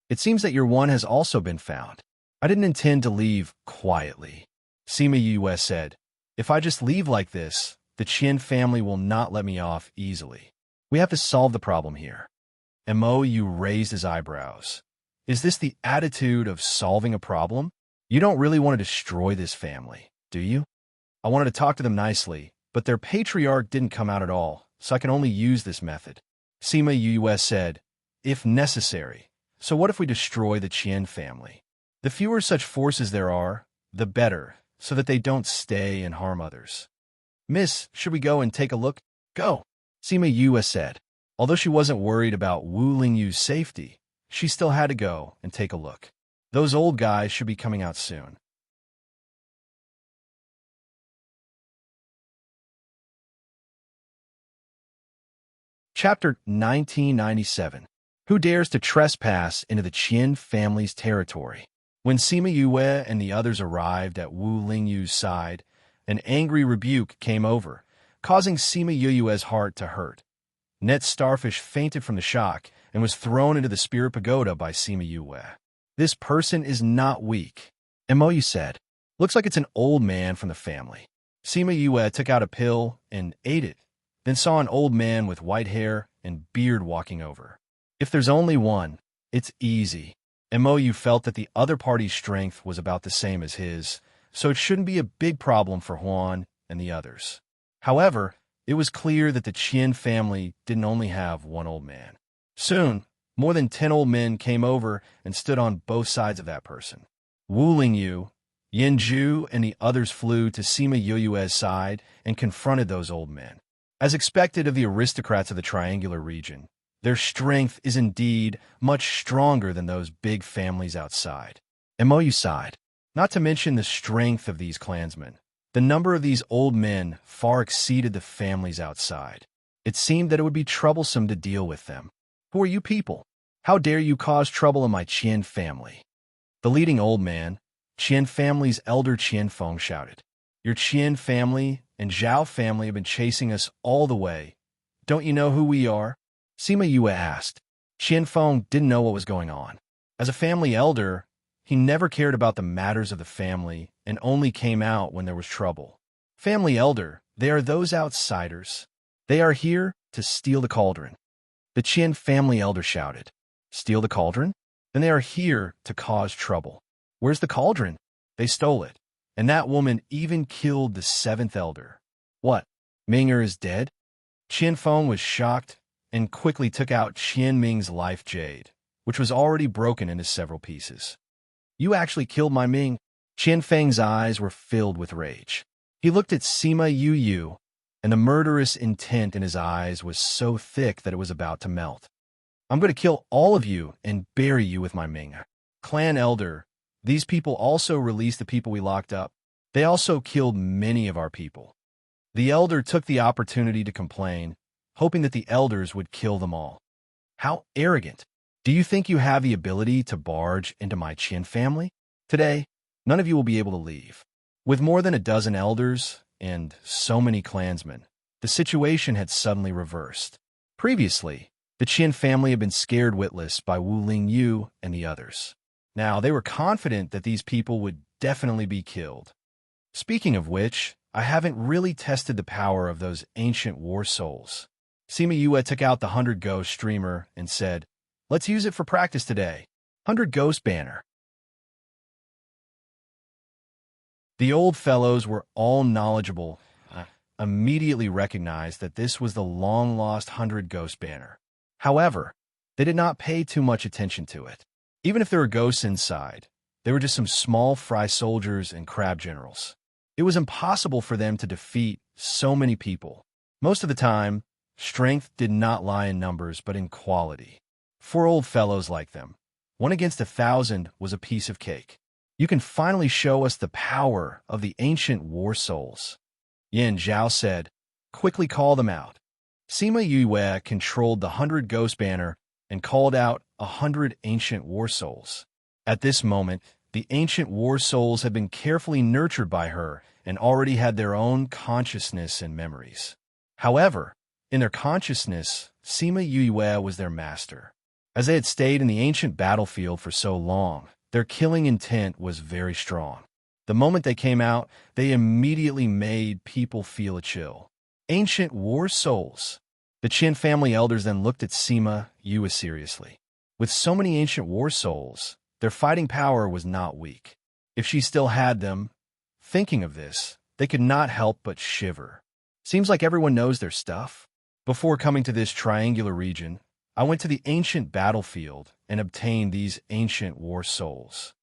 It seems that your one has also been found. I didn't intend to leave quietly. Sima Yue said, If I just leave like this, the Qian family will not let me off easily. We have to solve the problem here. Mo Yu raised his eyebrows. Is this the attitude of solving a problem? You don't really want to destroy this family, do you? I wanted to talk to them nicely, but their patriarch didn't come out at all, so I can only use this method. Sima Yue said, if necessary. So what if we destroy the Qian family? The fewer such forces there are, the better, so that they don't stay and harm others. Miss, should we go and take a look? Go, Sima Yue said. Although she wasn't worried about Wu Lingyu's safety, she still had to go and take a look. Those old guys should be coming out soon. Chapter 1997. Who dares to trespass into the Qian family's territory? When Sima Yue and the others arrived at Wu Lingyu's side, an angry rebuke came over, causing Sima Yue's heart to hurt. Net Starfish fainted from the shock and was thrown into the spirit pagoda by Sima Yue. This person is not weak, Mo said. Looks like it's an old man from the family. Sima Yue took out a pill and ate it, then saw an old man with white hair and beard walking over. If there's only one, it's easy. Mo felt that the other party's strength was about the same as his, so it shouldn't be a big problem for Huan and the others. However, it was clear that the Qian family didn't only have one old man. Soon, more than 10 old men came over and stood on both sides of that person. Wu Lingyu, Yanju, and the others flew to Sima Yue's side and confronted those old men. As expected of the aristocrats of the triangular region, their strength is indeed much stronger than those big families outside. Mo sighed. Not to mention the strength of these clansmen. The number of these old men far exceeded the families outside. It seemed that it would be troublesome to deal with them. Who are you people? How dare you cause trouble in my Qian family? The leading old man, Qian family's elder Qianfeng, shouted. Your Qian family and Zhao family have been chasing us all the way. Don't you know who we are? Sima Yue asked. Qianfeng didn't know what was going on. As a family elder, he never cared about the matters of the family and only came out when there was trouble. Family elder, they are those outsiders. They are here to steal the cauldron. The Qian family elder shouted. Steal the cauldron? Then they are here to cause trouble. Where's the cauldron? They stole it. And that woman even killed the 7th elder. What? Ming'er is dead? Qianfeng was shocked and quickly took out Qian Ming's life jade, which was already broken into several pieces. You actually killed my Ming? Qianfeng's eyes were filled with rage. He looked at Sima Yu, and the murderous intent in his eyes was so thick that it was about to melt. I'm going to kill all of you and bury you with my Ming. Clan elder, these people also released the people we locked up. They also killed many of our people. The elder took the opportunity to complain, hoping that the elders would kill them all. How arrogant! Do you think you have the ability to barge into my Qian family? Today, none of you will be able to leave. With more than a dozen elders and so many clansmen, the situation had suddenly reversed. Previously, the Qian family had been scared witless by Wu Lingyu and the others. Now, they were confident that these people would definitely be killed. Speaking of which, I haven't really tested the power of those ancient war souls. Sima Yue took out the 100 Ghost streamer and said, let's use it for practice today. 100 Ghost banner. The old fellows were all knowledgeable, immediately recognized that this was the long-lost 100 Ghost banner. However, they did not pay too much attention to it. Even if there were ghosts inside, they were just some small fry soldiers and crab generals. It was impossible for them to defeat so many people. Most of the time, strength did not lie in numbers but in quality. 4 old fellows like them. 1 against 1,000 was a piece of cake. You can finally show us the power of the ancient war souls. Yan Zhao said, quickly call them out. Sima Yue controlled the 100 Ghost banner and called out 100 ancient war souls. At this moment, the ancient war souls had been carefully nurtured by her and already had their own consciousness and memories. However, in their consciousness, Sima Yue was their master. As they had stayed in the ancient battlefield for so long, their killing intent was very strong. The moment they came out, they immediately made people feel a chill. Ancient war souls. The Qin family elders then looked at Sima Yue seriously. With so many ancient war souls, their fighting power was not weak. If she still had them, thinking of this, they could not help but shiver. Seems like everyone knows their stuff. Before coming to this triangular region, I went to the ancient battlefield and obtained these ancient war souls.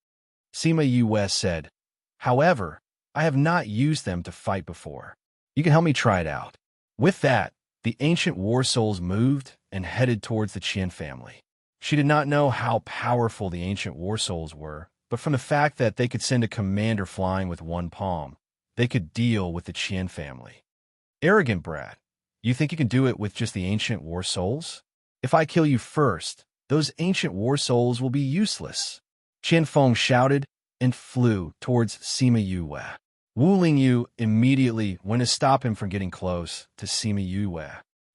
Sima Yue said, however, I have not used them to fight before. You can help me try it out. With that, the ancient war souls moved and headed towards the Qin family. She did not know how powerful the ancient war souls were, but from the fact that they could send a commander flying with one palm, they could deal with the Qin family. Arrogant brat, you think you can do it with just the ancient war souls? If I kill you first, those ancient war souls will be useless. Qian Feng shouted and flew towards Sima Yue. Wu Lingyu immediately went to stop him from getting close to Sima Yue.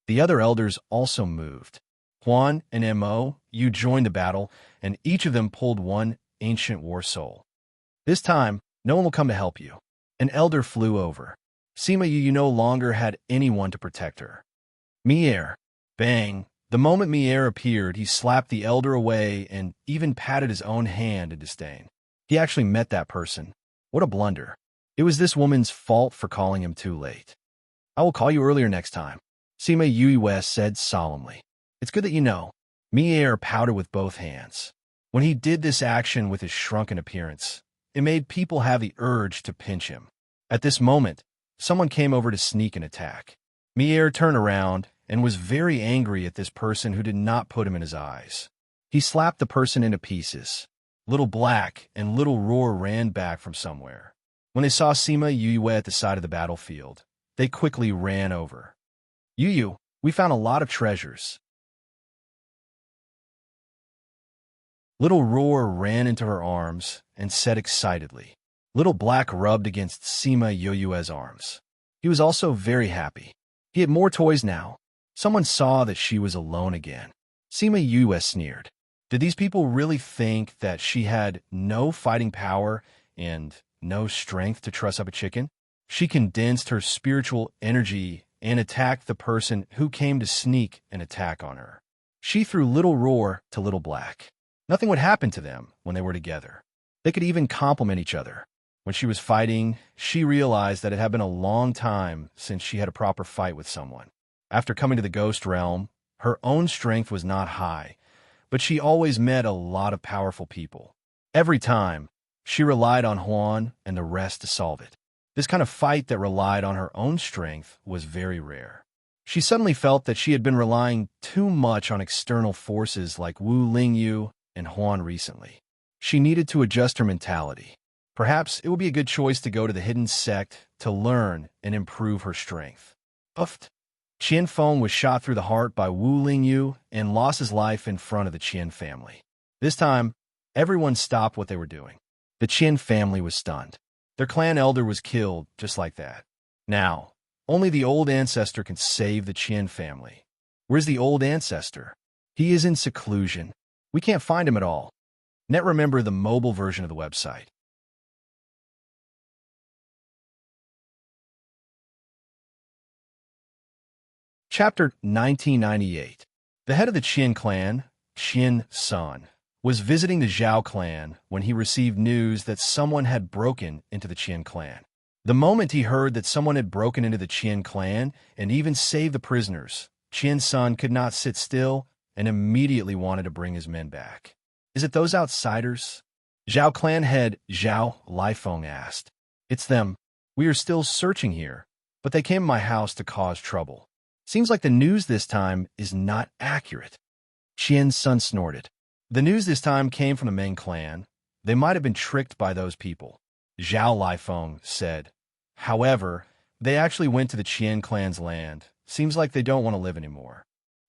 The other elders also moved. Huan and Mo Yu joined the battle, and each of them pulled one ancient war soul. This time, no one will come to help you. An elder flew over. Sima Yu no longer had anyone to protect her. Mier. Bang. The moment Mier appeared, he slapped the elder away and even patted his own hand in disdain. He actually met that person. What a blunder. It was this woman's fault for calling him too late. I will call you earlier next time, Sima Yue said solemnly. It's good that you know. Mier pouted with both hands. When he did this action with his shrunken appearance, it made people have the urge to pinch him. At this moment, someone came over to sneak an attack. Mier turned around and was very angry at this person who did not put him in his eyes. He slapped the person into pieces. Little Black and Little Roar ran back from somewhere. When they saw Sima Yue at the side of the battlefield, they quickly ran over. Yu, we found a lot of treasures. Little Roar ran into her arms and said excitedly. Little Black rubbed against Sima Yue's arms. He was also very happy. He had more toys now. Someone saw that she was alone again. Sima Yue sneered. Did these people really think that she had no fighting power and no strength to truss up a chicken? She condensed her spiritual energy and attacked the person who came to sneak an attack on her. She threw Little Roar to Little Black. Nothing would happen to them when they were together. They could even complement each other. When she was fighting, she realized that it had been a long time since she had a proper fight with someone. After coming to the ghost realm, her own strength was not high, but she always met a lot of powerful people. Every time, she relied on Huan and the rest to solve it. This kind of fight that relied on her own strength was very rare. She suddenly felt that she had been relying too much on external forces like Wu Lingyu and Huan recently. She needed to adjust her mentality. Perhaps it would be a good choice to go to the hidden sect to learn and improve her strength. Uft. Qian Feng was shot through the heart by Wu Lingyu and lost his life in front of the Qian family. This time, everyone stopped what they were doing. The Qian family was stunned. Their clan elder was killed just like that. Now, only the old ancestor can save the Qian family. Where's the old ancestor? He is in seclusion. We can't find him at all. Remember the mobile version of the website. Chapter 1998. The head of the Qin clan, Qin Sun, was visiting the Zhao clan when he received news that someone had broken into the Qin clan. The moment he heard that someone had broken into the Qin clan and even saved the prisoners, Qin Sun could not sit still and immediately wanted to bring his men back. Is it those outsiders? Zhao clan head Zhao Lifeng asked. It's them. We are still searching here, but they came to my house to cause trouble. Seems like the news this time is not accurate. Qin Sun snorted. The news this time came from the main clan. They might have been tricked by those people. Zhao Lifeng said. However, they actually went to the Qin clan's land. Seems like they don't want to live anymore.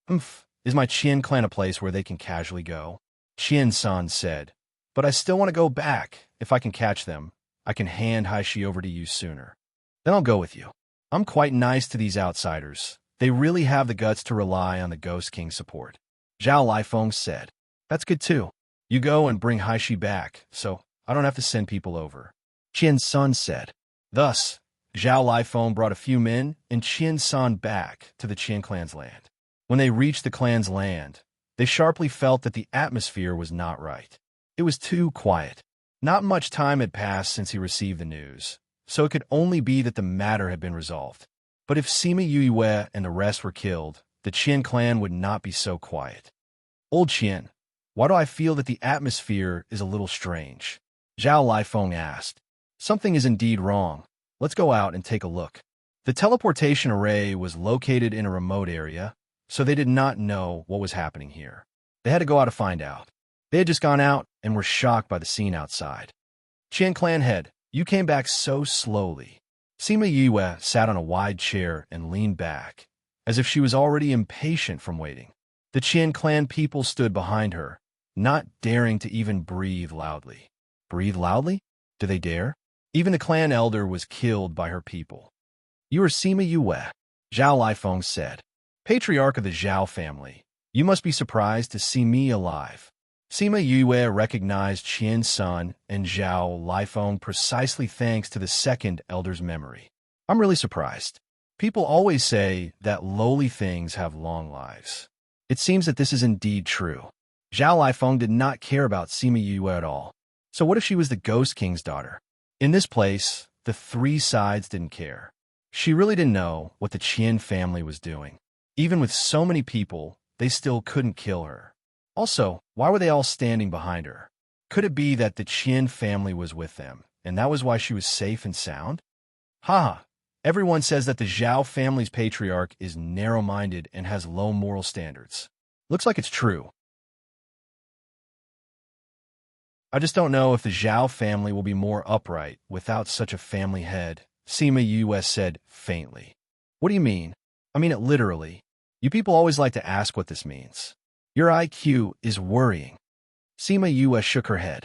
Is my Qin clan a place where they can casually go? Qin Sun said. But I still want to go back. If I can catch them, I can hand Haishi over to you sooner. Then I'll go with you. I'm quite nice to these outsiders. They really have the guts to rely on the Ghost King's support. Zhao Lifeng said. That's good too. You go and bring Haishi back, so I don't have to send people over. Qin Sun said. Thus, Zhao Lifeng brought a few men and Qin Sun back to the Qin clan's land. When they reached the clan's land, they sharply felt that the atmosphere was not right. It was too quiet. Not much time had passed since he received the news, so it could only be that the matter had been resolved. But if Sima Yue and the rest were killed, the Qian clan would not be so quiet. Old Qian, why do I feel that the atmosphere is a little strange? Zhao Lifeng asked. Something is indeed wrong. Let's go out and take a look. The teleportation array was located in a remote area, so they did not know what was happening here. They had to go out to find out. They had just gone out and were shocked by the scene outside. Qian clan head, you came back so slowly. Sima Yue sat on a wide chair and leaned back, as if she was already impatient from waiting. The Qian clan people stood behind her, not daring to even breathe loudly. Breathe loudly? Do they dare? Even the clan elder was killed by her people. You are Sima Yue, Zhao Lifeng said. Patriarch of the Zhao family, you must be surprised to see me alive. Sima Yue recognized Qian's son and Zhao Lifeng precisely thanks to the second elder's memory. I'm really surprised. People always say that lowly things have long lives. It seems that this is indeed true. Zhao Lifeng did not care about Sima Yue at all. So what if she was the Ghost King's daughter? In this place, the three sides didn't care. She really didn't know what the Qian family was doing. Even with so many people, they still couldn't kill her. Also, why were they all standing behind her? Could it be that the Qian family was with them, and that was why she was safe and sound? Haha, everyone says that the Zhao family's patriarch is narrow-minded and has low moral standards. Looks like it's true. I just don't know if the Zhao family will be more upright without such a family head, Sima Yue said faintly. What do you mean? I mean it literally. You people always like to ask what this means. Your IQ is worrying. Sima Yue shook her head.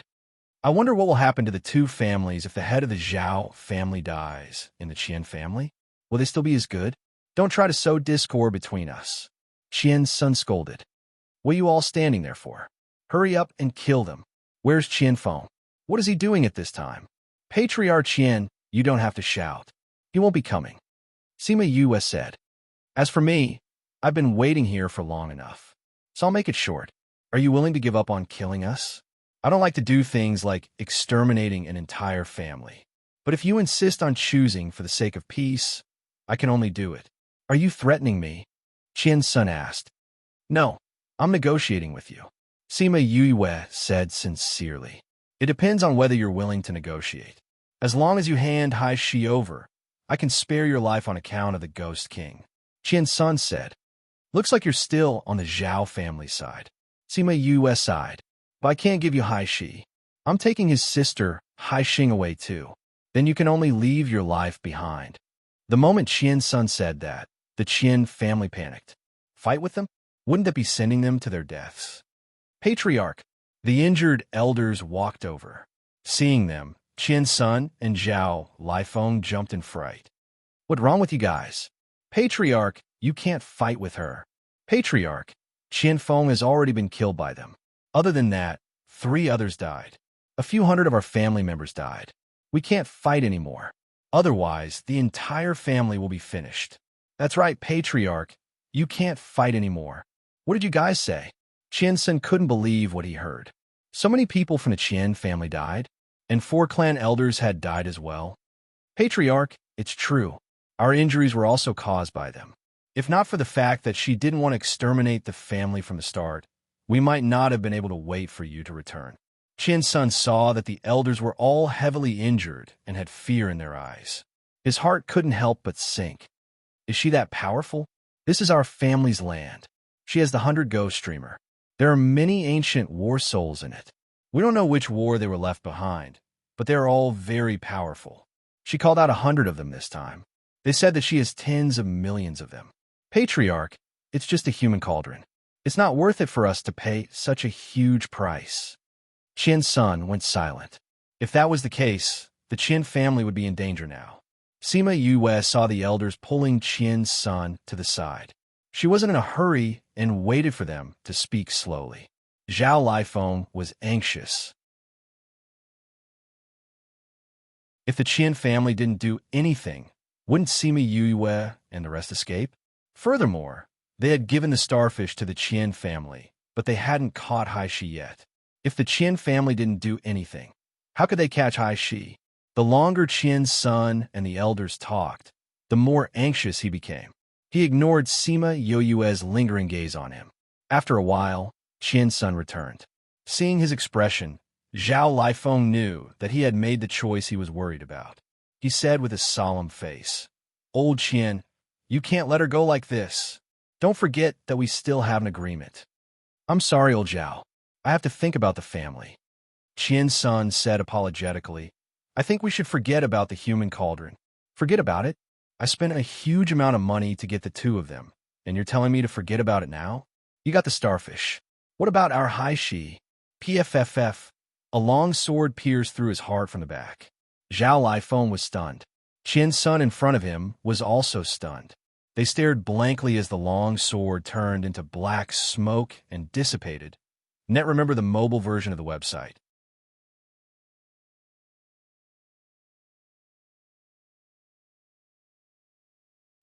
I wonder what will happen to the two families if the head of the Zhao family dies in the Qian family. Will they still be as good? Don't try to sow discord between us. Qian's son scolded. What are you all standing there for? Hurry up and kill them. Where's Qian Feng? What is he doing at this time? Patriarch Qian, you don't have to shout. He won't be coming. Sima Yue said. As for me, I've been waiting here for long enough. So I'll make it short. Are you willing to give up on killing us? I don't like to do things like exterminating an entire family. But if you insist on choosing for the sake of peace, I can only do it. Are you threatening me? Qian's son asked. No, I'm negotiating with you. Sima Yue said sincerely. It depends on whether you're willing to negotiate. As long as you hand Hai Shi over, I can spare your life on account of the Ghost King. Qian's son said. Looks like you're still on the Zhao family side. Sima Yue sighed. But I can't give you Hai Shi. I'm taking his sister, Hai Xing, away too. Then you can only leave your life behind. The moment Qian's son said that, the Qian family panicked. Fight with them? Wouldn't that be sending them to their deaths? Patriarch, the injured elders walked over. Seeing them, Qian's son and Zhao Lifeng jumped in fright. What's wrong with you guys? Patriarch, you can't fight with her. Patriarch, Qian Feng has already been killed by them. Other than that, 3 others died. A few hundred of our family members died. We can't fight anymore. Otherwise, the entire family will be finished. That's right, Patriarch. You can't fight anymore. What did you guys say? Qiansen couldn't believe what he heard. So many people from the Qian family died, and 4 clan elders had died as well. Patriarch, it's true. Our injuries were also caused by them. If not for the fact that she didn't want to exterminate the family from the start, we might not have been able to wait for you to return. Qian's son saw that the elders were all heavily injured and had fear in their eyes. His heart couldn't help but sink. Is she that powerful? This is our family's land. She has the 100 Ghost Streamer. There are many ancient war souls in it. We don't know which war they were left behind, but they are all very powerful. She called out 100 of them this time. They said that she has tens of millions of them. Patriarch, it's just a human cauldron. It's not worth it for us to pay such a huge price. Qian's son went silent. If that was the case, the Qian family would be in danger now. Sima Yue saw the elders pulling Qian's son to the side. She wasn't in a hurry and waited for them to speak slowly. Zhao Lifeng was anxious. If the Qian family didn't do anything, wouldn't Sima Yue and the rest escape? Furthermore, They had given the starfish to the Qian family, but they hadn't caught Haishi yet. If the Qian family didn't do anything, how could they catch Haishi? The longer Qian's son and the elders talked, the more anxious he became. He ignored Sima Yoyue's lingering gaze on him. After a while, Qian's son returned. Seeing his expression, Zhao Lifeng knew that he had made the choice he was worried about. He said with a solemn face, "Old Qian, you can't let her go like this. Don't forget that we still have an agreement." "I'm sorry, old Zhao. I have to think about the family." Qian's son said apologetically, "I think we should forget about the human cauldron." "Forget about it? I spent a huge amount of money to get the two of them, and you're telling me to forget about it now? You got the starfish. What about our Haishi?" PFFF. A long sword pierced through his heart from the back. Zhao Lifeng was stunned. Qian's son in front of him was also stunned. They stared blankly as the long sword turned into black smoke and dissipated. Net remember the mobile version of the website.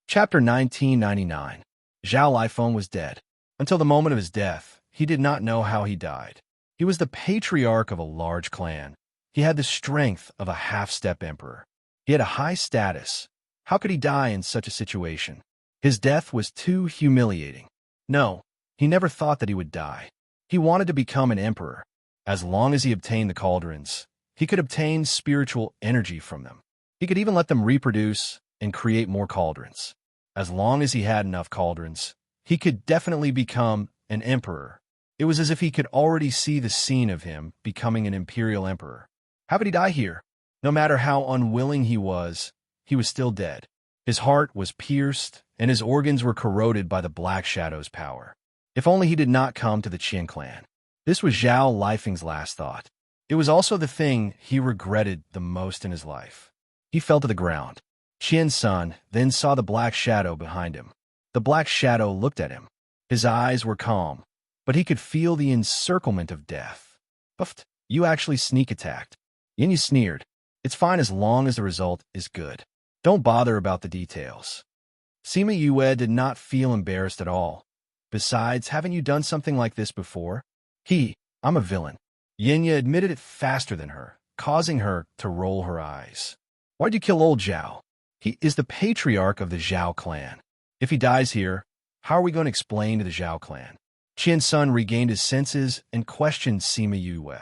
Chapter 1999. Zhao Lifeng was dead. Until the moment of his death, he did not know how he died. He was the patriarch of a large clan. He had the strength of a half-step emperor. He had a high status. How could he die in such a situation? His death was too humiliating. No, he never thought that he would die. He wanted to become an emperor. As long as he obtained the cauldrons, he could obtain spiritual energy from them. He could even let them reproduce and create more cauldrons. As long as he had enough cauldrons, he could definitely become an emperor. It was as if he could already see the scene of him becoming an imperial emperor. How could he die here? No matter how unwilling he was still dead. His heart was pierced, and his organs were corroded by the Black Shadow's power. If only he did not come to the Qian clan. This was Zhao Lifeng's last thought. It was also the thing he regretted the most in his life. He fell to the ground. Qian's son then saw the Black Shadow behind him. The Black Shadow looked at him. His eyes were calm, but he could feel the encirclement of death. "Buffed, you actually sneak attacked." Yin sneered. "It's fine as long as the result is good. Don't bother about the details." Sima Yue did not feel embarrassed at all. "Besides, haven't you done something like this before?" I'm a villain." Yinya admitted it faster than her, causing her to roll her eyes. "Why'd you kill old Zhao? He is the patriarch of the Zhao clan. If he dies here, how are we going to explain to the Zhao clan?" Qian's son regained his senses and questioned Sima Yue.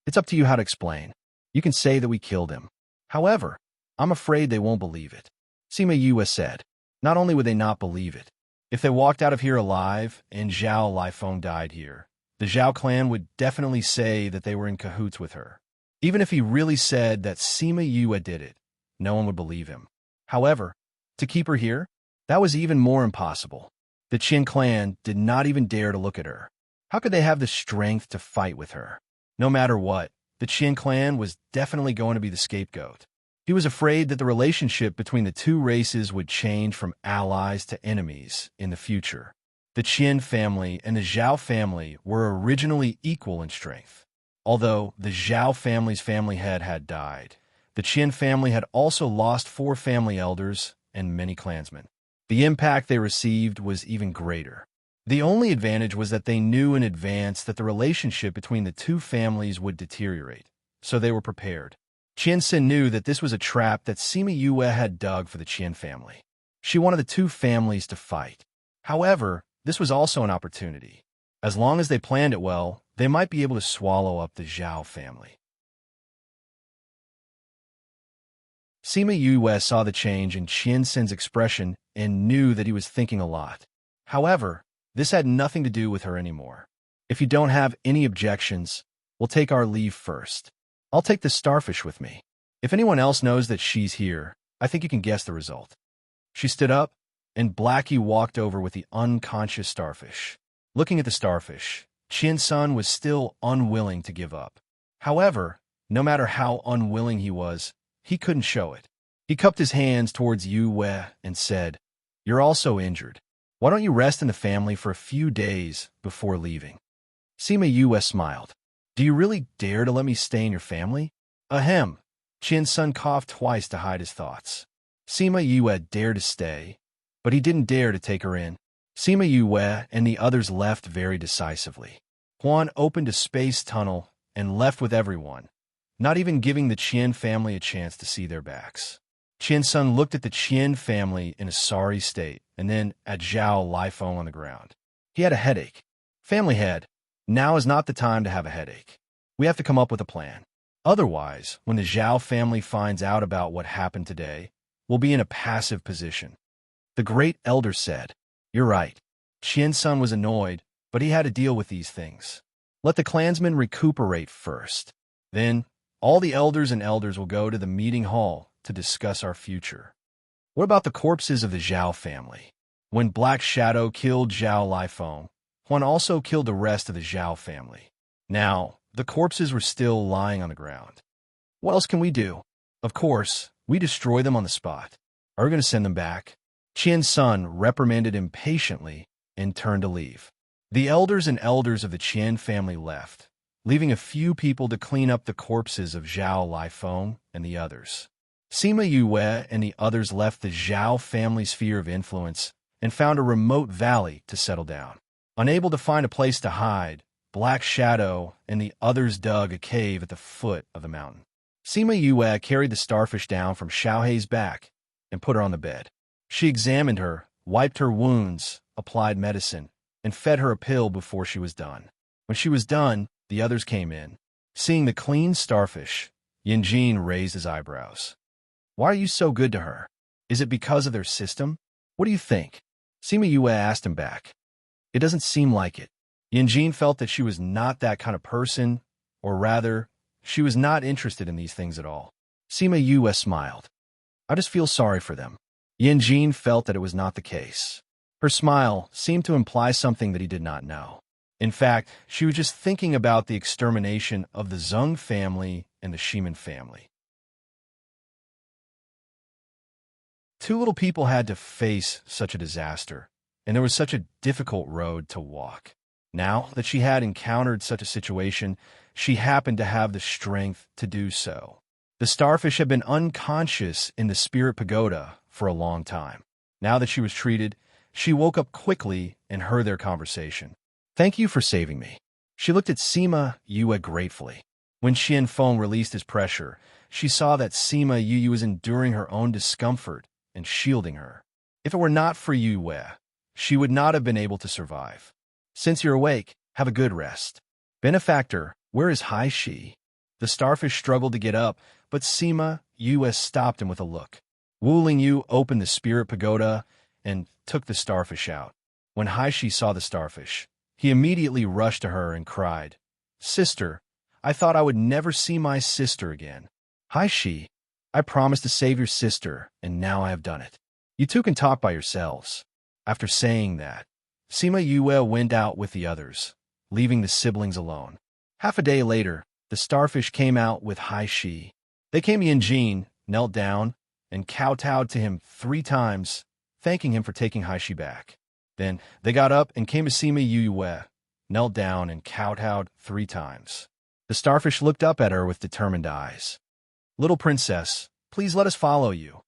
"It's up to you how to explain. You can say that we killed him. However, I'm afraid they won't believe it." Sima Yue said. Not only would they not believe it, if they walked out of here alive and Zhao Lifeng died here, the Zhao clan would definitely say that they were in cahoots with her. Even if he really said that Sima Yue did it, no one would believe him. However, to keep her here, that was even more impossible. The Qin clan did not even dare to look at her. How could they have the strength to fight with her? No matter what, the Qin clan was definitely going to be the scapegoat. He was afraid that the relationship between the two races would change from allies to enemies in the future. The Qin family and the Zhao family were originally equal in strength. Although the Zhao family's family head had died, the Qin family had also lost 4 family elders and many clansmen. The impact they received was even greater. The only advantage was that they knew in advance that the relationship between the two families would deteriorate, so they were prepared. Qianxin knew that this was a trap that Sima Yue had dug for the Qian family. She wanted the two families to fight. However, this was also an opportunity. As long as they planned it well, they might be able to swallow up the Zhao family. Sima Yue saw the change in Qianxin's expression and knew that he was thinking a lot. However, this had nothing to do with her anymore. "If you don't have any objections, we'll take our leave first. I'll take the starfish with me. If anyone else knows that she's here, I think you can guess the result." She stood up, and Blackie walked over with the unconscious starfish. Looking at the starfish, Qianxin was still unwilling to give up. However, no matter how unwilling he was, he couldn't show it. He cupped his hands towards Yue and said, "You're also injured. Why don't you rest in the family for a few days before leaving?" Sima Yue smiled. "Do you really dare to let me stay in your family?" Ahem. Qianxin coughed twice to hide his thoughts. Sima Yue dared to stay, but he didn't dare to take her in. Sima Yue and the others left very decisively. Huan opened a space tunnel and left with everyone, not even giving the Qian family a chance to see their backs. Qian-sun looked at the Qian family in a sorry state, and then at Zhao Lifeng on the ground. He had a headache. Family head, now is not the time to have a headache. We have to come up with a plan. Otherwise, when the Zhao family finds out about what happened today, we'll be in a passive position. The great elder said, "You're right." Qian-sun was annoyed, but he had to deal with these things. Let the clansmen recuperate first. Then, all the elders will go to the meeting hall to discuss our future. What about the corpses of the Zhao family? When Black Shadow killed Zhao Lifeng, Huan also killed the rest of the Zhao family. Now, the corpses were still lying on the ground. What else can we do? Of course, we destroy them on the spot. Are we going to send them back? Qian-sun reprimanded impatiently and turned to leave. The elders of the Qian family left, leaving a few people to clean up the corpses of Zhao Lifeng and the others. Sima Yue and the others left the Zhao family's sphere of influence and found a remote valley to settle down. Unable to find a place to hide, Black Shadow and the others dug a cave at the foot of the mountain. Sima Yue carried the starfish down from Xiaohei's back and put her on the bed. She examined her, wiped her wounds, applied medicine, and fed her a pill before she was done. When she was done, the others came in. Seeing the clean starfish, Yanjin raised his eyebrows. Why are you so good to her? Is it because of their system? What do you think? Sima Yue asked him back. It doesn't seem like it. Yanjin felt that she was not that kind of person, or rather, she was not interested in these things at all. Sima Yue smiled. I just feel sorry for them. Yanjin felt that it was not the case. Her smile seemed to imply something that he did not know. In fact, she was just thinking about the extermination of the Zheng family and the Shimen family. Two little people had to face such a disaster, and there was such a difficult road to walk. Now that she had encountered such a situation, she happened to have the strength to do so. The starfish had been unconscious in the spirit pagoda for a long time. Now that she was treated, she woke up quickly and heard their conversation. Thank you for saving me. She looked at Sima Yue gratefully. When Qian Feng released his pressure, she saw that Sima Yue was enduring her own discomfort and shielding her. If it were not for Yue, she would not have been able to survive. Since you're awake, have a good rest. Benefactor, where is Hai Shi? The starfish struggled to get up, but Sima Yue stopped him with a look. Wu Lingyu opened the spirit pagoda and took the starfish out. When Hai Shi saw the starfish, he immediately rushed to her and cried, Sister, I thought I would never see my sister again. Hai Shi, I promised to save your sister, and now I have done it. You two can talk by yourselves. After saying that, Sima Yue went out with the others, leaving the siblings alone. Half a day later, the starfish came out with Hai Shi. They came to Yanjin, knelt down, and kowtowed to him 3 times, thanking him for taking Hai Shi back. Then they got up and came to Sima Yue, knelt down and kowtowed 3 times. The starfish looked up at her with determined eyes. Little princess, please let us follow you.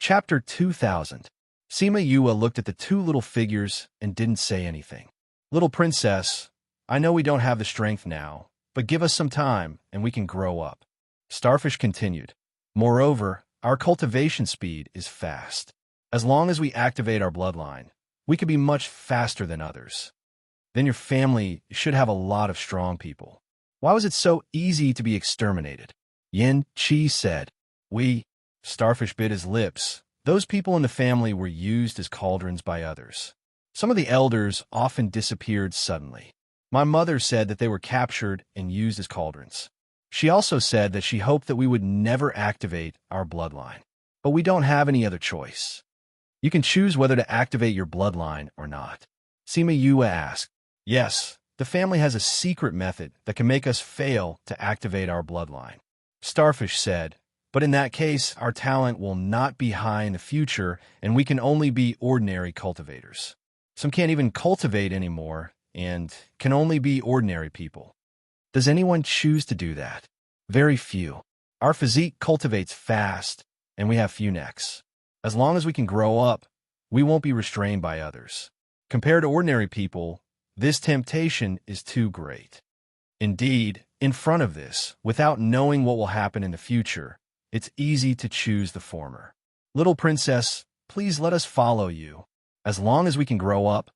Chapter 2000. Sima Yue looked at the 2 little figures and didn't say anything. Little princess, I know we don't have the strength now, but give us some time and we can grow up. Starfish continued. Moreover, our cultivation speed is fast. As long as we activate our bloodline, we could be much faster than others. Then your family should have a lot of strong people. Why was it so easy to be exterminated? Yin Qi said. Starfish bit his lips. Those people in the family were used as cauldrons by others. Some of the elders often disappeared suddenly. My mother said that they were captured and used as cauldrons. She also said that she hoped that we would never activate our bloodline. But we don't have any other choice. You can choose whether to activate your bloodline or not. Sima Yue asked. Yes, the family has a secret method that can make us fail to activate our bloodline. Starfish said, but in that case, our talent will not be high in the future, and we can only be ordinary cultivators. Some can't even cultivate anymore, and can only be ordinary people. Does anyone choose to do that? Very few. Our physique cultivates fast, and we have few necks. As long as we can grow up, we won't be restrained by others. Compared to ordinary people, this temptation is too great. Indeed, in front of this, without knowing what will happen in the future, it's easy to choose the former. Little princess, please let us follow you. As long as we can grow up,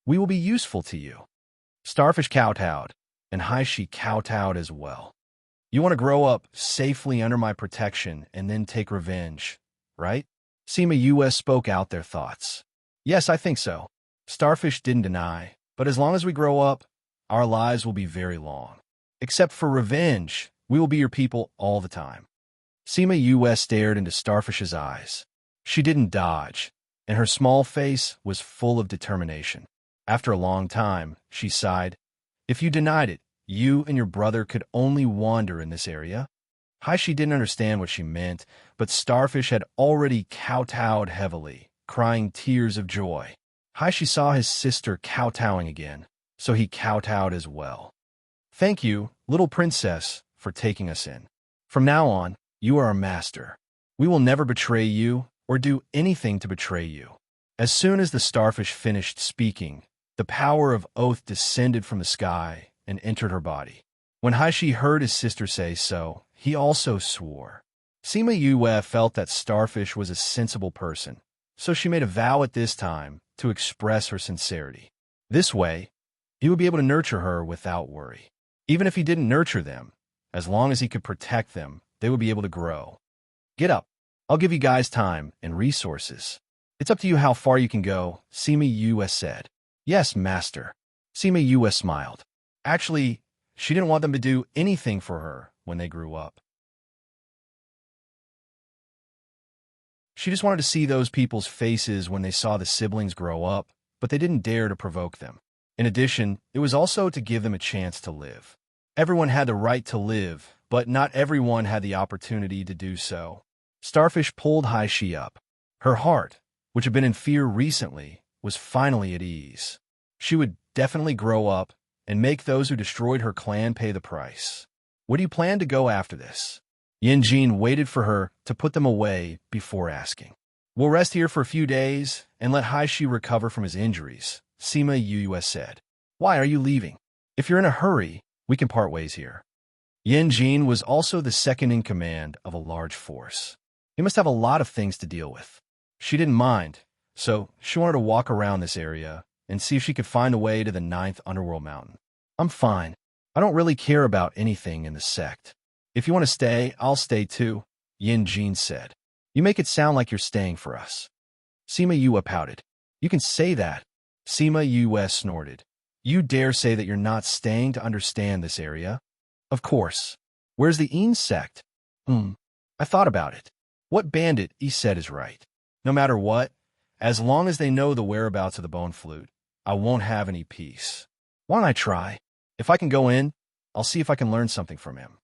we will be useful to you. Starfish kowtowed, and Haishi kowtowed as well. You want to grow up safely under my protection and then take revenge, right? Sima US spoke out their thoughts. Yes, I think so. Starfish didn't deny, but as long as we grow up, our lives will be very long. Except for revenge, we will be your people all the time. Sima US stared into Starfish's eyes. She didn't dodge, and her small face was full of determination. After a long time, she sighed. If you denied it, you and your brother could only wander in this area. Haishi didn't understand what she meant, but Starfish had already kowtowed heavily, crying tears of joy. Haishi saw his sister kowtowing again, so he kowtowed as well. Thank you, little princess, for taking us in. From now on, you are our master. We will never betray you or do anything to betray you. As soon as the starfish finished speaking, the power of oath descended from the sky and entered her body. When Haishi heard his sister say so, he also swore. Sima Yue felt that Starfish was a sensible person, so she made a vow at this time to express her sincerity. This way, he would be able to nurture her without worry. Even if he didn't nurture them, as long as he could protect them, they would be able to grow. Get up. I'll give you guys time and resources. It's up to you how far you can go, Sima Yue said. Yes, master. Sima Yue smiled. Actually, she didn't want them to do anything for her when they grew up. She just wanted to see those people's faces when they saw the siblings grow up, but they didn't dare to provoke them. In addition, it was also to give them a chance to live. Everyone had the right to live, but not everyone had the opportunity to do so. Starfish pulled Haishi up. Her heart, which had been in fear recently, was finally at ease. She would definitely grow up and make those who destroyed her clan pay the price. Where do you plan to go after this? Yanjin waited for her to put them away before asking. We'll rest here for a few days and let Haishi recover from his injuries, Sima Yue said. Why are you leaving? If you're in a hurry, we can part ways here. Yanjin was also the second in command of a large force. He must have a lot of things to deal with. She didn't mind, so she wanted to walk around this area and see if she could find a way to the 9th Underworld Mountain. I'm fine. I don't really care about anything in the sect. If you want to stay, I'll stay too, Yanjin said. You make it sound like you're staying for us. Sima Yue pouted. You can say that. Sima Yue snorted. You dare say that you're not staying to understand this area? Of course. Where's the Een sect? I thought about it. What bandit he said is right. No matter what, as long as they know the whereabouts of the bone flute, I won't have any peace. Why don't I try? If I can go in, I'll see if I can learn something from him.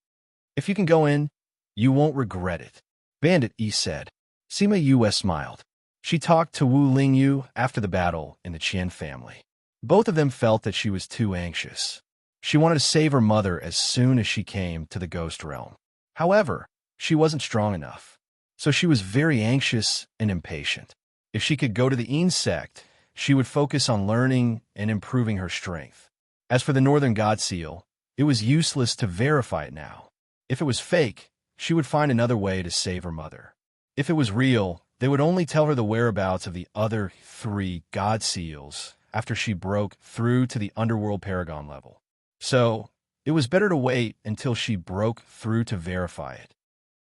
If you can go in, you won't regret it. Bandit he said. Sima Yue smiled. She talked to Wu Lingyu after the battle in the Qian family. Both of them felt that she was too anxious. She wanted to save her mother as soon as she came to the ghost realm. However, she wasn't strong enough, so she was very anxious and impatient. If she could go to the Een sect, she would focus on learning and improving her strength. As for the Northern God Seal, it was useless to verify it now. If it was fake, she would find another way to save her mother. If it was real, they would only tell her the whereabouts of the other 3 God Seals after she broke through to the Underworld Paragon level. So, it was better to wait until she broke through to verify it.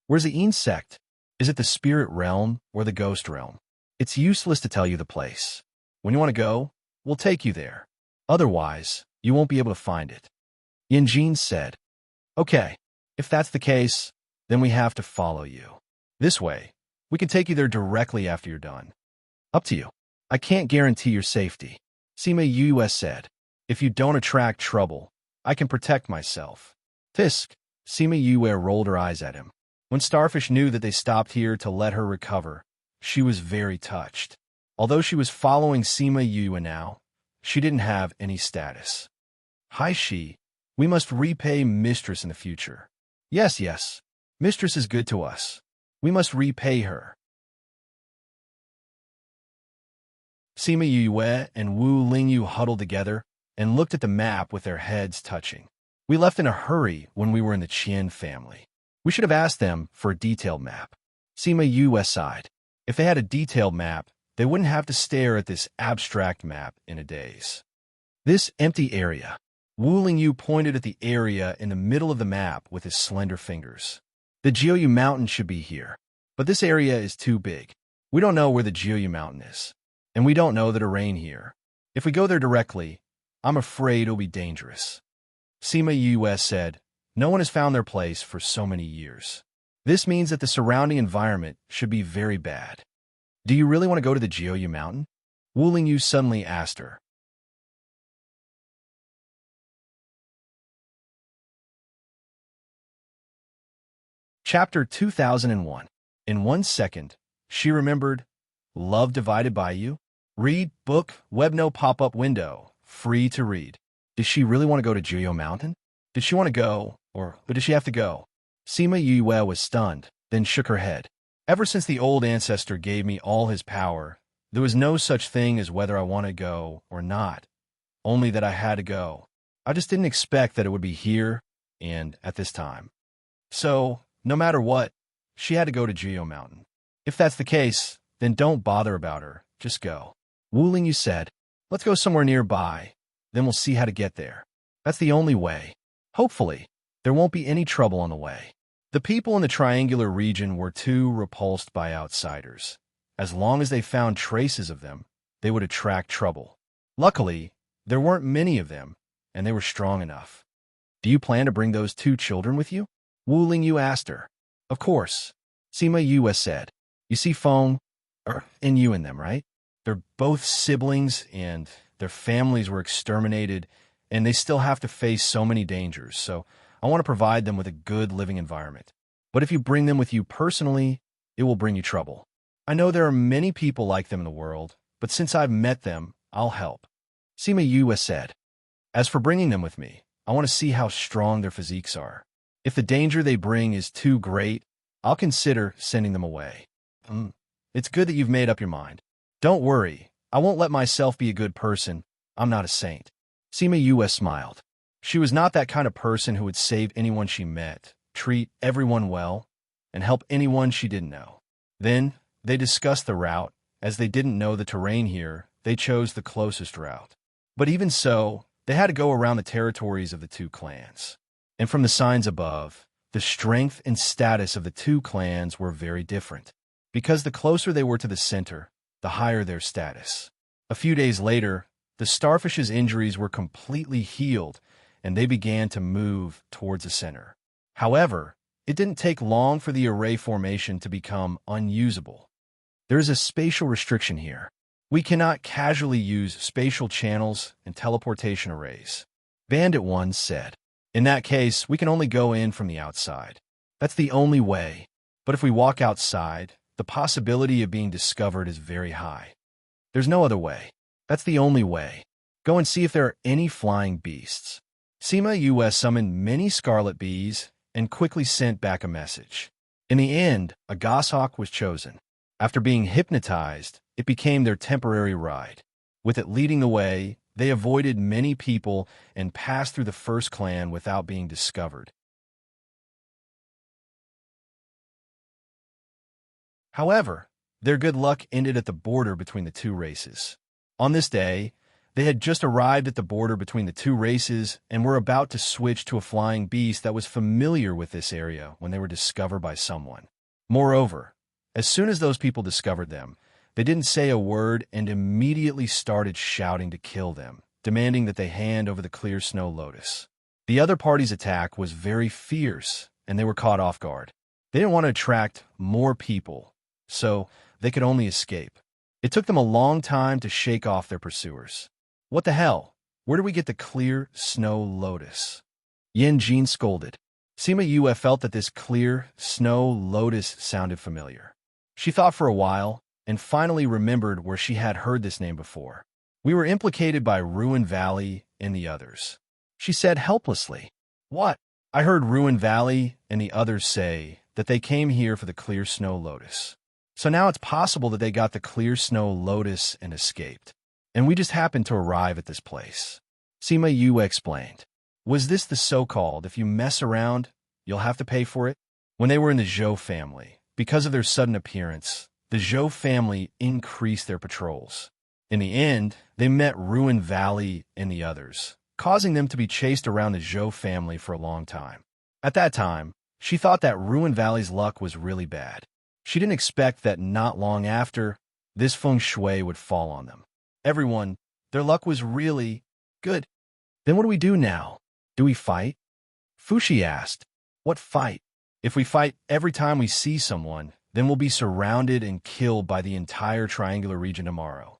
Where's the Een sect? Is it the spirit realm or the ghost realm? It's useless to tell you the place. When you want to go, we'll take you there. Otherwise, you won't be able to find it. Yanjin said. Okay, if that's the case, then we have to follow you. This way, we can take you there directly after you're done. Up to you. I can't guarantee your safety. Sima Yue said. If you don't attract trouble, I can protect myself. Fisk. Sima Yue rolled her eyes at him. When Starfish knew that they stopped here to let her recover, she was very touched. Although she was following Sima Yue now, she didn't have any status. Haishi, we must repay Mistress in the future. Yes, Mistress is good to us. We must repay her. Sima Yue and Wu Lingyu huddled together and looked at the map with their heads touching. We left in a hurry when we were in the Qian family. We should have asked them for a detailed map. Sima Yue sighed. If they had a detailed map, they wouldn't have to stare at this abstract map in a daze. This empty area. Wu Lingyu pointed at the area in the middle of the map with his slender fingers. The Jiuyu Mountain should be here, but this area is too big. We don't know where the Jiuyu Mountain is, and we don't know the terrain here. If we go there directly, I'm afraid it'll be dangerous. Sima Yue said, no one has found their place for so many years. This means that the surrounding environment should be very bad. Do you really want to go to the Jiuyu Mountain? Wu Lingyu suddenly asked her. Chapter 2001. In 1 second, she remembered, Love Divided by You? Read, book, webno pop-up window, free to read. Did she really want to go to Jiuyu Mountain? Did she want to go, or did she have to go? Sima Yue was stunned, then shook her head. Ever since the old ancestor gave me all his power, there was no such thing as whether I want to go or not, only that I had to go. I just didn't expect that it would be here and at this time. So, no matter what, she had to go to Jiuyu Mountain. If that's the case, then don't bother about her, just go. Wu Lingyu said, let's go somewhere nearby, then we'll see how to get there. That's the only way. Hopefully, there won't be any trouble on the way. The people in the triangular region were too repulsed by outsiders. As long as they found traces of them, they would attract trouble. Luckily, there weren't many of them, and they were strong enough. Do you plan to bring those 2 children with you? Wu Lingyu asked her. Of course, Sima Yue said. You see Feng, and you in them, right? They're both siblings, and their families were exterminated, and they still have to face so many dangers, so I want to provide them with a good living environment. But if you bring them with you personally, it will bring you trouble. I know there are many people like them in the world, but since I've met them, I'll help. Sima Yue said. As for bringing them with me, I want to see how strong their physiques are. If the danger they bring is too great, I'll consider sending them away. It's good that you've made up your mind. Don't worry, I won't let myself be a good person. I'm not a saint. Sima Yue smiled. She was not that kind of person who would save anyone she met, treat everyone well, and help anyone she didn't know. Then, they discussed the route. As they didn't know the terrain here, they chose the closest route. But even so, they had to go around the territories of the 2 clans. And from the signs above, the strength and status of the 2 clans were very different. Because the closer they were to the center, the higher their status. A few days later, the starfish's injuries were completely healed, and they began to move towards the center. However, it didn't take long for the array formation to become unusable. There is a spatial restriction here. We cannot casually use spatial channels and teleportation arrays. Bandit 1 said. In that case, we can only go in from the outside. That's the only way. But if we walk outside, the possibility of being discovered is very high. There's no other way. That's the only way. Go and see if there are any flying beasts. Sima Yue summoned many scarlet bees and quickly sent back a message. In the end, a goshawk was chosen. After being hypnotized, it became their temporary ride. With it leading the way, they avoided many people and passed through the first clan without being discovered. However, their good luck ended at the border between the 2 races. On this day, they had just arrived at the border between the 2 races and were about to switch to a flying beast that was familiar with this area when they were discovered by someone. Moreover, as soon as those people discovered them, they didn't say a word and immediately started shouting to kill them, demanding that they hand over the clear snow lotus. The other party's attack was very fierce, and they were caught off guard. They didn't want to attract more people, so they could only escape. It took them a long time to shake off their pursuers. What the hell? Where do we get the clear snow lotus? Yan Jin scolded. Sima Yue felt that this clear snow lotus sounded familiar. She thought for a while, and finally remembered where she had heard this name before. We were implicated by Ruin Valley and the others. She said helplessly. What? I heard Ruin Valley and the others say that they came here for the clear snow lotus. So now it's possible that they got the clear snow lotus and escaped. And we just happened to arrive at this place. Sima Yu explained. Was this the so-called, if you mess around, you'll have to pay for it? When they were in the Zhou family, because of their sudden appearance, the Zhou family increased their patrols. In the end, they met Ruin Valley and the others, causing them to be chased around the Zhou family for a long time. At that time, she thought that Ruin Valley's luck was really bad. She didn't expect that not long after, this feng shui would fall on them. Everyone, their luck was really good. Then what do we do now? Do we fight? Fushi asked. What fight? If we fight every time we see someone, then we'll be surrounded and killed by the entire triangular region tomorrow.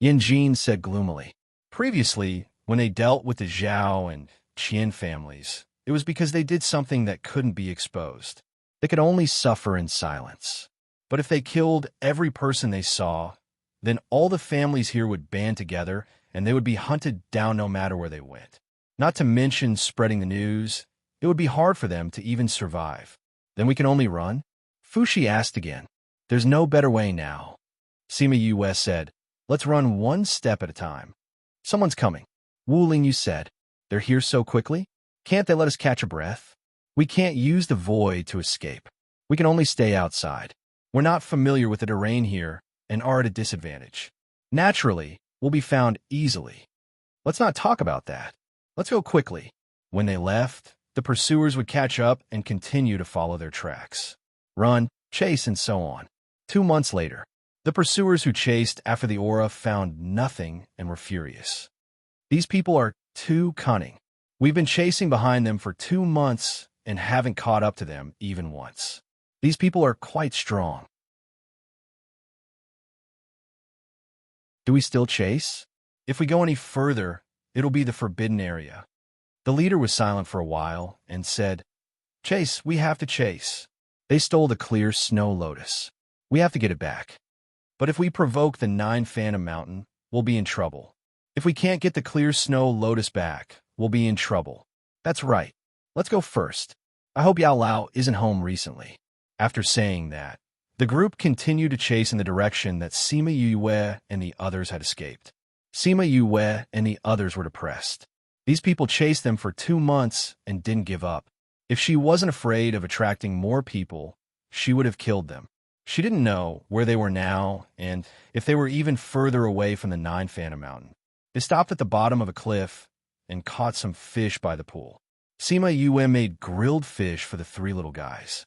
Yanjin said gloomily. Previously, when they dealt with the Zhao and Qian families, it was because they did something that couldn't be exposed. They could only suffer in silence. But if they killed every person they saw, then all the families here would band together and they would be hunted down no matter where they went. Not to mention spreading the news, it would be hard for them to even survive. Then we can only run? Fushi asked again. There's no better way now. Sima Yue said, let's run one step at a time. Someone's coming. Wu Lingyu said. They're here so quickly? Can't they let us catch a breath? We can't use the void to escape. We can only stay outside. We're not familiar with the terrain here and are at a disadvantage. Naturally, we'll be found easily. Let's not talk about that. Let's go quickly. When they left, the pursuers would catch up and continue to follow their tracks. Run, chase, and so on. 2 months later, the pursuers who chased after the aura found nothing and were furious. These people are too cunning. We've been chasing behind them for 2 months and haven't caught up to them even once. These people are quite strong. Do we still chase? If we go any further, it'll be the forbidden area. The leader was silent for a while and said, Chase, we have to chase. They stole the clear snow lotus. We have to get it back. But if we provoke the 9 Phantom Mountain, we'll be in trouble. If we can't get the clear snow lotus back, we'll be in trouble. That's right. Let's go first. I hope Yao Lao isn't home recently. After saying that, the group continued to chase in the direction that Sima Yue and the others had escaped. Sima Yue and the others were depressed. These people chased them for 2 months and didn't give up. If she wasn't afraid of attracting more people, she would have killed them. She didn't know where they were now and if they were even further away from the 9 Phantom Mountain. They stopped at the bottom of a cliff and caught some fish by the pool. Sima Yue made grilled fish for the 3 little guys.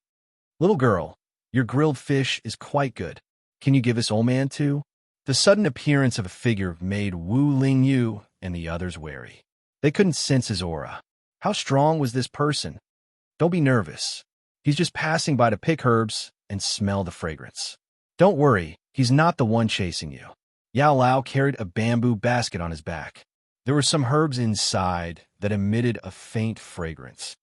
Little girl, your grilled fish is quite good. Can you give us old man too? The sudden appearance of a figure made Wu Lingyu and the others wary. They couldn't sense his aura. How strong was this person? Don't be nervous. He's just passing by to pick herbs and smell the fragrance. Don't worry, he's not the one chasing you. Yao Lao carried a bamboo basket on his back. There were some herbs inside that emitted a faint fragrance.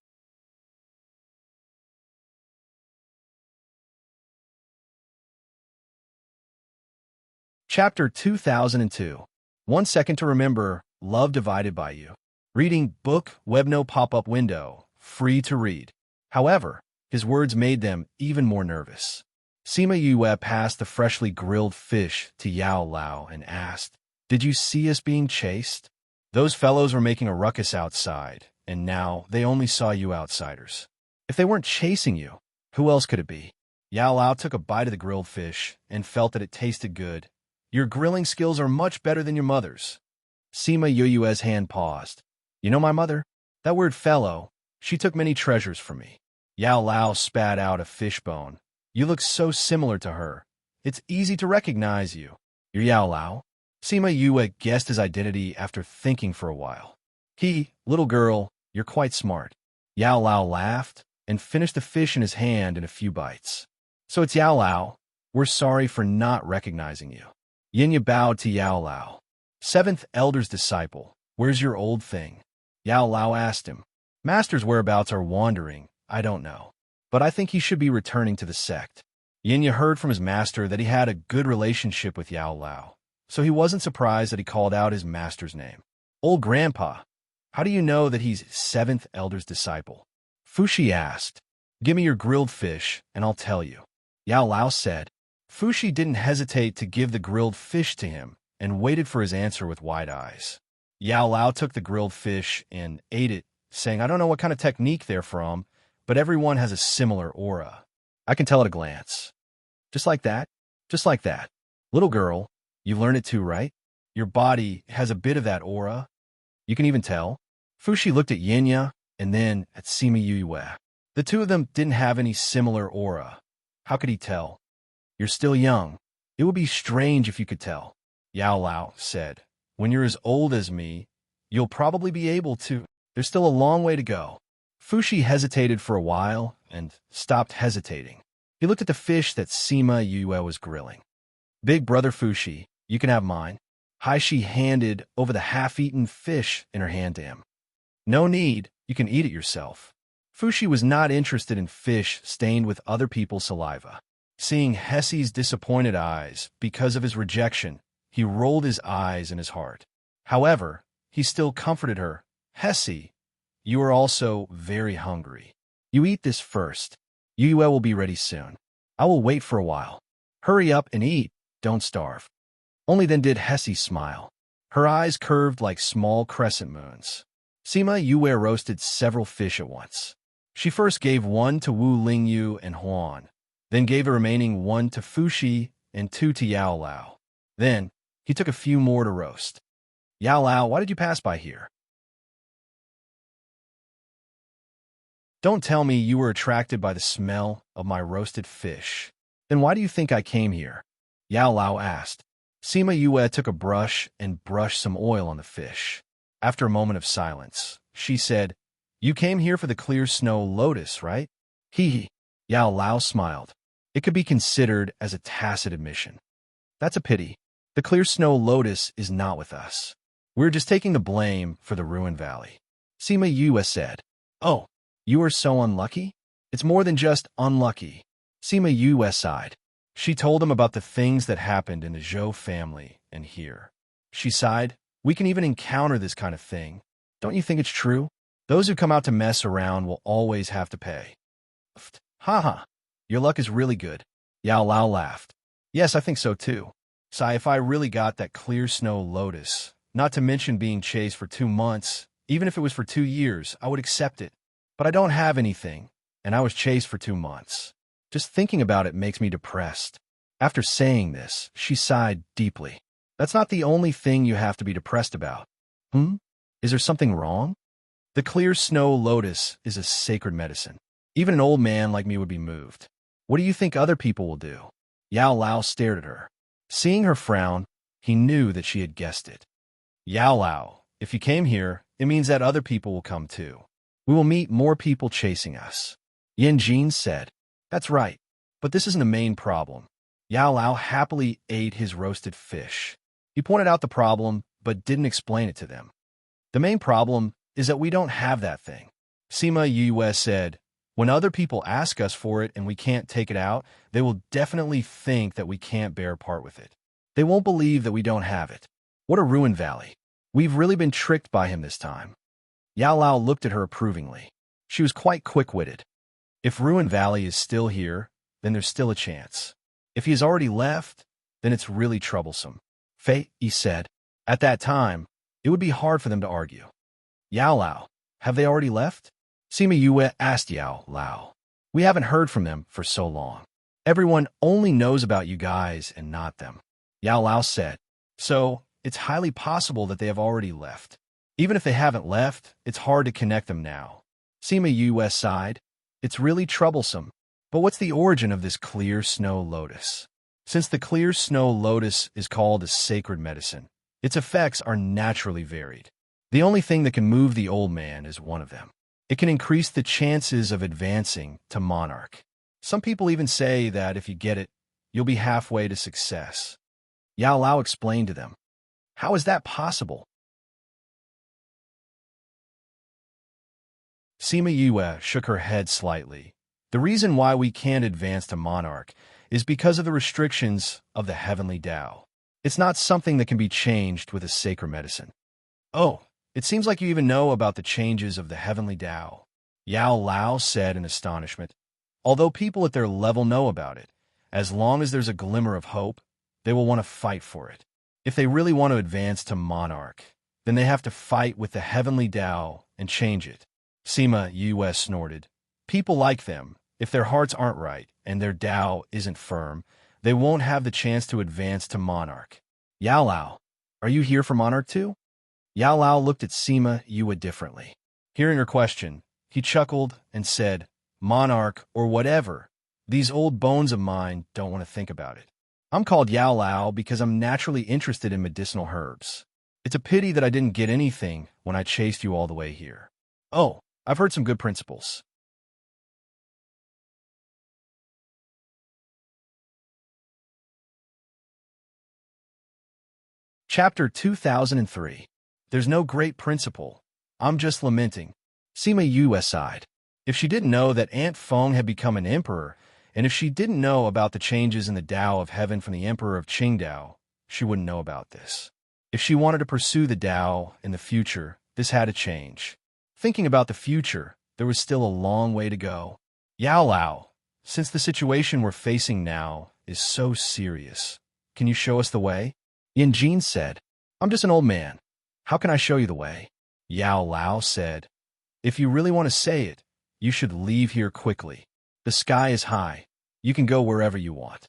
Chapter 2002. 1 second to remember, love divided by you. Reading book, Webno pop-up window, free to read. However, his words made them even more nervous. Sima Yue passed the freshly grilled fish to Yao Lao and asked, Did you see us being chased? Those fellows were making a ruckus outside, and now they only saw you outsiders. If they weren't chasing you, who else could it be? Yao Lao took a bite of the grilled fish and felt that it tasted good. Your grilling skills are much better than your mother's. Sima Yue's hand paused. You know my mother? That weird fellow. She took many treasures from me. Yao Lao spat out a fish bone. You look so similar to her. It's easy to recognize you. You're Yao Lao? Sima Yue guessed his identity after thinking for a while. Little girl, you're quite smart. Yao Lao laughed and finished the fish in his hand in a few bites. So it's Yao Lao. We're sorry for not recognizing you. Yinya bowed to Yao Lao. 7th Elder's disciple, where's your old thing? Yao Lao asked him. Master's whereabouts are wandering, I don't know. But I think he should be returning to the sect. Yinya heard from his master that he had a good relationship with Yao Lao, so he wasn't surprised that he called out his master's name. Old grandpa, how do you know that he's 7th Elder's disciple? Fushi asked. Give me your grilled fish, and I'll tell you. Yao Lao said. Fushi didn't hesitate to give the grilled fish to him and waited for his answer with wide eyes. Yao Lao took the grilled fish and ate it, saying, I don't know what kind of technique they're from, but everyone has a similar aura. I can tell at a glance. Just like that? Just like that. Little girl, you learned it too, right? Your body has a bit of that aura. You can even tell. Fushi looked at Yinya and then at Sima Yue. The two of them didn't have any similar aura. How could he tell? You're still young. It would be strange if you could tell. Yao Lao said, when you're as old as me, you'll probably be able to. There's still a long way to go. Fushi hesitated for a while and stopped hesitating. He looked at the fish that Sima Yue was grilling. Big brother Fushi, you can have mine. Haishi handed over the half-eaten fish in her hand to him. No need, you can eat it yourself. Fushi was not interested in fish stained with other people's saliva. Seeing Hesse's disappointed eyes because of his rejection, he rolled his eyes in his heart. However, he still comforted her. Hesse, you are also very hungry. You eat this first. Yue will be ready soon. I will wait for a while. Hurry up and eat, don't starve. Only then did Hesse smile. Her eyes curved like small crescent moons. Sima Yue roasted several fish at once. She first gave one to Wu Lingyu and Huan, then gave the remaining one to Fushi and two to Yao Lao. Then, he took a few more to roast. Yao Lao, why did you pass by here? Don't tell me you were attracted by the smell of my roasted fish. Then why do you think I came here? Yao Lao asked. Sima Yue took a brush and brushed some oil on the fish. After a moment of silence, she said, You came here for the clear snow lotus, right? Hee. Yao Lao smiled. It could be considered as a tacit admission. That's a pity. The clear snow lotus is not with us. We're just taking the blame for the ruined valley. Sima Yue said. Oh, you are so unlucky? It's more than just unlucky. Sima Yue sighed. She told him about the things that happened in the Zhou family and here. She sighed. We can even encounter this kind of thing. Don't you think it's true? Those who come out to mess around will always have to pay. Ha. Your luck is really good. Yao Lao laughed. Yes, I think so too. Sai, if I really got that clear snow lotus, not to mention being chased for 2 months, even if it was for 2 years, I would accept it. But I don't have anything, and I was chased for 2 months. Just thinking about it makes me depressed. After saying this, she sighed deeply. That's not the only thing you have to be depressed about. Is there something wrong? The clear snow lotus is a sacred medicine. Even an old man like me would be moved. What do you think other people will do? Yao Lao stared at her. Seeing her frown, he knew that she had guessed it. Yao Lao, if you came here, it means that other people will come too. We will meet more people chasing us. Yan Jin said. That's right, but this isn't the main problem. Yao Lao happily ate his roasted fish. He pointed out the problem, but didn't explain it to them. The main problem is that we don't have that thing. Sima Yue said, when other people ask us for it and we can't take it out, they will definitely think that we can't bear part with it. They won't believe that we don't have it. What a ruined valley. We've really been tricked by him this time. Yao Lao looked at her approvingly. She was quite quick-witted. If Ruined Valley is still here, then there's still a chance. If he has already left, then it's really troublesome. Fei, he said. At that time, it would be hard for them to argue. Yao Lao, have they already left? Sima Yue asked Yao Lao. We haven't heard from them for so long. Everyone only knows about you guys and not them. Yao Lao said. So, it's highly possible that they have already left. Even if they haven't left, it's hard to connect them now. Sima Yue sighed. It's really troublesome. But what's the origin of this clear snow lotus? Since the clear snow lotus is called a sacred medicine, its effects are naturally varied. The only thing that can move the old man is one of them. It can increase the chances of advancing to monarch. Some people even say that if you get it, you'll be halfway to success. Yao Lao explained to them. How is that possible? Sima Yue shook her head slightly. The reason why we can't advance to monarch is because of the restrictions of the heavenly Tao. It's not something that can be changed with a sacred medicine. Oh, it seems like you even know about the changes of the heavenly Tao. Yao Lao said in astonishment. Although people at their level know about it, as long as there's a glimmer of hope, they will want to fight for it. If they really want to advance to Monarch, then they have to fight with the heavenly Tao and change it. Sima US snorted. People like them, if their hearts aren't right and their Tao isn't firm, they won't have the chance to advance to Monarch. Yao Lao, are you here for Monarch too? Yao Lao looked at Sima Yue differently. Hearing her question, he chuckled and said, Monarch or whatever, these old bones of mine don't want to think about it. I'm called Yao Lao because I'm naturally interested in medicinal herbs. It's a pity that I didn't get anything when I chased you all the way here. Oh, I've heard some good principles. Chapter 2003. There's no great principle. I'm just lamenting. Sima Yue sighed. If she didn't know that Aunt Feng had become an emperor, and if she didn't know about the changes in the Tao of Heaven from the Emperor of Qingdao, she wouldn't know about this. If she wanted to pursue the Tao in the future, this had to change. Thinking about the future, there was still a long way to go. Yao Lao, since the situation we're facing now is so serious, can you show us the way? Yanjin said, I'm just an old man. How can I show you the way? Yao Lao said, if you really want to say it, you should leave here quickly. The sky is high. You can go wherever you want.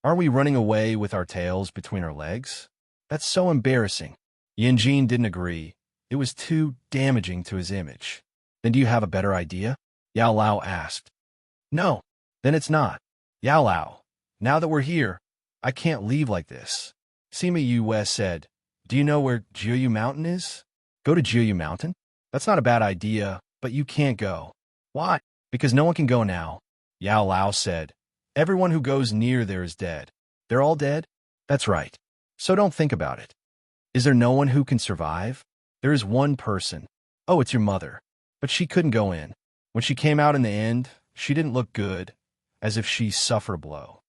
Are we running away with our tails between our legs? That's so embarrassing. Yanjin didn't agree. It was too damaging to his image. Then do you have a better idea? Yao Lao asked. No, then it's not. Yao Lao, now that we're here, I can't leave like this. Sima Yue said, do you know where Jiuyu Mountain is? Go to Jiuyu Mountain? That's not a bad idea, but you can't go. Why? Because no one can go now. Yao Lao said, everyone who goes near there is dead. They're all dead? That's right. So don't think about it. Is there no one who can survive? There is one person. Oh, it's your mother. But she couldn't go in. When she came out in the end, she didn't look good, as if she suffered a blow.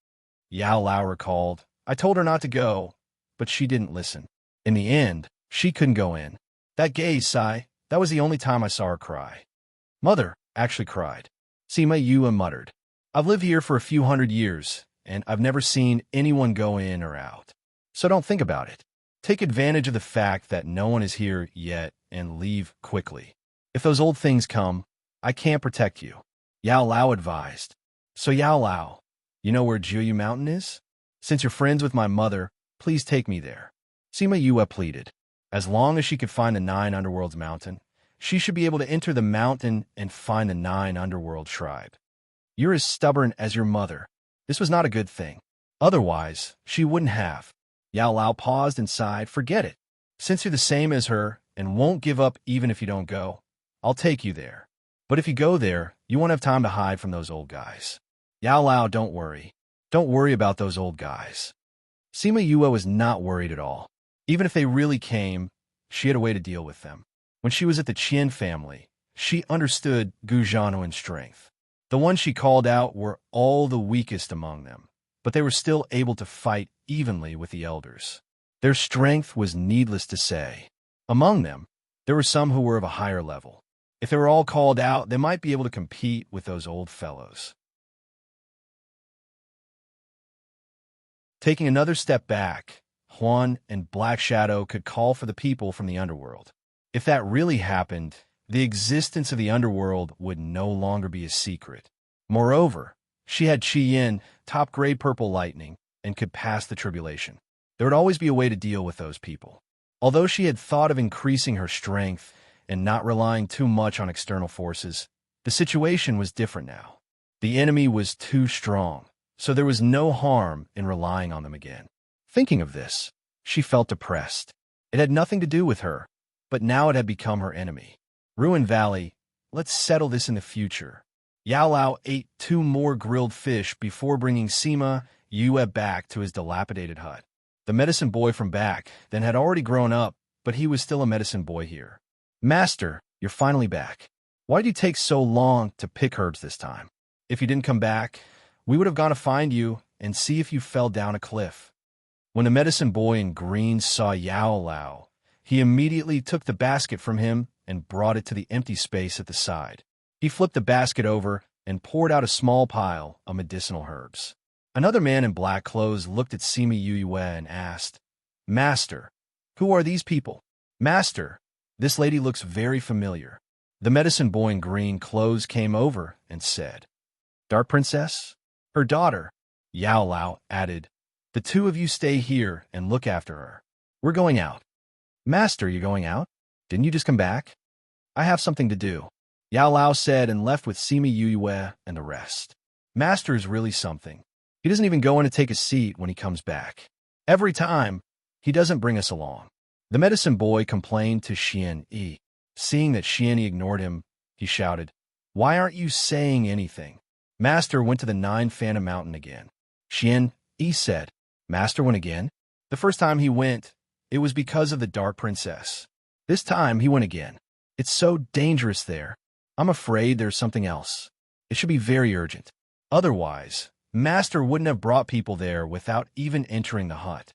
Yao Lao recalled, I told her not to go, but she didn't listen. In the end, she couldn't go in. That gaze, Sai, that was the only time I saw her cry. Mother actually cried. Sima Yue muttered, I've lived here for a few hundred years, and I've never seen anyone go in or out. So don't think about it. Take advantage of the fact that no one is here yet and leave quickly. If those old things come, I can't protect you. Yao Lao advised. So Yao Lao, you know where Jiuyu Mountain is? Since you're friends with my mother, please take me there. Sima Yue pleaded. As long as she could find the 9 Underworlds mountain, she should be able to enter the mountain and find the 9 Underworld tribe. You're as stubborn as your mother. This was not a good thing. Otherwise, she wouldn't have. Yao Lao paused and sighed, forget it. Since you're the same as her and won't give up even if you don't go, I'll take you there. But if you go there, you won't have time to hide from those old guys. Yao Lao, don't worry. Don't worry about those old guys. Sima Yue was not worried at all. Even if they really came, she had a way to deal with them. When she was at the Qian family, she understood Gu Zhanwen's strength. The ones she called out were all the weakest among them, but they were still able to fight evenly with the elders. Their strength was needless to say. Among them, there were some who were of a higher level. If they were all called out, they might be able to compete with those old fellows. Taking another step back, Huan and Black Shadow could call for the people from the underworld. If that really happened, the existence of the underworld would no longer be a secret. Moreover, she had Qi Yin, top-grade purple lightning, and could pass the tribulation. There would always be a way to deal with those people. Although she had thought of increasing her strength and not relying too much on external forces, the situation was different now. The enemy was too strong, so there was no harm in relying on them again. Thinking of this, she felt depressed. It had nothing to do with her, but now it had become her enemy. Ruin Valley, let's settle this in the future. Yao Lao ate 2 more grilled fish before bringing Sima Yue back to his dilapidated hut. The medicine boy from back then had already grown up, but he was still a medicine boy here. Master, you're finally back. Why did you take so long to pick herbs this time? If you didn't come back, we would have gone to find you and see if you fell down a cliff. When the medicine boy in green saw Yao Lao, he immediately took the basket from him and brought it to the empty space at the side. He flipped the basket over and poured out a small pile of medicinal herbs. Another man in black clothes looked at Sima Yue and asked, "Master, who are these people?" "Master, this lady looks very familiar." The medicine boy in green clothes came over and said, "Dark Princess? Her daughter." Yao Lao added, "The two of you stay here and look after her. We're going out." "Master, you're going out? Didn't you just come back?" "I have something to do," Yao Lao said and left with Sima Yue and the rest. Master is really something. He doesn't even go in to take a seat when he comes back. Every time, he doesn't bring us along. The medicine boy complained to Xian Yi. Seeing that Xian Yi ignored him, he shouted, "Why aren't you saying anything?" Master went to the 9 Phantom Mountain again. Xian Yi said, "Master went again?" The first time he went, it was because of the Dark Princess. This time he went again. "It's so dangerous there. I'm afraid there's something else. It should be very urgent. Otherwise, Master wouldn't have brought people there without even entering the hut."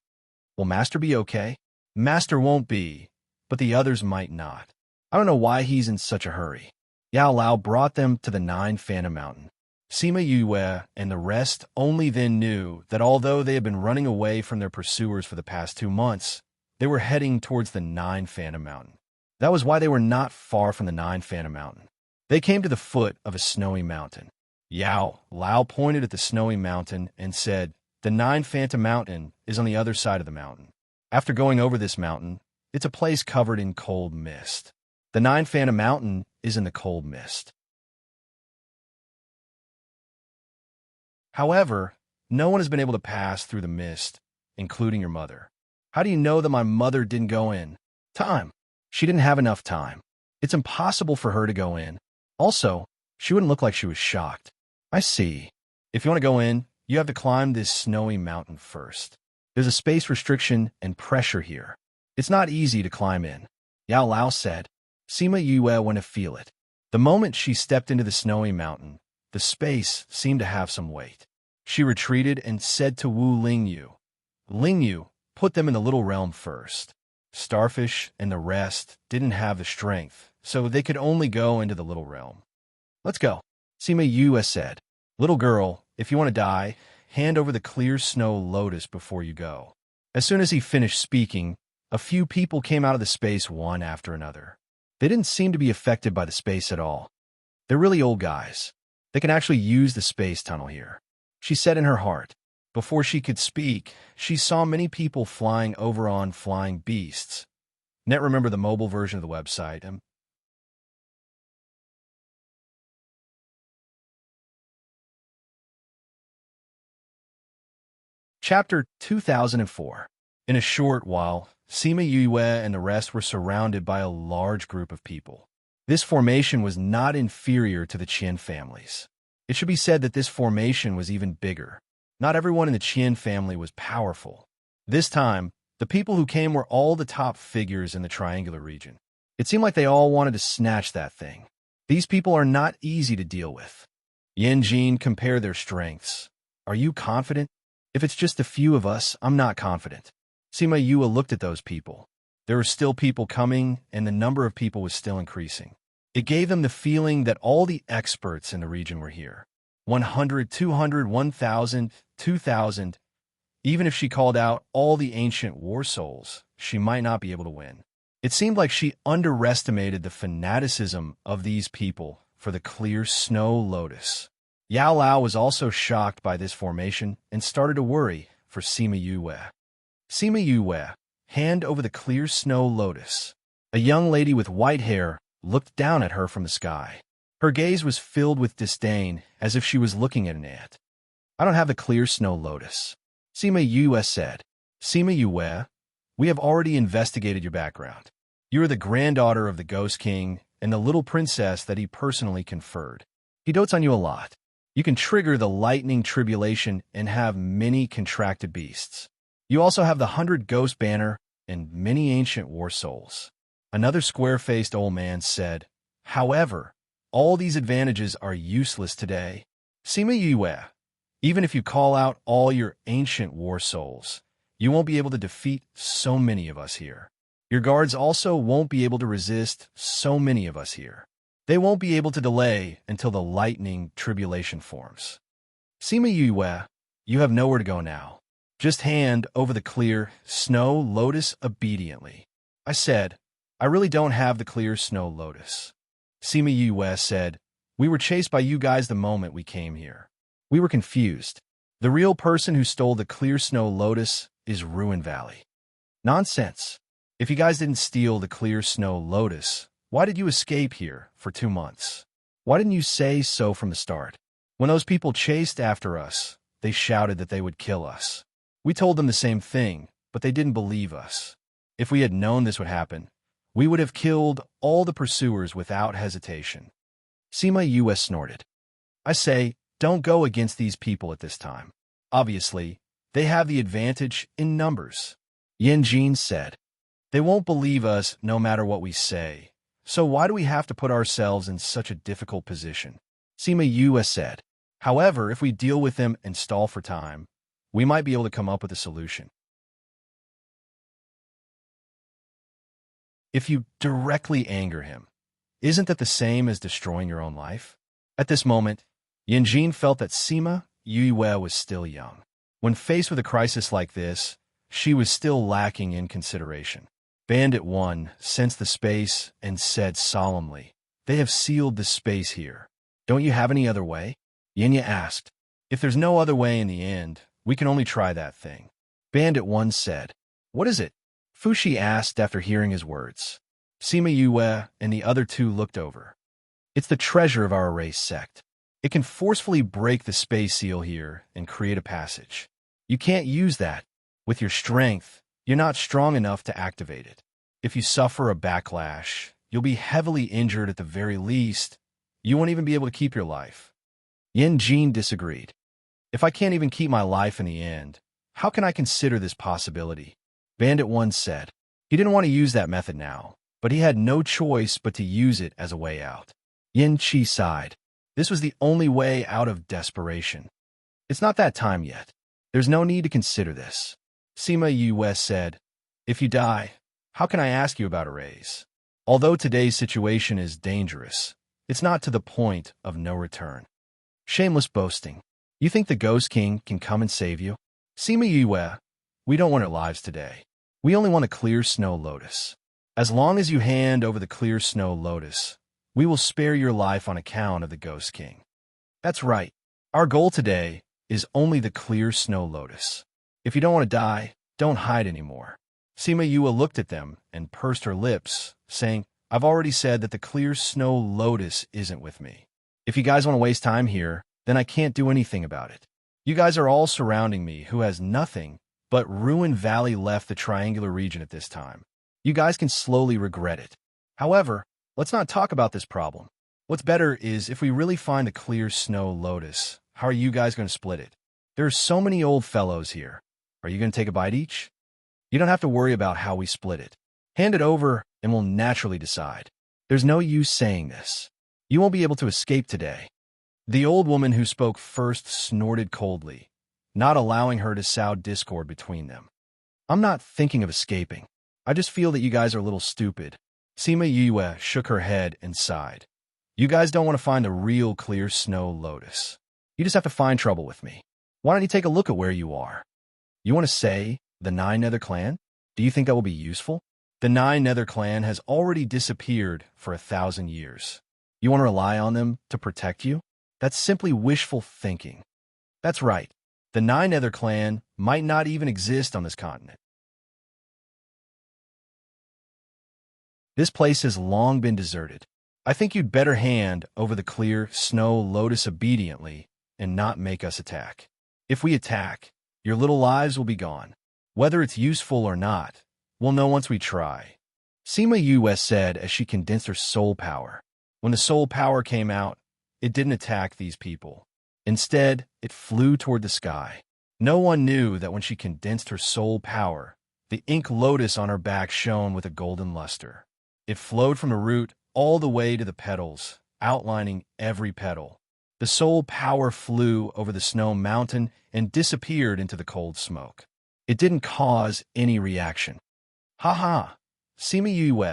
"Will Master be okay?" "Master won't be, but the others might not. I don't know why he's in such a hurry." Yao Lao brought them to the 9 Phantom Mountain. Sima Yue and the rest only then knew that although they had been running away from their pursuers for the past 2 months, they were heading towards the 9 Phantom Mountain. That was why they were not far from the 9 Phantom Mountain. They came to the foot of a snowy mountain. Yao Lao pointed at the snowy mountain and said, "The 9 Phantom Mountain is on the other side of the mountain." After going over this mountain, it's a place covered in cold mist. The 9 Phantom Mountain is in the cold mist. However, no one has been able to pass through the mist, including your mother. "How do you know that my mother didn't go in?" "Time. She didn't have enough time. It's impossible for her to go in. Also, she wouldn't look like she was shocked." "I see. If you want to go in, you have to climb this snowy mountain first. There's a space restriction and pressure here. It's not easy to climb in." Yao Lao said. Sima Yue went to feel it. The moment she stepped into the snowy mountain, the space seemed to have some weight. She retreated and said to Wu Lingyu, "Lingyu, put them in the little realm first." Starfish and the rest didn't have the strength, so they could only go into the little realm. "Let's go," Sima Yue said. "Little girl, if you want to die, hand over the clear snow lotus before you go." As soon as he finished speaking, a few people came out of the space one after another. They didn't seem to be affected by the space at all. They're really old guys. They can actually use the space tunnel here, she said in her heart. Before she could speak, she saw many people flying over on flying beasts. Net remember the mobile version of the website. Chapter 2004. In a short while, Sima Yue and the rest were surrounded by a large group of people. This formation was not inferior to the Qian families. It should be said that this formation was even bigger. Not everyone in the Qian family was powerful. This time, the people who came were all the top figures in the triangular region. It seemed like they all wanted to snatch that thing. These people are not easy to deal with. Yanjin compared their strengths. "Are you confident?" "If it's just a few of us, I'm not confident." Sima Yue looked at those people. There were still people coming, and the number of people was still increasing. It gave them the feeling that all the experts in the region were here. 100, 200, 1,000, 2,000. Even if she called out all the ancient war souls, she might not be able to win. It seemed like she underestimated the fanaticism of these people for the clear snow lotus. Yao Lao was also shocked by this formation and started to worry for Sima Yue. "Sima Yue, hand over the clear snow lotus." A young lady with white hair looked down at her from the sky. Her gaze was filled with disdain, as if she was looking at an ant. "I don't have the clear snow lotus," Sima Yue said. "Sima Yue, we have already investigated your background. You are the granddaughter of the Ghost King and the little princess that he personally conferred. He dotes on you a lot. You can trigger the lightning tribulation and have many contracted beasts. You also have the 100 Ghost Banner and many ancient war souls." Another square-faced old man said, "However, all these advantages are useless today. Sima Yue, even if you call out all your ancient war souls, you won't be able to defeat so many of us here. Your guards also won't be able to resist so many of us here. They won't be able to delay until the lightning tribulation forms. Sima Yue, you have nowhere to go now. Just hand over the clear snow lotus obediently. I said, I really don't have the clear snow lotus. Sima Yue said, we were chased by you guys the moment we came here. We were confused. The real person who stole the clear snow lotus is Ruin Valley. Nonsense. If you guys didn't steal the clear snow lotus, why did you escape here for 2 months? Why didn't you say so from the start? When those people chased after us, they shouted that they would kill us. We told them the same thing, but they didn't believe us. If we had known this would happen, we would have killed all the pursuers without hesitation. Sima Yue snorted. I say, don't go against these people at this time. Obviously, they have the advantage in numbers. Yanjin said. They won't believe us no matter what we say, so why do we have to put ourselves in such a difficult position? Sima Yue said. However, if we deal with them and stall for time, we might be able to come up with a solution. If you directly anger him, isn't that the same as destroying your own life? At this moment, Yanjin felt that Sima Yue was still young. When faced with a crisis like this, she was still lacking in consideration. Bandit 1 sensed the space and said solemnly, they have sealed the space here. Don't you have any other way? Yinya asked. If there's no other way in the end, we can only try that thing. Bandit 1 said. What is it? Fushi asked after hearing his words. Sima Yue and the other two looked over. It's the treasure of our race sect. It can forcefully break the space seal here and create a passage. You can't use that. With your strength, you're not strong enough to activate it. If you suffer a backlash, you'll be heavily injured at the very least. You won't even be able to keep your life. Yanjin disagreed. If I can't even keep my life in the end, how can I consider this possibility? Bandit 1 said. He didn't want to use that method now, but he had no choice but to use it as a way out. Yin Qi sighed. This was the only way out of desperation. It's not that time yet. There's no need to consider this. Sima Yue said, if you die, how can I ask you about a raise? Although today's situation is dangerous, it's not to the point of no return. Shameless boasting. You think the Ghost King can come and save you? Sima Yue, we don't want our lives today. We only want a clear snow lotus. As long as you hand over the clear snow lotus, we will spare your life on account of the Ghost King. That's right. Our goal today is only the clear snow lotus. If you don't want to die, don't hide anymore. Sima Yue looked at them and pursed her lips, saying, I've already said that the clear snow lotus isn't with me. If you guys want to waste time here, then I can't do anything about it. You guys are all surrounding me who has nothing but Ruin Valley left the triangular region at this time. You guys can slowly regret it. However, let's not talk about this problem. What's better is if we really find the clear snow lotus, how are you guys going to split it? There are so many old fellows here. Are you going to take a bite each? You don't have to worry about how we split it. Hand it over and we'll naturally decide. There's no use saying this. You won't be able to escape today. The old woman who spoke first snorted coldly, not allowing her to sow discord between them. I'm not thinking of escaping. I just feel that you guys are a little stupid. Sima Yue shook her head and sighed. You guys don't want to find the real clear snow lotus. You just have to find trouble with me. Why don't you take a look at where you are? You want to say the Nine Nether Clan? Do you think that will be useful? The Nine Nether Clan has already disappeared for 1,000 years. You want to rely on them to protect you? That's simply wishful thinking. That's right. The Nine Nether Clan might not even exist on this continent. This place has long been deserted. I think you'd better hand over the clear snow lotus obediently and not make us attack. If we attack, your little lives will be gone. Whether it's useful or not, we'll know once we try. Sima Yue said as she condensed her soul power. When the soul power came out, it didn't attack these people. Instead, it flew toward the sky. No one knew that when she condensed her soul power, the ink lotus on her back shone with a golden luster. It flowed from the root all the way to the petals, outlining every petal. The soul power flew over the snow mountain and disappeared into the cold smoke. It didn't cause any reaction. Ha ha! Sima Yue,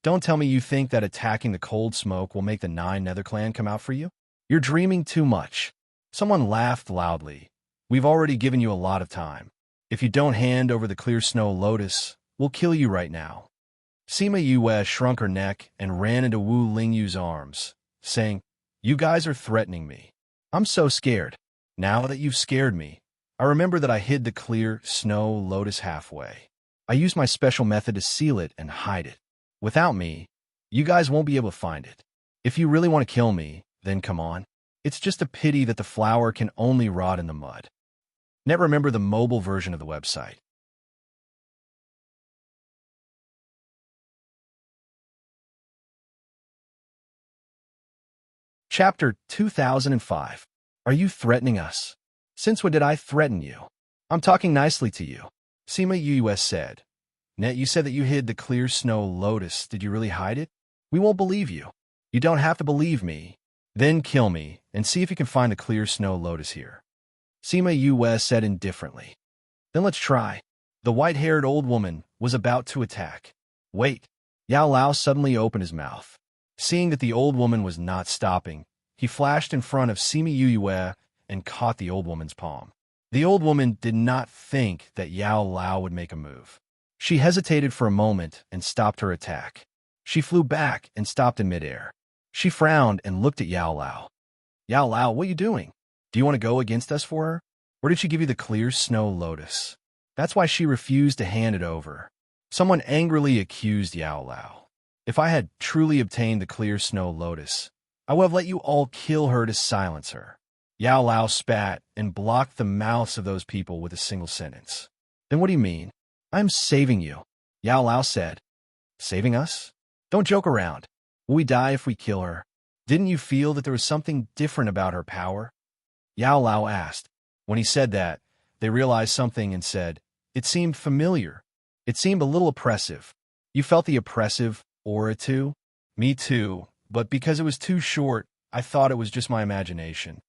Don't tell me you think that attacking the cold smoke will make the Nine Nether Clan come out for you? You're dreaming too much. Someone laughed loudly. We've already given you a lot of time. If you don't hand over the clear snow lotus, we'll kill you right now. Sima Yue shrunk her neck and ran into Wu Lingyu's arms, saying, You guys are threatening me. I'm so scared. Now that you've scared me, I remember that I hid the clear snow lotus halfway. I used my special method to seal it and hide it. Without me, you guys won't be able to find it. If you really want to kill me, then come on. It's just a pity that the flower can only rot in the mud. Net remember the mobile version of the website. Chapter 2005. Are you threatening us? Since when did I threaten you? I'm talking nicely to you. Sima Yue said. Net, you said that you hid the clear snow lotus. Did you really hide it? We won't believe you. You don't have to believe me. Then kill me and see if you can find the clear snow lotus here. Sima Yue said indifferently. Then let's try. The white-haired old woman was about to attack. Wait. Yao Lao suddenly opened his mouth. Seeing that the old woman was not stopping, he flashed in front of Sima Yue and caught the old woman's palm. The old woman did not think that Yao Lao would make a move. She hesitated for a moment and stopped her attack. She flew back and stopped in midair. She frowned and looked at Yao Lao. Yao Lao, what are you doing? Do you want to go against us for her? Or did she give you the clear snow lotus? That's why she refused to hand it over. Someone angrily accused Yao Lao. If I had truly obtained the clear snow lotus, I would have let you all kill her to silence her. Yao Lao spat and blocked the mouths of those people with a single sentence. Then what do you mean? I'm saving you, Yao Lao said. Saving us? Don't joke around. Will we die if we kill her? Didn't you feel that there was something different about her power? Yao Lao asked. When he said that, they realized something and said, It seemed familiar. It seemed a little oppressive. You felt the oppressive aura too? Me too, but because it was too short, I thought it was just my imagination.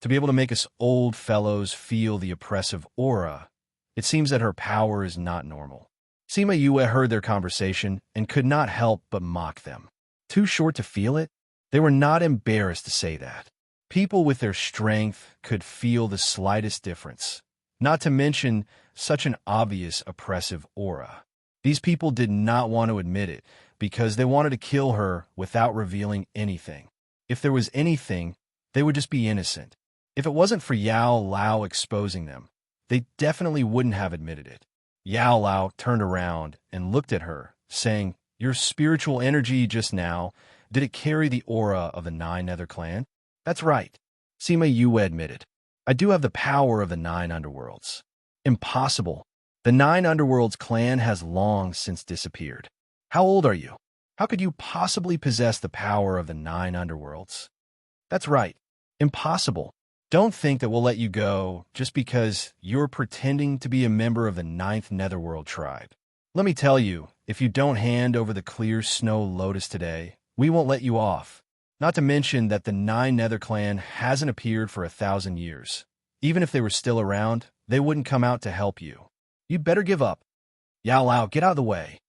To be able to make us old fellows feel the oppressive aura, it seems that her power is not normal. Sima Yue heard their conversation and could not help but mock them. Too short to feel it? They were not embarrassed to say that. People with their strength could feel the slightest difference, not to mention such an obvious oppressive aura. These people did not want to admit it because they wanted to kill her without revealing anything. If there was anything, they would just be innocent. If it wasn't for Yao Lao exposing them, they definitely wouldn't have admitted it. Yao Lao turned around and looked at her, saying, Your spiritual energy just now, did it carry the aura of the Nine Nether Clan? That's right. Sima Yue admitted. I do have the power of the Nine Underworlds. Impossible. The Nine Underworlds clan has long since disappeared. How old are you? How could you possibly possess the power of the Nine Underworlds? That's right. Impossible. Don't think that we'll let you go just because you're pretending to be a member of the Ninth Netherworld tribe. Let me tell you, if you don't hand over the clear snow lotus today, we won't let you off. Not to mention that the Nine Nether Clan hasn't appeared for 1,000 years. Even if they were still around, they wouldn't come out to help you. You'd better give up. Yao Lao, get out of the way.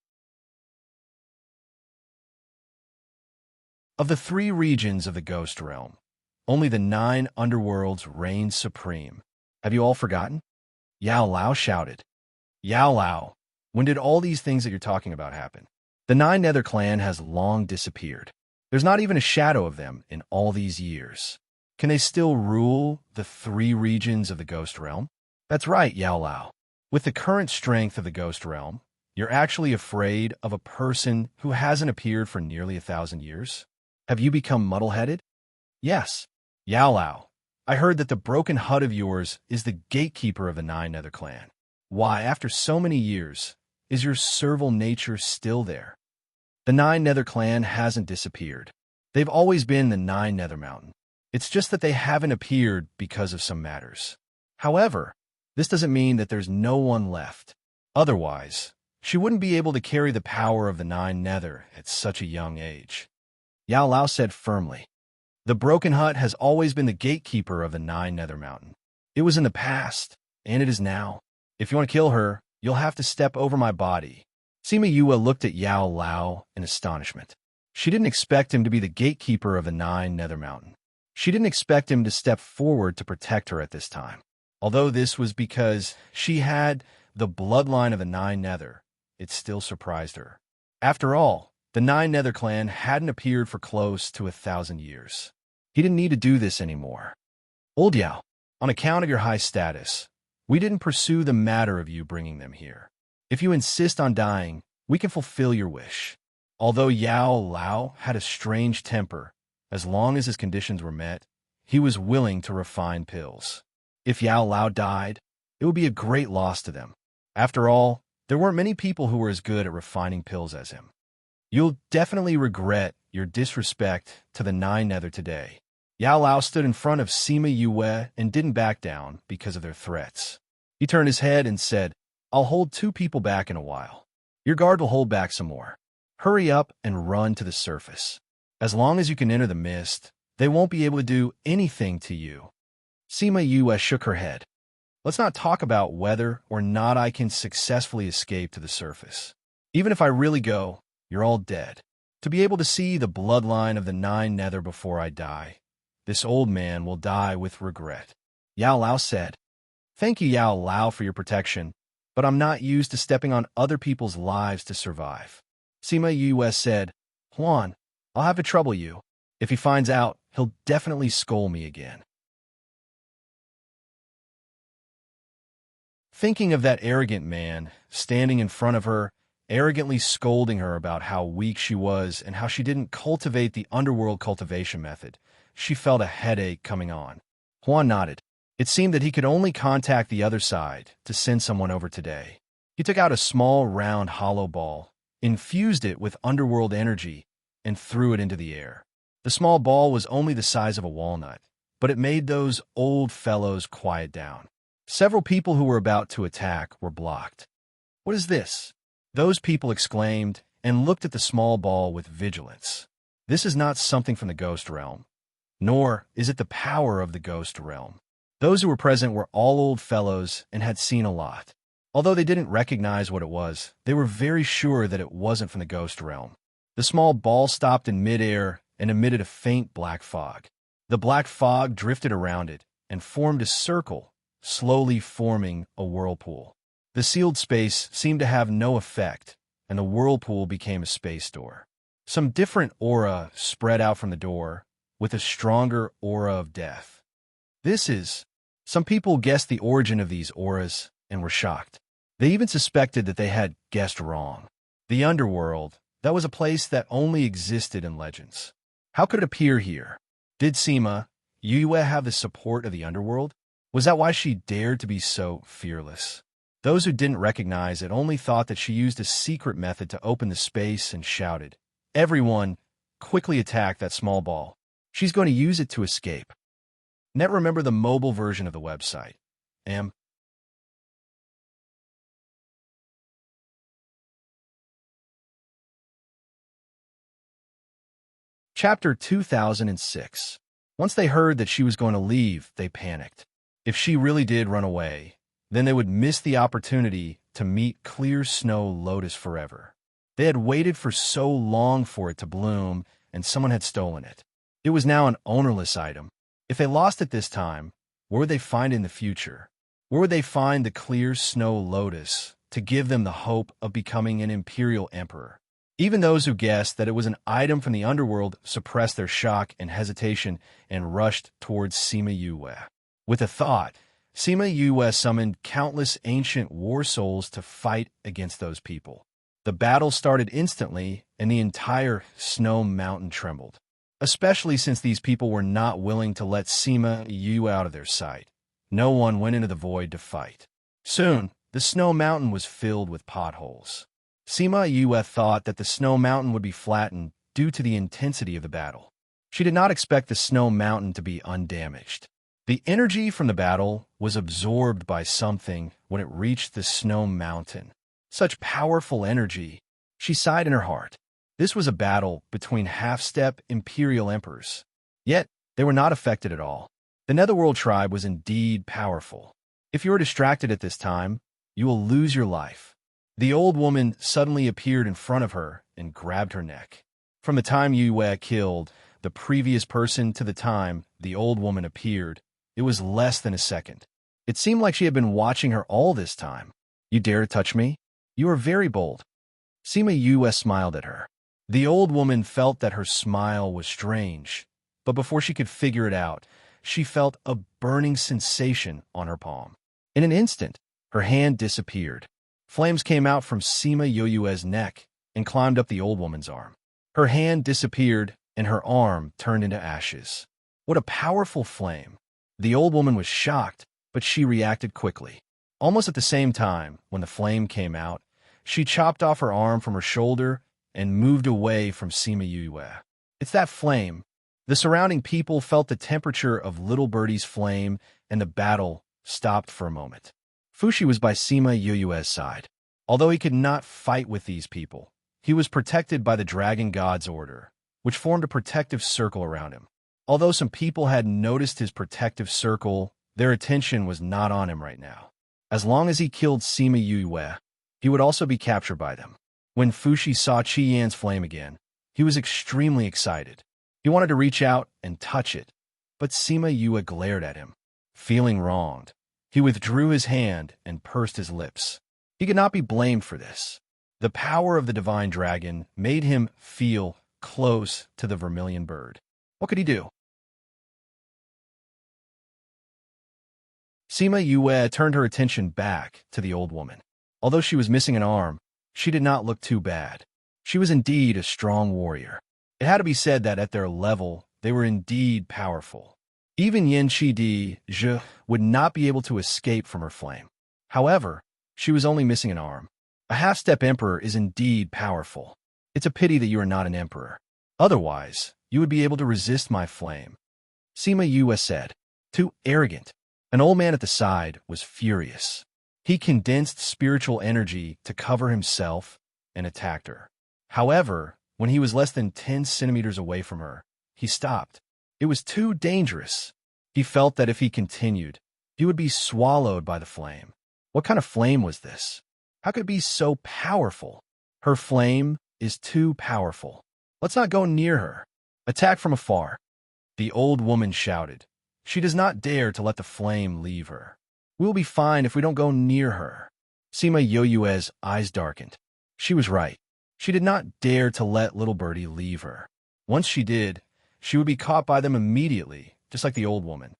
Of the 3 regions of the Ghost Realm, only the 9 underworlds reign supreme. Have you all forgotten? Yao Lao shouted. Yao Lao, when did all these things that you're talking about happen? The Nine Nether Clan has long disappeared. There's not even a shadow of them in all these years. Can they still rule the 3 regions of the Ghost Realm? That's right, Yao Lao. With the current strength of the Ghost Realm, you're actually afraid of a person who hasn't appeared for nearly 1,000 years? Have you become muddle-headed? Yes. Yao Lao, I heard that the broken hut of yours is the gatekeeper of the Nine Nether Clan. Why, after so many years, is your servile nature still there? The Nine Nether Clan hasn't disappeared. They've always been the Nine Nether Mountain. It's just that they haven't appeared because of some matters. However, this doesn't mean that there's no one left. Otherwise, she wouldn't be able to carry the power of the Nine Nether at such a young age. Yao Lao said firmly. The Broken Hut has always been the gatekeeper of the Nine Nether Mountain. It was in the past, and it is now. If you want to kill her, you'll have to step over my body. Sima Yue looked at Yao Lao in astonishment. She didn't expect him to be the gatekeeper of the 9 Nether Mountain. She didn't expect him to step forward to protect her at this time. Although this was because she had the bloodline of the 9 Nether, it still surprised her. After all, the 9 Nether clan hadn't appeared for close to 1,000 years. He didn't need to do this anymore. Old Yao, on account of your high status, we didn't pursue the matter of you bringing them here. If you insist on dying, we can fulfill your wish. Although Yao Lao had a strange temper, as long as his conditions were met, he was willing to refine pills. If Yao Lao died, it would be a great loss to them. After all, there weren't many people who were as good at refining pills as him. You'll definitely regret your disrespect to the 9 Nether today. Yao Lao stood in front of Sima Yue and didn't back down because of their threats. He turned his head and said, I'll hold 2 people back in a while. Your guard will hold back some more. Hurry up and run to the surface. As long as you can enter the mist, they won't be able to do anything to you. Sima Yue shook her head. Let's not talk about whether or not I can successfully escape to the surface. Even if I really go, you're all dead. To be able to see the bloodline of the 9 Nether before I die, this old man will die with regret. Yao Lao said, Thank you, Yao Lao, for your protection, but I'm not used to stepping on other people's lives to survive. Sima Yue said, Huan, I'll have to trouble you. If he finds out, he'll definitely scold me again. Thinking of that arrogant man standing in front of her, arrogantly scolding her about how weak she was and how she didn't cultivate the underworld cultivation method, she felt a headache coming on. Huan nodded. It seemed that he could only contact the other side to send someone over today. He took out a small, round, hollow ball, infused it with underworld energy, and threw it into the air. The small ball was only the size of a walnut, but it made those old fellows quiet down. Several people who were about to attack were blocked. What is this? Those people exclaimed and looked at the small ball with vigilance. This is not something from the ghost realm, nor is it the power of the ghost realm. Those who were present were all old fellows and had seen a lot. Although they didn't recognize what it was, they were very sure that it wasn't from the ghost realm. The small ball stopped in midair and emitted a faint black fog. The black fog drifted around it and formed a circle, slowly forming a whirlpool. The sealed space seemed to have no effect, and the whirlpool became a space door. Some different aura spread out from the door, with a stronger aura of death. Some people guessed the origin of these auras and were shocked. They even suspected that they had guessed wrong. The underworld, that was a place that only existed in legends. How could it appear here? Did Sima Yue have the support of the underworld? Was that why she dared to be so fearless? Those who didn't recognize it only thought that she used a secret method to open the space and shouted, Everyone, quickly attack that small ball. She's going to use it to escape. Remember the mobile version of the website. Chapter 2006. Once they heard that she was going to leave, they panicked. If she really did run away, then they would miss the opportunity to meet Clear Snow Lotus forever. They had waited for so long for it to bloom, and someone had stolen it. It was now an ownerless item. If they lost it this time, where would they find it in the future? Where would they find the Clear Snow Lotus to give them the hope of becoming an imperial emperor? Even those who guessed that it was an item from the underworld suppressed their shock and hesitation and rushed towards Sima Yue. With a thought, Sima Yue summoned countless ancient war souls to fight against those people. The battle started instantly, and the entire snow mountain trembled, especially since these people were not willing to let Sima Yue out of their sight. No one went into the void to fight. Soon, the snow mountain was filled with potholes. Sima Yue thought that the snow mountain would be flattened due to the intensity of the battle. She did not expect the snow mountain to be undamaged. The energy from the battle was absorbed by something when it reached the snow mountain. Such powerful energy. She sighed in her heart. This was a battle between half-step imperial emperors. Yet, they were not affected at all. The Netherworld tribe was indeed powerful. If you are distracted at this time, you will lose your life. The old woman suddenly appeared in front of her and grabbed her neck. From the time Yue killed the previous person to the time the old woman appeared, it was less than a second. It seemed like she had been watching her all this time. You dare to touch me? You are very bold. Sima Yue smiled at her. The old woman felt that her smile was strange, but before she could figure it out, she felt a burning sensation on her palm. In an instant, her hand disappeared. Flames came out from Sima Yue's neck and climbed up the old woman's arm. Her hand disappeared, and her arm turned into ashes. What a powerful flame! The old woman was shocked, but she reacted quickly. Almost at the same time, when the flame came out, she chopped off her arm from her shoulder and moved away from Sima Yue. It's that flame. The surrounding people felt the temperature of little birdie's flame, and the battle stopped for a moment. Fushi was by Sima Yue's side. Although he could not fight with these people, he was protected by the Dragon God's order, which formed a protective circle around him. Although some people had noticed his protective circle, their attention was not on him right now. As long as he killed Sima Yue, he would also be captured by them. When Fushi saw Qi Yan's flame again, he was extremely excited. He wanted to reach out and touch it, but Sima Yue glared at him. Feeling wronged, he withdrew his hand and pursed his lips. He could not be blamed for this. The power of the divine dragon made him feel close to the vermilion bird. What could he do? Sima Yue turned her attention back to the old woman. Although she was missing an arm, she did not look too bad. She was indeed a strong warrior. It had to be said that at their level, they were indeed powerful. Even Yin Qi Zhe would not be able to escape from her flame. However, she was only missing an arm. A half-step emperor is indeed powerful. It's a pity that you are not an emperor. Otherwise, you would be able to resist my flame. Sima Yue said. Too arrogant. An old man at the side was furious. He condensed spiritual energy to cover himself and attacked her. However, when he was less than 10 centimeters away from her, he stopped. It was too dangerous. He felt that if he continued, he would be swallowed by the flame. What kind of flame was this? How could it be so powerful? Her flame is too powerful. Let's not go near her. Attack from afar. The old woman shouted. She does not dare to let the flame leave her. We'll be fine if we don't go near her. Sima Yue's eyes darkened. She was right. She did not dare to let little birdie leave her. Once she did, she would be caught by them immediately, just like the old woman.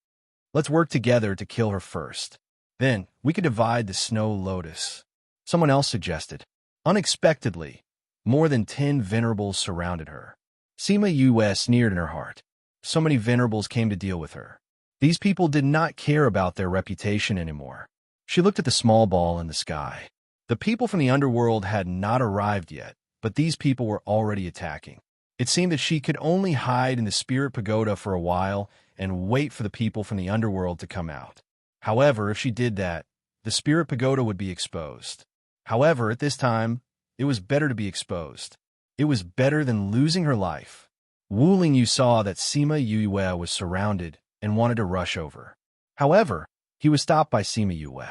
Let's work together to kill her first. Then, we could divide the snow lotus. Someone else suggested. Unexpectedly, more than 10 venerables surrounded her. Sima Yue sneered in her heart. So many venerables came to deal with her. These people did not care about their reputation anymore. She looked at the small ball in the sky. The people from the underworld had not arrived yet, but these people were already attacking. It seemed that she could only hide in the spirit pagoda for a while and wait for the people from the underworld to come out. However, if she did that, the spirit pagoda would be exposed. However, at this time, it was better to be exposed. It was better than losing her life. Wu Lingyu saw that Sima Yue was surrounded and wanted to rush over. However, he was stopped by Sima Yue.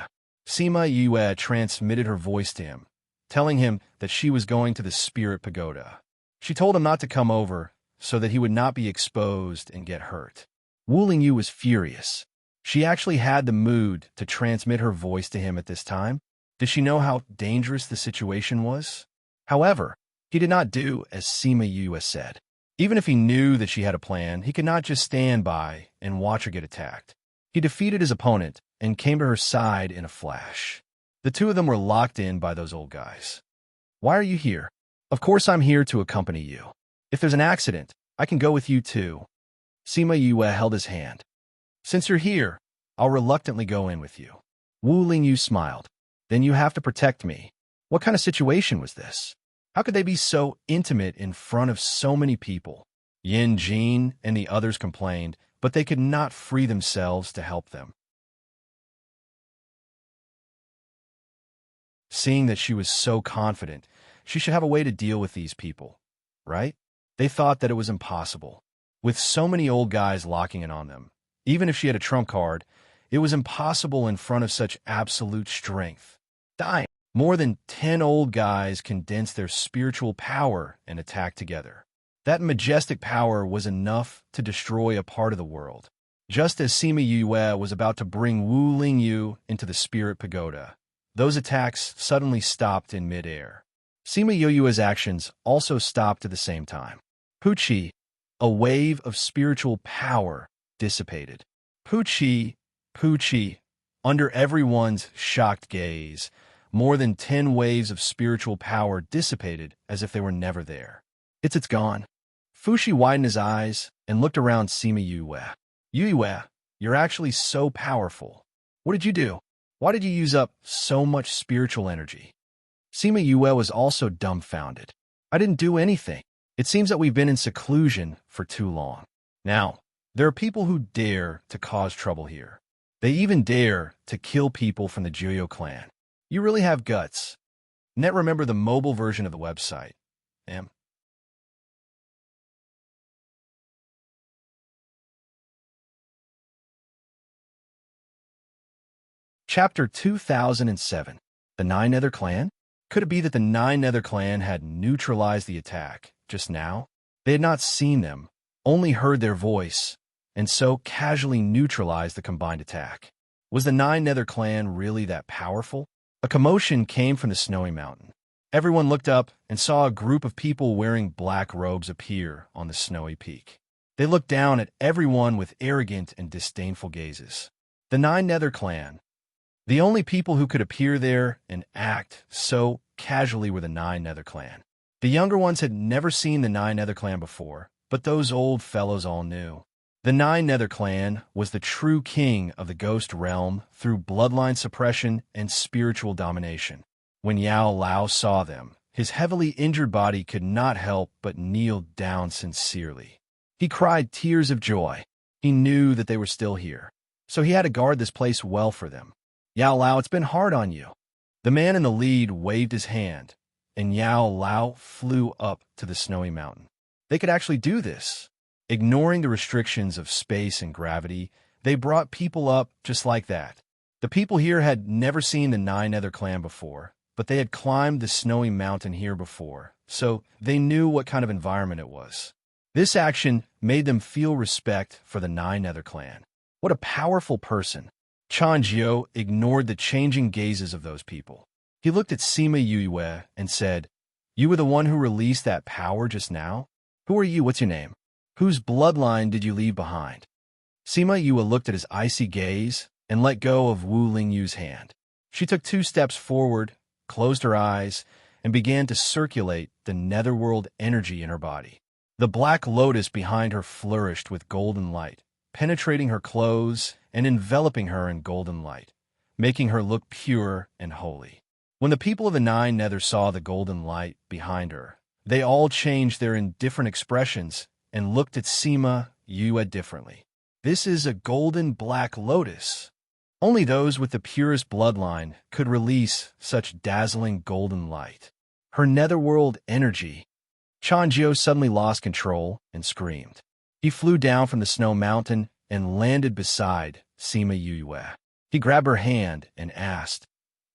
Sima Yue transmitted her voice to him, telling him that she was going to the spirit pagoda. She told him not to come over so that he would not be exposed and get hurt. Wu Lingyu was furious. She actually had the mood to transmit her voice to him at this time. Did she know how dangerous the situation was? However, he did not do as Sima Yue said. Even if he knew that she had a plan, he could not just stand by and watch her get attacked. He defeated his opponent and came to her side in a flash. The two of them were locked in by those old guys. Why are you here? Of course I'm here to accompany you. If there's an accident, I can go with you too. Sima Yue held his hand. Since you're here, I'll reluctantly go in with you. Wu Lingyu smiled. Then you have to protect me. What kind of situation was this? How could they be so intimate in front of so many people? Yin Jin and the others complained, but they could not free themselves to help them. Seeing that she was so confident, she should have a way to deal with these people, right? They thought that it was impossible. With so many old guys locking in on them, even if she had a trump card, it was impossible in front of such absolute strength. Dying. More than 10 old guys condensed their spiritual power and attacked together. That majestic power was enough to destroy a part of the world. Just as Sima Yue was about to bring Wu Lingyu into the spirit pagoda, those attacks suddenly stopped in midair. Sima Yue's actions also stopped at the same time. Puqi, a wave of spiritual power, dissipated. Puqi, under everyone's shocked gaze, more than 10 waves of spiritual power dissipated as if they were never there. It's gone. Fuxi widened his eyes and looked around Sima Yue. Yue, you're actually so powerful. What did you do? Why did you use up so much spiritual energy? Sima Yue was also dumbfounded. I didn't do anything. It seems that we've been in seclusion for too long. Now, there are people who dare to cause trouble here. They even dare to kill people from the Jiuyo clan. You really have guts. Remember the mobile version of the website. Chapter 2007. The Nine Nether Clan? Could it be that the Nine Nether Clan had neutralized the attack just now? They had not seen them, only heard their voice, and so casually neutralized the combined attack. Was the Nine Nether Clan really that powerful? A commotion came from the snowy mountain. Everyone looked up and saw a group of people wearing black robes appear on the snowy peak. They looked down at everyone with arrogant and disdainful gazes. The Nine Nether Clan. The only people who could appear there and act so casually were the Nine Nether Clan. The younger ones had never seen the Nine Nether Clan before, but those old fellows all knew. The Nine Nether Clan was the true king of the ghost realm through bloodline suppression and spiritual domination. When Yao Lao saw them, his heavily injured body could not help but kneel down sincerely. He cried tears of joy. He knew that they were still here, so he had to guard this place well for them. Yao Lao, it's been hard on you. The man in the lead waved his hand, and Yao Lao flew up to the snowy mountain. They could actually do this. Ignoring the restrictions of space and gravity, they brought people up just like that. The people here had never seen the Nine Nether Clan before, but they had climbed the snowy mountain here before, so they knew what kind of environment it was. This action made them feel respect for the Nine Nether Clan. What a powerful person. Chanjiu ignored the changing gazes of those people. He looked at Sima Yue and said, "You were the one who released that power just now? Who are you? What's your name? Whose bloodline did you leave behind?" Sima Yue looked at his icy gaze and let go of Wu Lingyu's hand. She took 2 steps forward, closed her eyes, and began to circulate the netherworld energy in her body. The black lotus behind her flourished with golden light, penetrating her clothes and enveloping her in golden light, making her look pure and holy. When the people of the Nine Nether saw the golden light behind her, they all changed their indifferent expressions and looked at Sima Yue differently. This is a golden black lotus. Only those with the purest bloodline could release such dazzling golden light. Her netherworld energy. Chanjiu suddenly lost control and screamed. He flew down from the snow mountain and landed beside Sima Yue. He grabbed her hand and asked,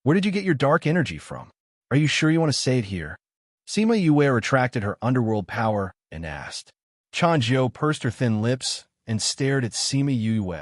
"Where did you get your dark energy from? Are you sure you want to say it here?" Sima Yue retracted her underworld power and asked. Chanjiu pursed her thin lips and stared at Sima Yue,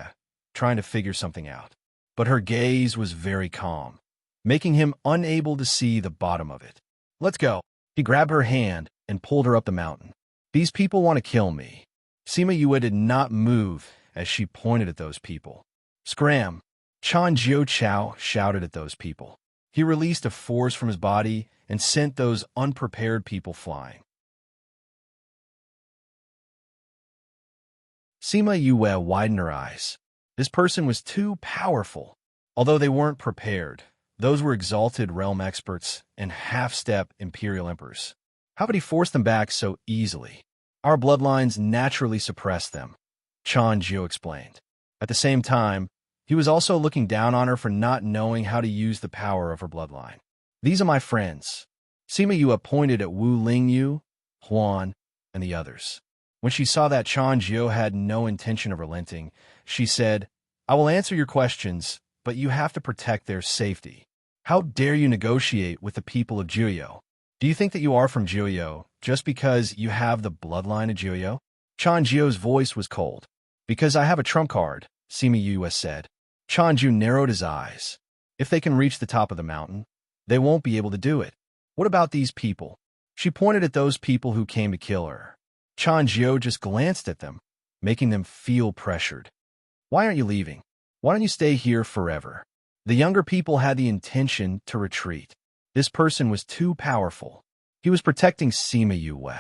trying to figure something out. But her gaze was very calm, making him unable to see the bottom of it. "Let's go." He grabbed her hand and pulled her up the mountain. "These people want to kill me." Sima Yue did not move as she pointed at those people. "Scram!" Chanjiu Chao shouted at those people. He released a force from his body and sent those unprepared people flying. Sima Yue widened her eyes. This person was too powerful. Although they weren't prepared, those were exalted realm experts and half-step imperial emperors. How could he force them back so easily? Our bloodlines naturally suppress them, Chanjiu explained. At the same time, he was also looking down on her for not knowing how to use the power of her bloodline. "These are my friends." Sima Yue pointed at Wu Lingyu, Huan, and the others. When she saw that Chanjiu had no intention of relenting, she said, "I will answer your questions, but you have to protect their safety." How dare you negotiate with the people of Jiuyo? Do you think that you are from Jiuyo just because you have the bloodline of Jiuyo? Chanjiu's voice was cold. Because I have a trump card, Sima Yue said. Chanju narrowed his eyes. If they can reach the top of the mountain, they won't be able to do it. What about these people? She pointed at those people who came to kill her. Chanjiu just glanced at them, making them feel pressured. Why aren't you leaving? Why don't you stay here forever? The younger people had the intention to retreat. This person was too powerful. He was protecting Sima Yue.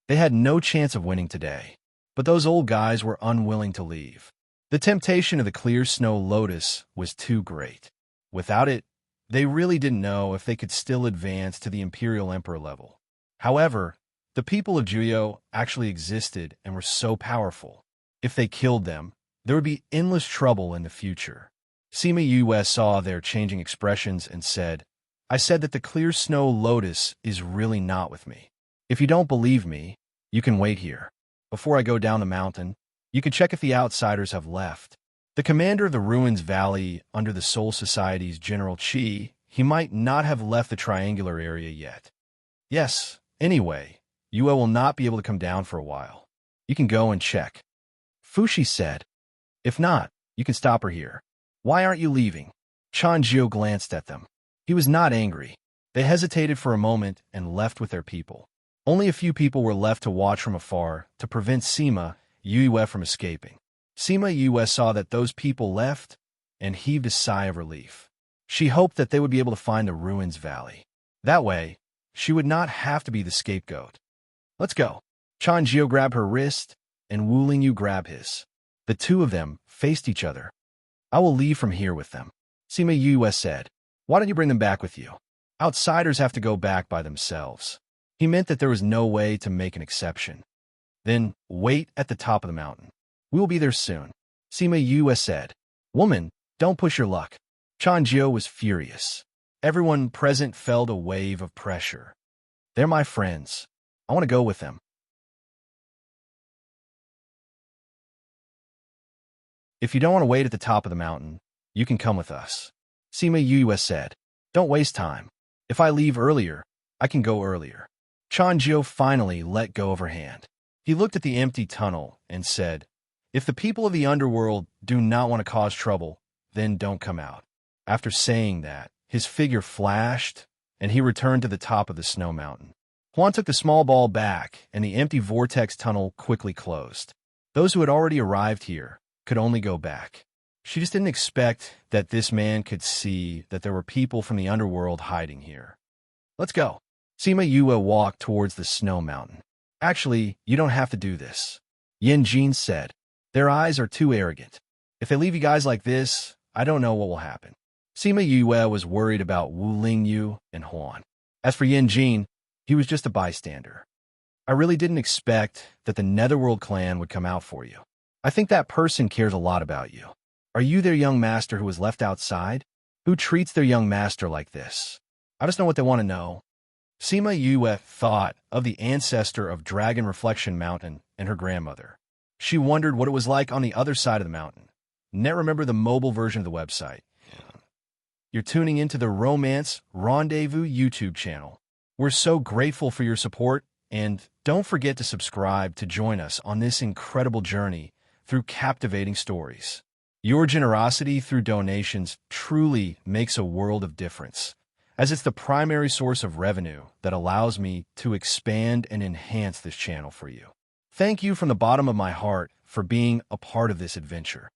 They had no chance of winning today. But those old guys were unwilling to leave. The temptation of the clear snow lotus was too great. Without it, they really didn't know if they could still advance to the Imperial Emperor level. However, the people of Jiuyo actually existed and were so powerful. If they killed them, there would be endless trouble in the future. Sima Yue saw their changing expressions and said, I said that the clear snow lotus is really not with me. If you don't believe me, you can wait here. Before I go down the mountain, you can check if the outsiders have left. The commander of the Ruins Valley under the Soul Society's General Qi, he might not have left the triangular area yet. Yes, anyway, Yue will not be able to come down for a while. You can go and check. Fushi said. If not, you can stop her here. Why aren't you leaving? Chanjiu glanced at them. He was not angry. They hesitated for a moment and left with their people. Only a few people were left to watch from afar to prevent Sima Yue from escaping. Sima Yue saw that those people left and heaved a sigh of relief. She hoped that they would be able to find the Ruins Valley. That way, she would not have to be the scapegoat. Let's go. Chanjiu grabbed her wrist and Wu Lingyu grabbed his. The two of them faced each other. I will leave from here with them. Sima Yue said. Why don't you bring them back with you? Outsiders have to go back by themselves. He meant that there was no way to make an exception. Then wait at the top of the mountain. We will be there soon. Sima Yue said. Woman, don't push your luck. Chanjiu was furious. Everyone present felt a wave of pressure. They're my friends. I want to go with them. If you don't want to wait at the top of the mountain, you can come with us. Sima Yue said. Don't waste time. If I leave earlier, I can go earlier. Chanjiu finally let go of her hand. He looked at the empty tunnel and said, If the people of the underworld do not want to cause trouble, then don't come out. After saying that, his figure flashed, and he returned to the top of the snow mountain. Huan took the small ball back, and the empty vortex tunnel quickly closed. Those who had already arrived here could only go back. She just didn't expect that this man could see that there were people from the underworld hiding here. Let's go. Sima Yue walked towards the snow mountain. Actually, you don't have to do this. Yanjin said. Their eyes are too arrogant. If they leave you guys like this, I don't know what will happen. Sima Yue was worried about Wu Lingyu and Huan. As for Yanjin, he was just a bystander. I really didn't expect that the Netherworld clan would come out for you. I think that person cares a lot about you. Are you their young master who was left outside? Who treats their young master like this? I just know what they want to know. Sima Yue thought of the ancestor of Dragon Reflection Mountain and her grandmother. She wondered what it was like on the other side of the mountain. Net remember the mobile version of the website. You're tuning into the Romance Rendezvous YouTube channel. We're so grateful for your support, and don't forget to subscribe to join us on this incredible journey through captivating stories. Your generosity through donations truly makes a world of difference, as it's the primary source of revenue that allows me to expand and enhance this channel for you. Thank you from the bottom of my heart for being a part of this adventure.